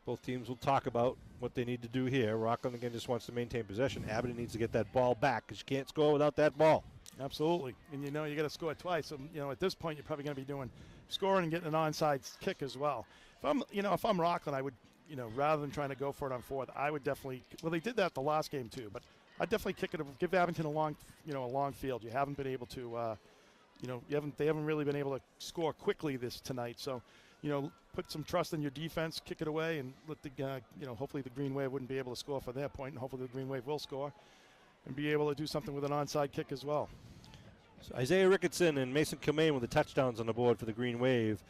Both teams will talk about what they need to do here. Rockland, again, just wants to maintain possession. Abington needs to get that ball back because you can't score without that ball. Absolutely. And you got to score twice. So, at this point, you're probably going to be doing scoring and getting an onside kick as well. If I'm Rockland, I would, rather than trying to go for it on fourth, I would definitely, well, they did that the last game too, but I'd definitely kick it, give Abington a long field. You haven't been able to, they haven't really been able to score quickly tonight. So, put some trust in your defense, kick it away, and let hopefully the Green Wave wouldn't be able to score for their point, and hopefully the Green Wave will score and be able to do something with an onside kick as well. So Isaiah Ricketson and Mason Kilmaine with the touchdowns on the board for the Green Wave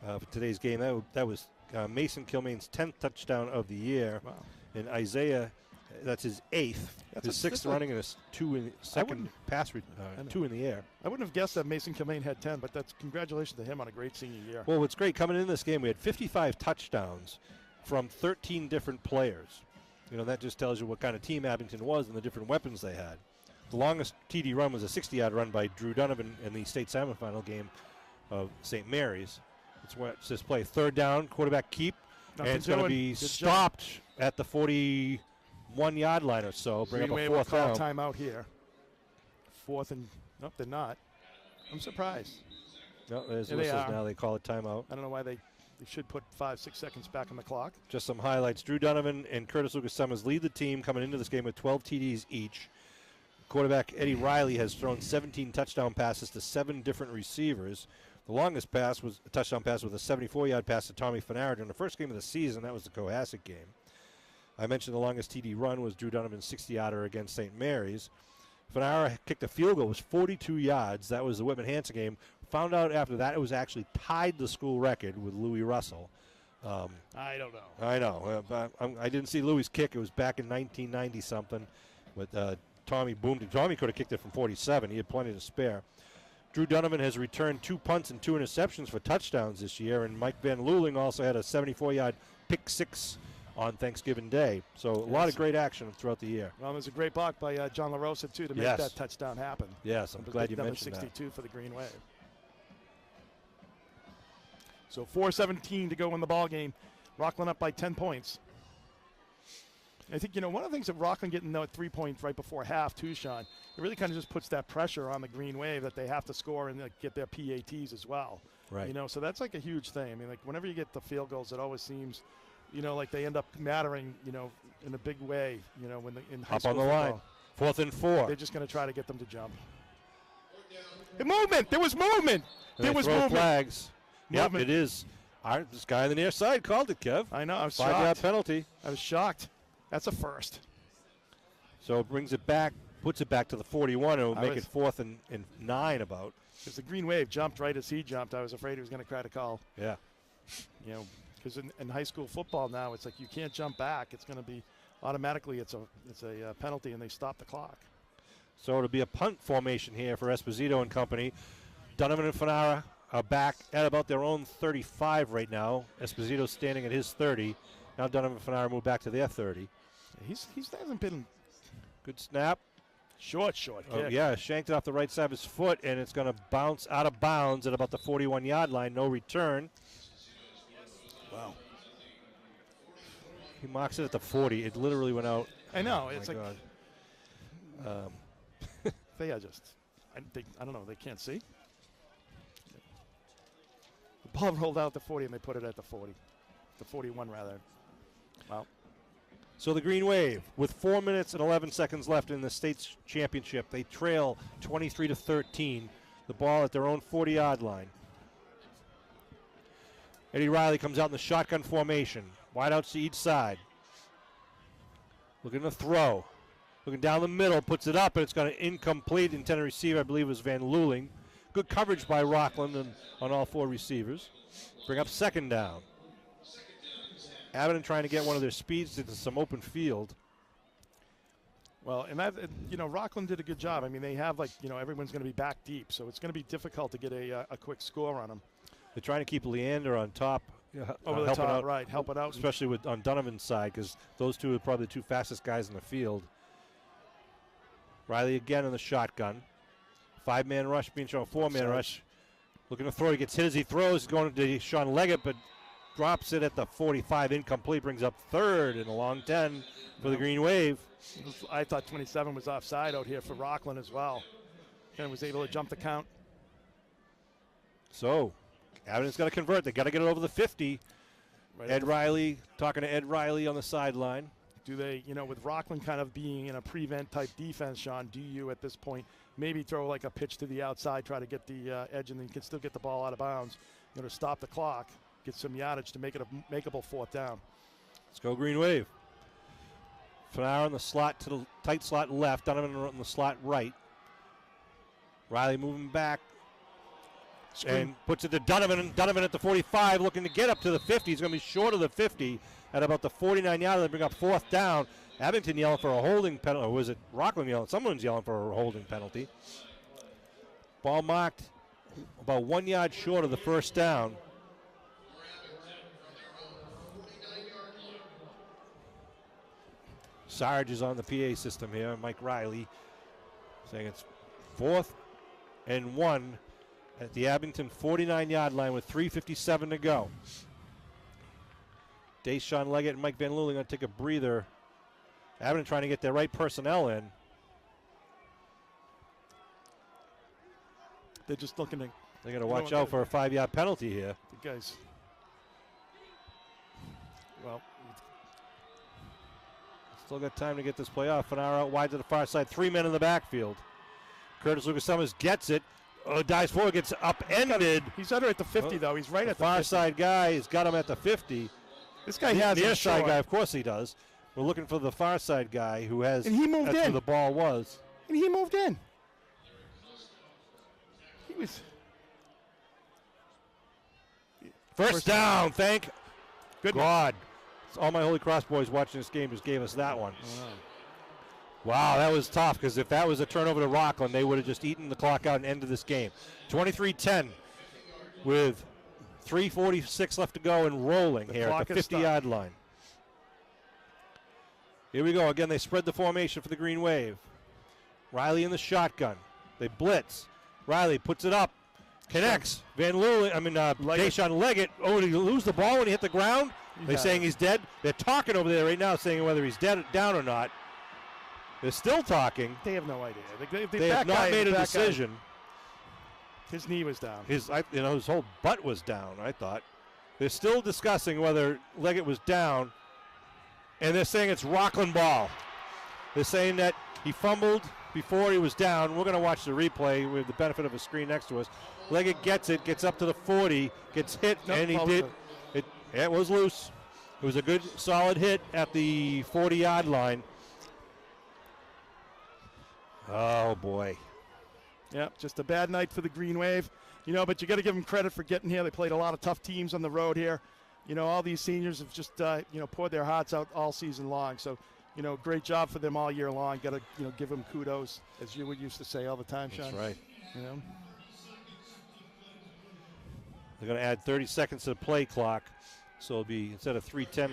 for today's game. That was Mason Kilmaine's 10th touchdown of the year. Wow. And Isaiah, that's his 8th. His 6th running and his 2 in second pass, 2 in the air. I wouldn't have guessed that Mason Kilmaine had 10, but that's congratulations to him on a great senior year. Well, what's great, coming in this game, we had 55 touchdowns from 13 different players. That just tells you what kind of team Abington was and the different weapons they had. The longest TD run was a 60-yard run by Drew Donovan in the state semifinal game of St. Mary's. It's this play. Third down, quarterback keep, and it's going to be stopped at the 41-yard line or so. Bring up a fourth down. Timeout here. Fourth and, nope, they're not. I'm surprised. No, there's the whistles now. They call it timeout. I don't know why they should put 5-6 seconds back on the clock. Just some highlights. Drew Donovan and Curtis Lucas Summers lead the team coming into this game with 12 TDs each. Quarterback Eddie Riley has thrown 17 touchdown passes to 7 different receivers. The longest pass was a touchdown pass with a 74-yard pass to Tommy Fanara during the first game of the season. That was the Cohasset game. I mentioned the longest TD run was Drew Donovan's 60-yarder against St. Mary's. Fanara kicked a field goal. It was 42 yards. That was the Whitman-Hanson game. Found out after that it was actually tied the school record with Louis Russell. I don't know. I know. I didn't see Louis' kick. It was back in 1990-something with Tommy boomed. Tommy could have kicked it from 47. He had plenty to spare. Drew Donovan has returned 2 punts and 2 interceptions for touchdowns this year, and Mike Van Luling also had a 74-yard pick six on Thanksgiving Day. So a lot of great action throughout the year. Well, there's a great block by John LaRosa, too, to make that touchdown happen. Yes, I'm glad you mentioned number 62 that. for the Green Wave. So 4:17 to go in the ball game. Rockland up by 10 points. I think, one of the things that Rockland getting at 3 points right before half, too, Sean, it really kind of just puts that pressure on the Green Wave that they have to score and get their PATs as well. Right. So that's like a huge thing. I mean, like whenever you get the field goals, it always seems, like they end up mattering, in a big way, when in high school up on the line. 4th and 4. They're just going to try to get them to jump. The movement. There was movement. There was movement. Flags. Movement. Yep, it is. This guy on the near side called it, Kev. I know. I was 5-yard shocked. penalty. I was shocked. That's a first. So it brings it back, puts it back to the 41, and will make it 4th and 9 about. Because the Green Wave jumped right as he jumped. I was afraid he was going to try to call. Yeah. Because in high school football now, it's like you can't jump back. It's going to be automatically it's a penalty, and they stop the clock. So it'll be a punt formation here for Esposito and company. Donovan and Fanara are back at about their own 35 right now. Esposito standing at his 30. Now Donovan and Fanara move back to their 30. He hasn't been good snap. Short kick. Yeah, shanked it off the right side of his foot, and it's going to bounce out of bounds at about the 41-yard line. No return. Wow. He marks it at the 40. It literally went out. I know. Oh it's like they are just. I don't know. They can't see. The ball rolled out the 40, and they put it at the 40. The 41, rather. Wow. So the Green Wave, with 4 minutes and 11 seconds left in the state's championship, they trail 23-13. The ball at their own 40-yard line. Eddie Riley comes out in the shotgun formation. Wideouts to each side. Looking to throw. Looking down the middle, puts it up, and it's going to incomplete. Intended receiver, I believe, was Van Luling. Good coverage by Rockland on all 4 receivers. Bring up second down. Abington trying to get one of their speeds into some open field. Well, and that, Rockland did a good job. I mean, they have everyone's going to be back deep, so it's going to be difficult to get a quick score on them. They're trying to keep Leander on top. Over the top, out, right, help it out. Especially on Donovan's side, because those two are probably the 2 fastest guys in the field. Riley again in the shotgun. 5-man rush being shown, 4-man rush. Looking to throw, he gets hit as he throws. He's going to Sean Leggett, but drops it at the 45, incomplete, brings up third and a long 10 for the Green Wave. I thought 27 was offside out here for Rockland as well. And was able to jump the count. So, Abington's got to convert. They got to get it over the 50. Right. Ed Riley, talking to Ed Riley on the sideline. Do they, with Rockland kind of being in a prevent type defense, Sean, do you at this point maybe throw like a pitch to the outside, try to get the edge, and then you can still get the ball out of bounds, to stop the clock, get some yardage to make it a makeable fourth down. Let's go Green Wave. Fenauer in the slot to the tight slot left, Donovan in the slot right. Riley moving back. And puts it to Donovan. Donovan at the 45, looking to get up to the 50. He's going to be short of the 50 at about the 49-yard. They bring up fourth down. Abington yelling for a holding penalty. Or was it Rockland yelling? Someone's yelling for a holding penalty. Ball marked about 1 yard short of the first down. Sarge is on the PA system here. Mike Riley saying it's 4th and 1 at the Abington 49-yard line with 3:57 to go. Deshaun Leggett and Mike Van Looling going to take a breather. Abington trying to get their right personnel in. They're just looking to. They're going to watch out for a 5-yard penalty here. The guys. Well, still got time to get this play off. Fenauer out wide to the far side. 3 men in the backfield. Curtis Lucas Summers gets it. Dives forward, gets upended. He's under at the 50, though. He's right at the far 50. side guy has got him at the 50. This guy has the him near side short. guy, of course he does. We're looking for the far side guy who has. And he moved that's in. where the ball was. And he moved in. He was. First down, thank Goodness. God. It's all my Holy Cross boys watching this game just gave us that one. Wow, that was tough, because if that was a turnover to Rockland, they would have just eaten the clock out and ended this game. 23-10 with 3:46 left to go and rolling here at the 50-yard line. Here we go. Again, they spread the formation for the Green Wave. Riley in the shotgun. They blitz. Riley puts it up. Connects. Deshaun Leggett. Oh, did he lose the ball when he hit the ground? They're saying he's dead. They're talking over there right now, saying whether he's dead down or not. They're still talking. They have no idea. They have not made a decision. His knee was down. His whole butt was down, I thought. They're still discussing whether Leggett was down, and they're saying it's Rockland ball. They're saying that he fumbled before he was down. We're going to watch the replay. We have the benefit of a screen next to us. Leggett gets it, gets up to the 40, gets hit, and he did. It was loose. It was a good, solid hit at the 40-yard line. Oh, boy. Yeah, just a bad night for the Green Wave. But you got to give them credit for getting here. They played a lot of tough teams on the road here. All these seniors have just, poured their hearts out all season long. So, great job for them all year long. Got to, give them kudos, as you would used to say all the time, Sean. That's right. They're going to add 30 seconds to the play clock. So it'll be, instead of 3:10,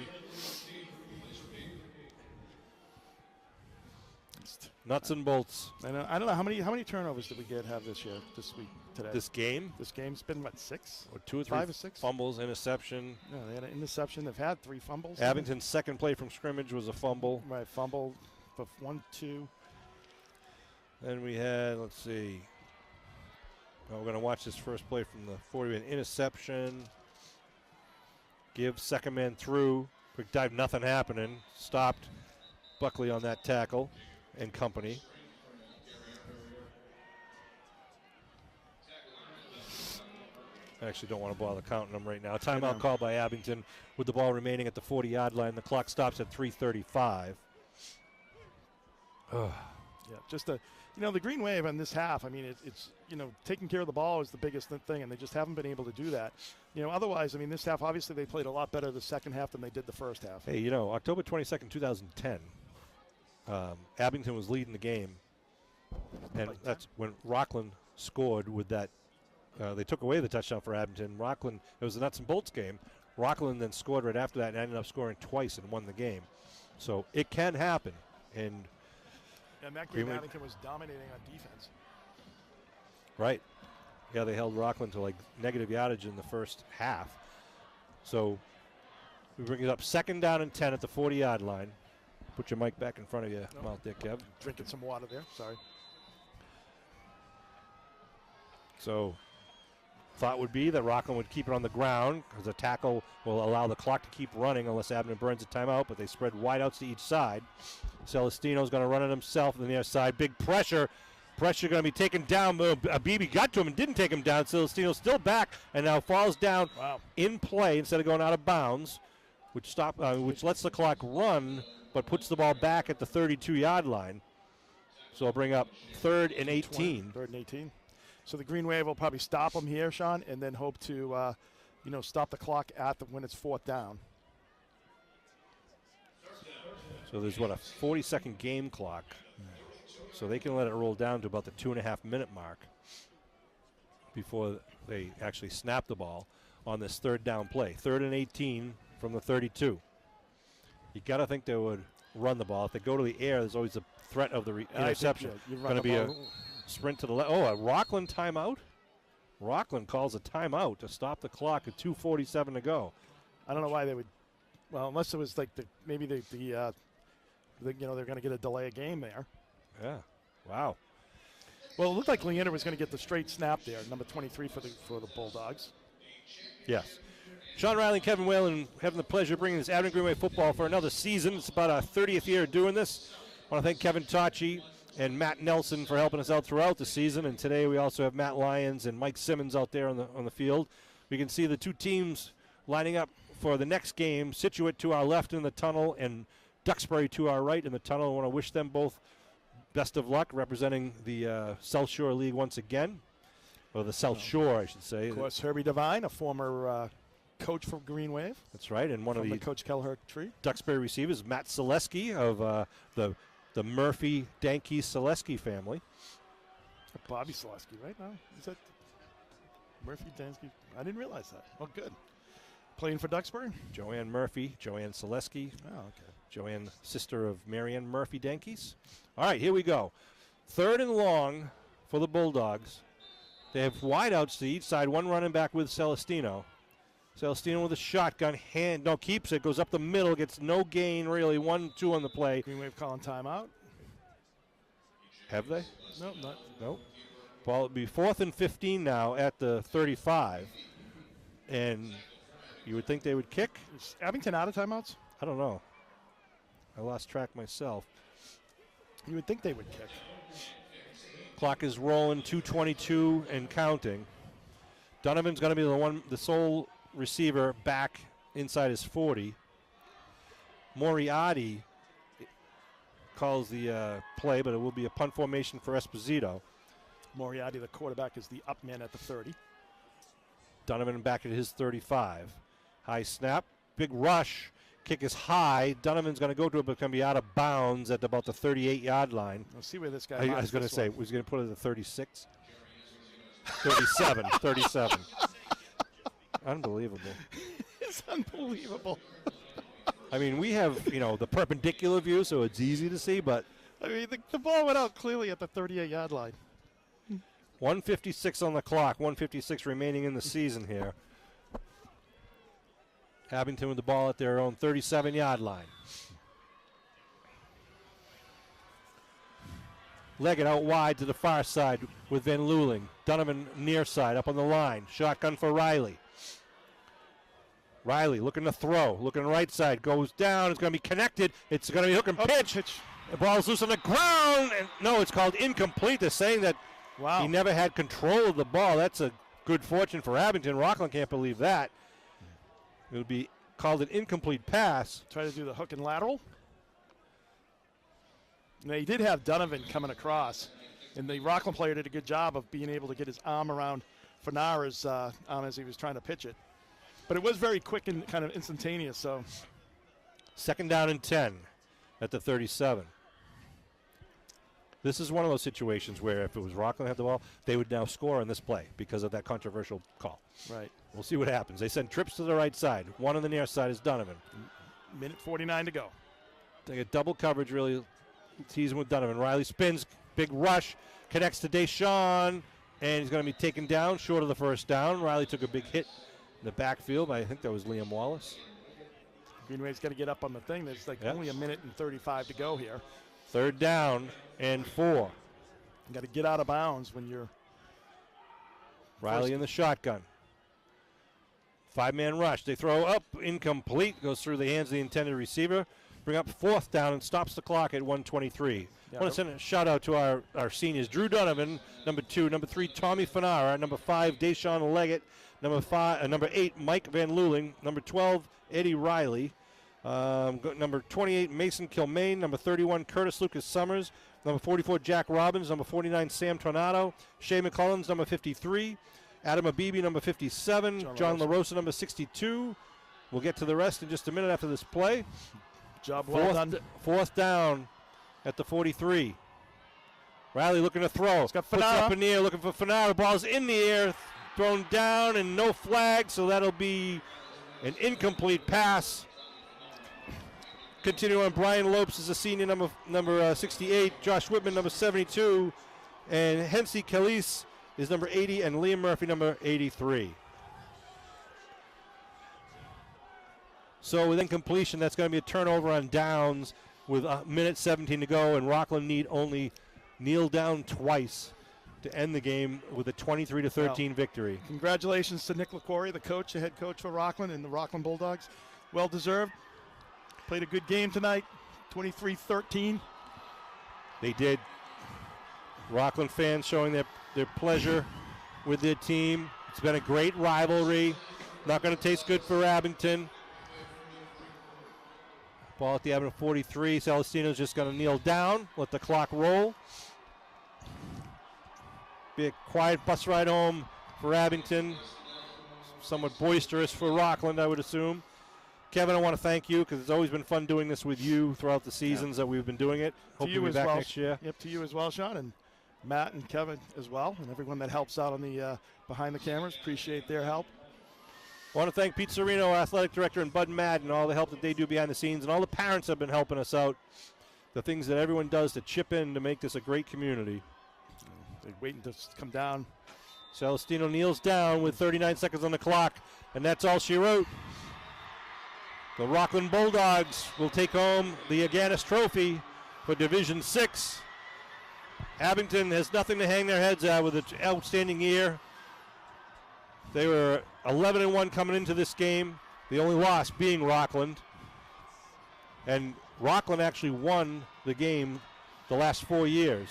nuts and bolts. I don't know how many turnovers did we have this week, today? This game? This game's been, what, 6? Or 2 or 3 5 or 6? fumbles, interception. No, they had an interception. They've had 3 fumbles. Abington's second play from scrimmage was a fumble. Right, fumble for 1, 2. Then we had, let's see. We're going to watch this first play from the 40. An interception. Give second man through. Quick dive, nothing happening. Stopped Buckley on that tackle and company. I actually don't want to bother counting them right now. Timeout called by Abington with the ball remaining at the 40-yard line. The clock stops at 3:35. Yeah, just the Green Wave on this half. I mean, it's taking care of the ball is the biggest thing, and they just haven't been able to do that. Otherwise, I mean, this half obviously they played a lot better the second half than they did the first half. Hey, October 22nd, 2010, Abington was leading the game, and that's when Rockland scored with that. They took away the touchdown for Abington. Rockland, it was a nuts and bolts game. Rockland then scored right after that and ended up scoring twice and won the game. So it can happen. And that game, Abington was dominating on defense. Right. Yeah, they held Rockland to like negative yardage in the first half. So we bring it up 2nd down and 10 at the 40-yard line. Put your mic back in front of your mouth there, Kev. Drinking some water there. Sorry. So thought would be that Rockland would keep it on the ground because the tackle will allow the clock to keep running unless Abington burns a timeout, but they spread wideouts to each side. Celestino's going to run it himself on the near side. Big pressure. Pressure going to be taken down. Abibi got to him and didn't take him down. Celestino still back and now falls down in play instead of going out of bounds, which lets the clock run but puts the ball back at the 32-yard line. So I'll bring up 3rd and 18. 3rd and 18. So the Green Wave will probably stop them here, Sean, and then hope to, stop the clock when it's 4th down. So there's, a 40-second game clock. So they can let it roll down to about the 2.5-minute mark before they actually snap the ball on this 3rd down play. 3rd and 18 from the 32. You got to think they would run the ball. If they go to the air, there's always a threat of the interception. Going to be a sprint to the left. Oh, a Rockland timeout? Rockland calls a timeout to stop the clock at 2:47 to go. I don't know why they would. Well, unless it was like maybe they're going to get a delay of game there. Yeah. Wow. Well, it looked like Leander was going to get the straight snap there, number 23 for the Bulldogs. Yes. Sean Riley and Kevin Whalen having the pleasure of bringing this Abington Greenway football for another season. It's about our 30th year of doing this. I want to thank Kevin Tachi and Matt Nelson for helping us out throughout the season. And today we also have Matt Lyons and Mike Simmons out there on the field. We can see the two teams lining up for the next game. Situate to our left in the tunnel and Duxbury to our right in the tunnel. I want to wish them both best of luck representing the South Shore League once again. Or the South Shore, I should say. Of course, Herbie Devine, a former coach from Green Wave. That's right, and one of the Coach Kelleher tree. Duxbury receivers, Matt Selesky of the Murphy Danke Selesky family. Bobby Selesky, right now? Is that Murphy Dansky? I didn't realize that. Oh, good. Playing for Duxbury? Joanne Murphy, Joanne Selesky. Oh, okay. Joanne, sister of Marianne Murphy Dankes. All right, here we go. 3rd and long for the Bulldogs. They have wideouts to each side, one running back with Celestino. Celestino with a shotgun, keeps it, goes up the middle, gets no gain really, 1-2 on the play. Green Wave calling timeout. Have they? No, not. Nope. Ball will be 4th and 15 now at the 35. And you would think they would kick? Is Abington out of timeouts? I don't know. I lost track myself. You would think they would kick. Clock is rolling, 2:22 and counting. Donovan's going to be the sole receiver back inside his 40. Moriarty calls the play, but it will be a punt formation for Esposito. Moriarty, the quarterback, is the up man at the 30. Donovan back at his 35. High snap, big rush. Kick is high. Donovan's going to go to it, but going to be out of bounds at about the 38-yard line. Let's see where this guy I was going to say, was he going to put it at 36? 37. Unbelievable. It's unbelievable. I mean, we have, the perpendicular view, so it's easy to see, but. I mean, the ball went out clearly at the 38-yard line. 1:56 on the clock, 1:56 remaining in the season here. Abington with the ball at their own 37-yard line. Leggett out wide to the far side with Van Luling. Donovan near side up on the line. Shotgun for Riley. Riley looking to throw. Looking right side. Goes down. It's going to be connected. It's going to be hook and pitch. The ball's loose on the ground. And no, it's called incomplete. They're saying that he never had control of the ball. That's a good fortune for Abington. Rockland can't believe that. It would be called an incomplete pass. Try to do the hook and lateral. Now, he did have Donovan coming across, and the Rockland player did a good job of being able to get his arm around Fanara's arm as he was trying to pitch it. But it was very quick and kind of instantaneous. So, 2nd down and 10 at the 37. This is one of those situations where if it was Rockland had the ball, they would now score on this play because of that controversial call. Right. We'll see what happens. They send trips to the right side. One on the near side is Donovan. Minute 49 to go. They get double coverage, really teasing with Donovan. Riley spins, big rush, connects to Deshaun, and he's going to be taken down short of the first down. Riley took a big hit in the backfield. I think that was Liam Wallace. Green Wave's got to get up on the thing. There's like only a minute and 35 to go here. 3rd down and 4. You got to get out of bounds when you're. Riley in the shotgun. 5-man rush. They throw up, incomplete. Goes through the hands of the intended receiver. Bring up 4th down and stops the clock at 1:23. I want to send a shout out to our seniors. Drew Donovan, number 2. Number 3, Tommy Fanara. Number 5, Deshaun Leggett. Number 8, Mike Van Luling. Number 12, Eddie Riley. Number 28, Mason Kilmaine. Number 31, Curtis Lucas Summers. Number 44, Jack Robbins. Number 49, Sam Tornado. Shea McCullins, number 53. Adam Abibi, number 57. John LaRosa, number 62. We'll get to the rest in just a minute after this play. Job well done. 4th down at the 43. Riley looking to throw. It's got Puts it Fanara up in the air, looking for Fanara. Ball's in the air, thrown down, and no flag, so that'll be an incomplete pass. Continue on. Brian Lopes is a senior, number 68. Josh Whitman, number 72. And Hensey Calise is number 80, and Liam Murphy, number 83. So with incompletion, that's going to be a turnover on downs with a minute 17 to go, and Rockland need only kneel down twice to end the game with a 23-13 victory. Congratulations to Nick LaCory, the head coach for Rockland and the Rockland Bulldogs. Well deserved. Played a good game tonight, 23-13. They did. Rockland fans showing their pleasure with their team. It's been a great rivalry. Not going to taste good for Abington. Ball at the Abington 43. Celestino's just going to kneel down, let the clock roll. Be a quiet bus ride home for Abington. Somewhat boisterous for Rockland, I would assume. Kevin, I want to thank you because it's always been fun doing this with you throughout the seasons that we've been doing it. Hope you'll be back next year. Yep, to you as well, Sean, and Matt and Kevin as well, and everyone that helps out on the behind the cameras. Appreciate their help. I want to thank Pete Serino, athletic director, and Bud Madden, all the help that they do behind the scenes, and all the parents have been helping us out. The things that everyone does to chip in to make this a great community. They're waiting to come down. Celestino kneels down with 39 seconds on the clock, and that's all she wrote. The Rockland Bulldogs will take home the Aganis Trophy for Division 6. Abington has nothing to hang their heads at with an outstanding year. They were 11-1 coming into this game. The only loss being Rockland. And Rockland actually won the game the last 4 years.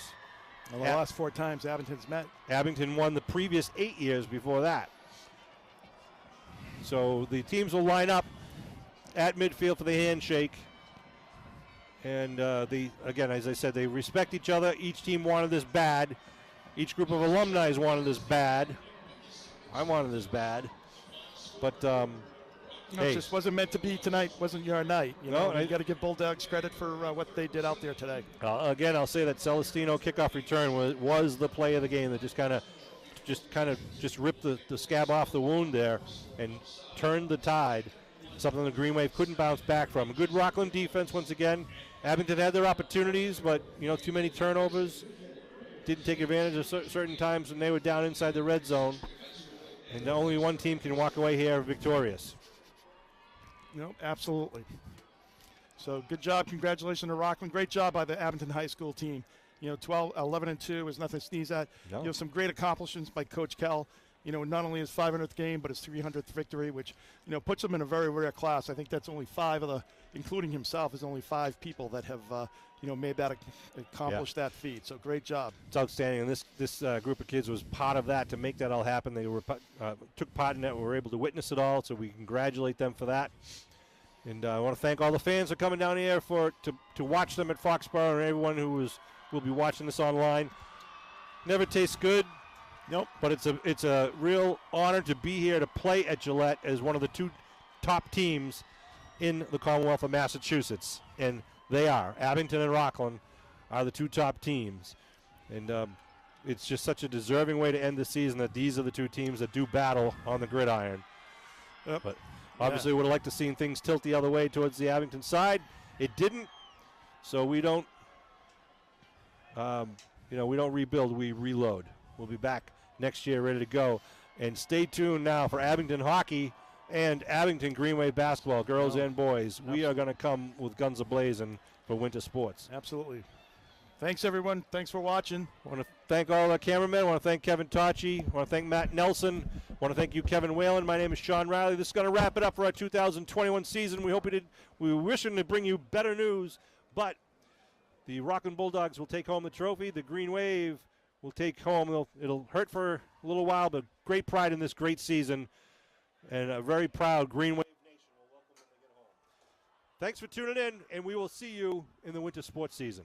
Well, the last 4 times Abington's met. Abington won the previous 8 years before that. So the teams will line up at midfield for the handshake. And again, as I said, they respect each other. Each team wanted this bad. Each group of alumni wanted this bad. I wanted this bad. But It just wasn't meant to be tonight. Wasn't your night. You got to give Bulldogs credit for what they did out there today. Again, I'll say that Celestino kickoff return was the play of the game that just kind of ripped the scab off the wound there and turned the tide. Something the Green Wave couldn't bounce back from. A good Rockland defense once again. Abington had their opportunities, but too many turnovers. Didn't take advantage of certain times when they were down inside the red zone. And only one team can walk away here victorious. Absolutely. So good job. Congratulations to Rockland. Great job by the Abington High School team. 11-2 is nothing to sneeze at. No. Some great accomplishments by Coach Kell. Not only his 500th game, but his 300th victory, which, puts him in a very rare class. I think that's only 5 including himself, is only 5 people that have, made that, accomplished that feat. So great job. It's outstanding. And this group of kids was part of that to make that all happen. They took part in that. We were able to witness it all, so we congratulate them for that. And I want to thank all the fans for coming down here to watch them at Foxborough, and everyone who will be watching this online. Never tastes good. Nope. But it's a real honor to be here to play at Gillette as one of the 2 top teams in the Commonwealth of Massachusetts. And they are. Abington and Rockland are the 2 top teams. And it's just such a deserving way to end the season that these are the 2 teams that do battle on the gridiron. Yep. But obviously would have liked to seen things tilt the other way towards the Abington side. It didn't. So we don't, we don't rebuild, we reload. We'll be back next year ready to go. And stay tuned now for Abington hockey and Abington Greenway basketball, girls and boys. We are going to come with guns a-blazing for winter sports. Absolutely. Thanks, everyone. Thanks for watching. I want to thank all our cameramen. I want to thank Kevin Tocci. I want to thank Matt Nelson. I want to thank you, Kevin Whalen. My name is Sean Riley. This is going to wrap it up for our 2021 season. We hope we did. We were wishing to bring you better news, but the Rockland Bulldogs will take home the trophy. The Green Wave will take home. It'll hurt for a little while, but great pride in this great season, and a very proud Green Wave Nation will welcome them to get home. Thanks for tuning in, and we will see you in the winter sports season.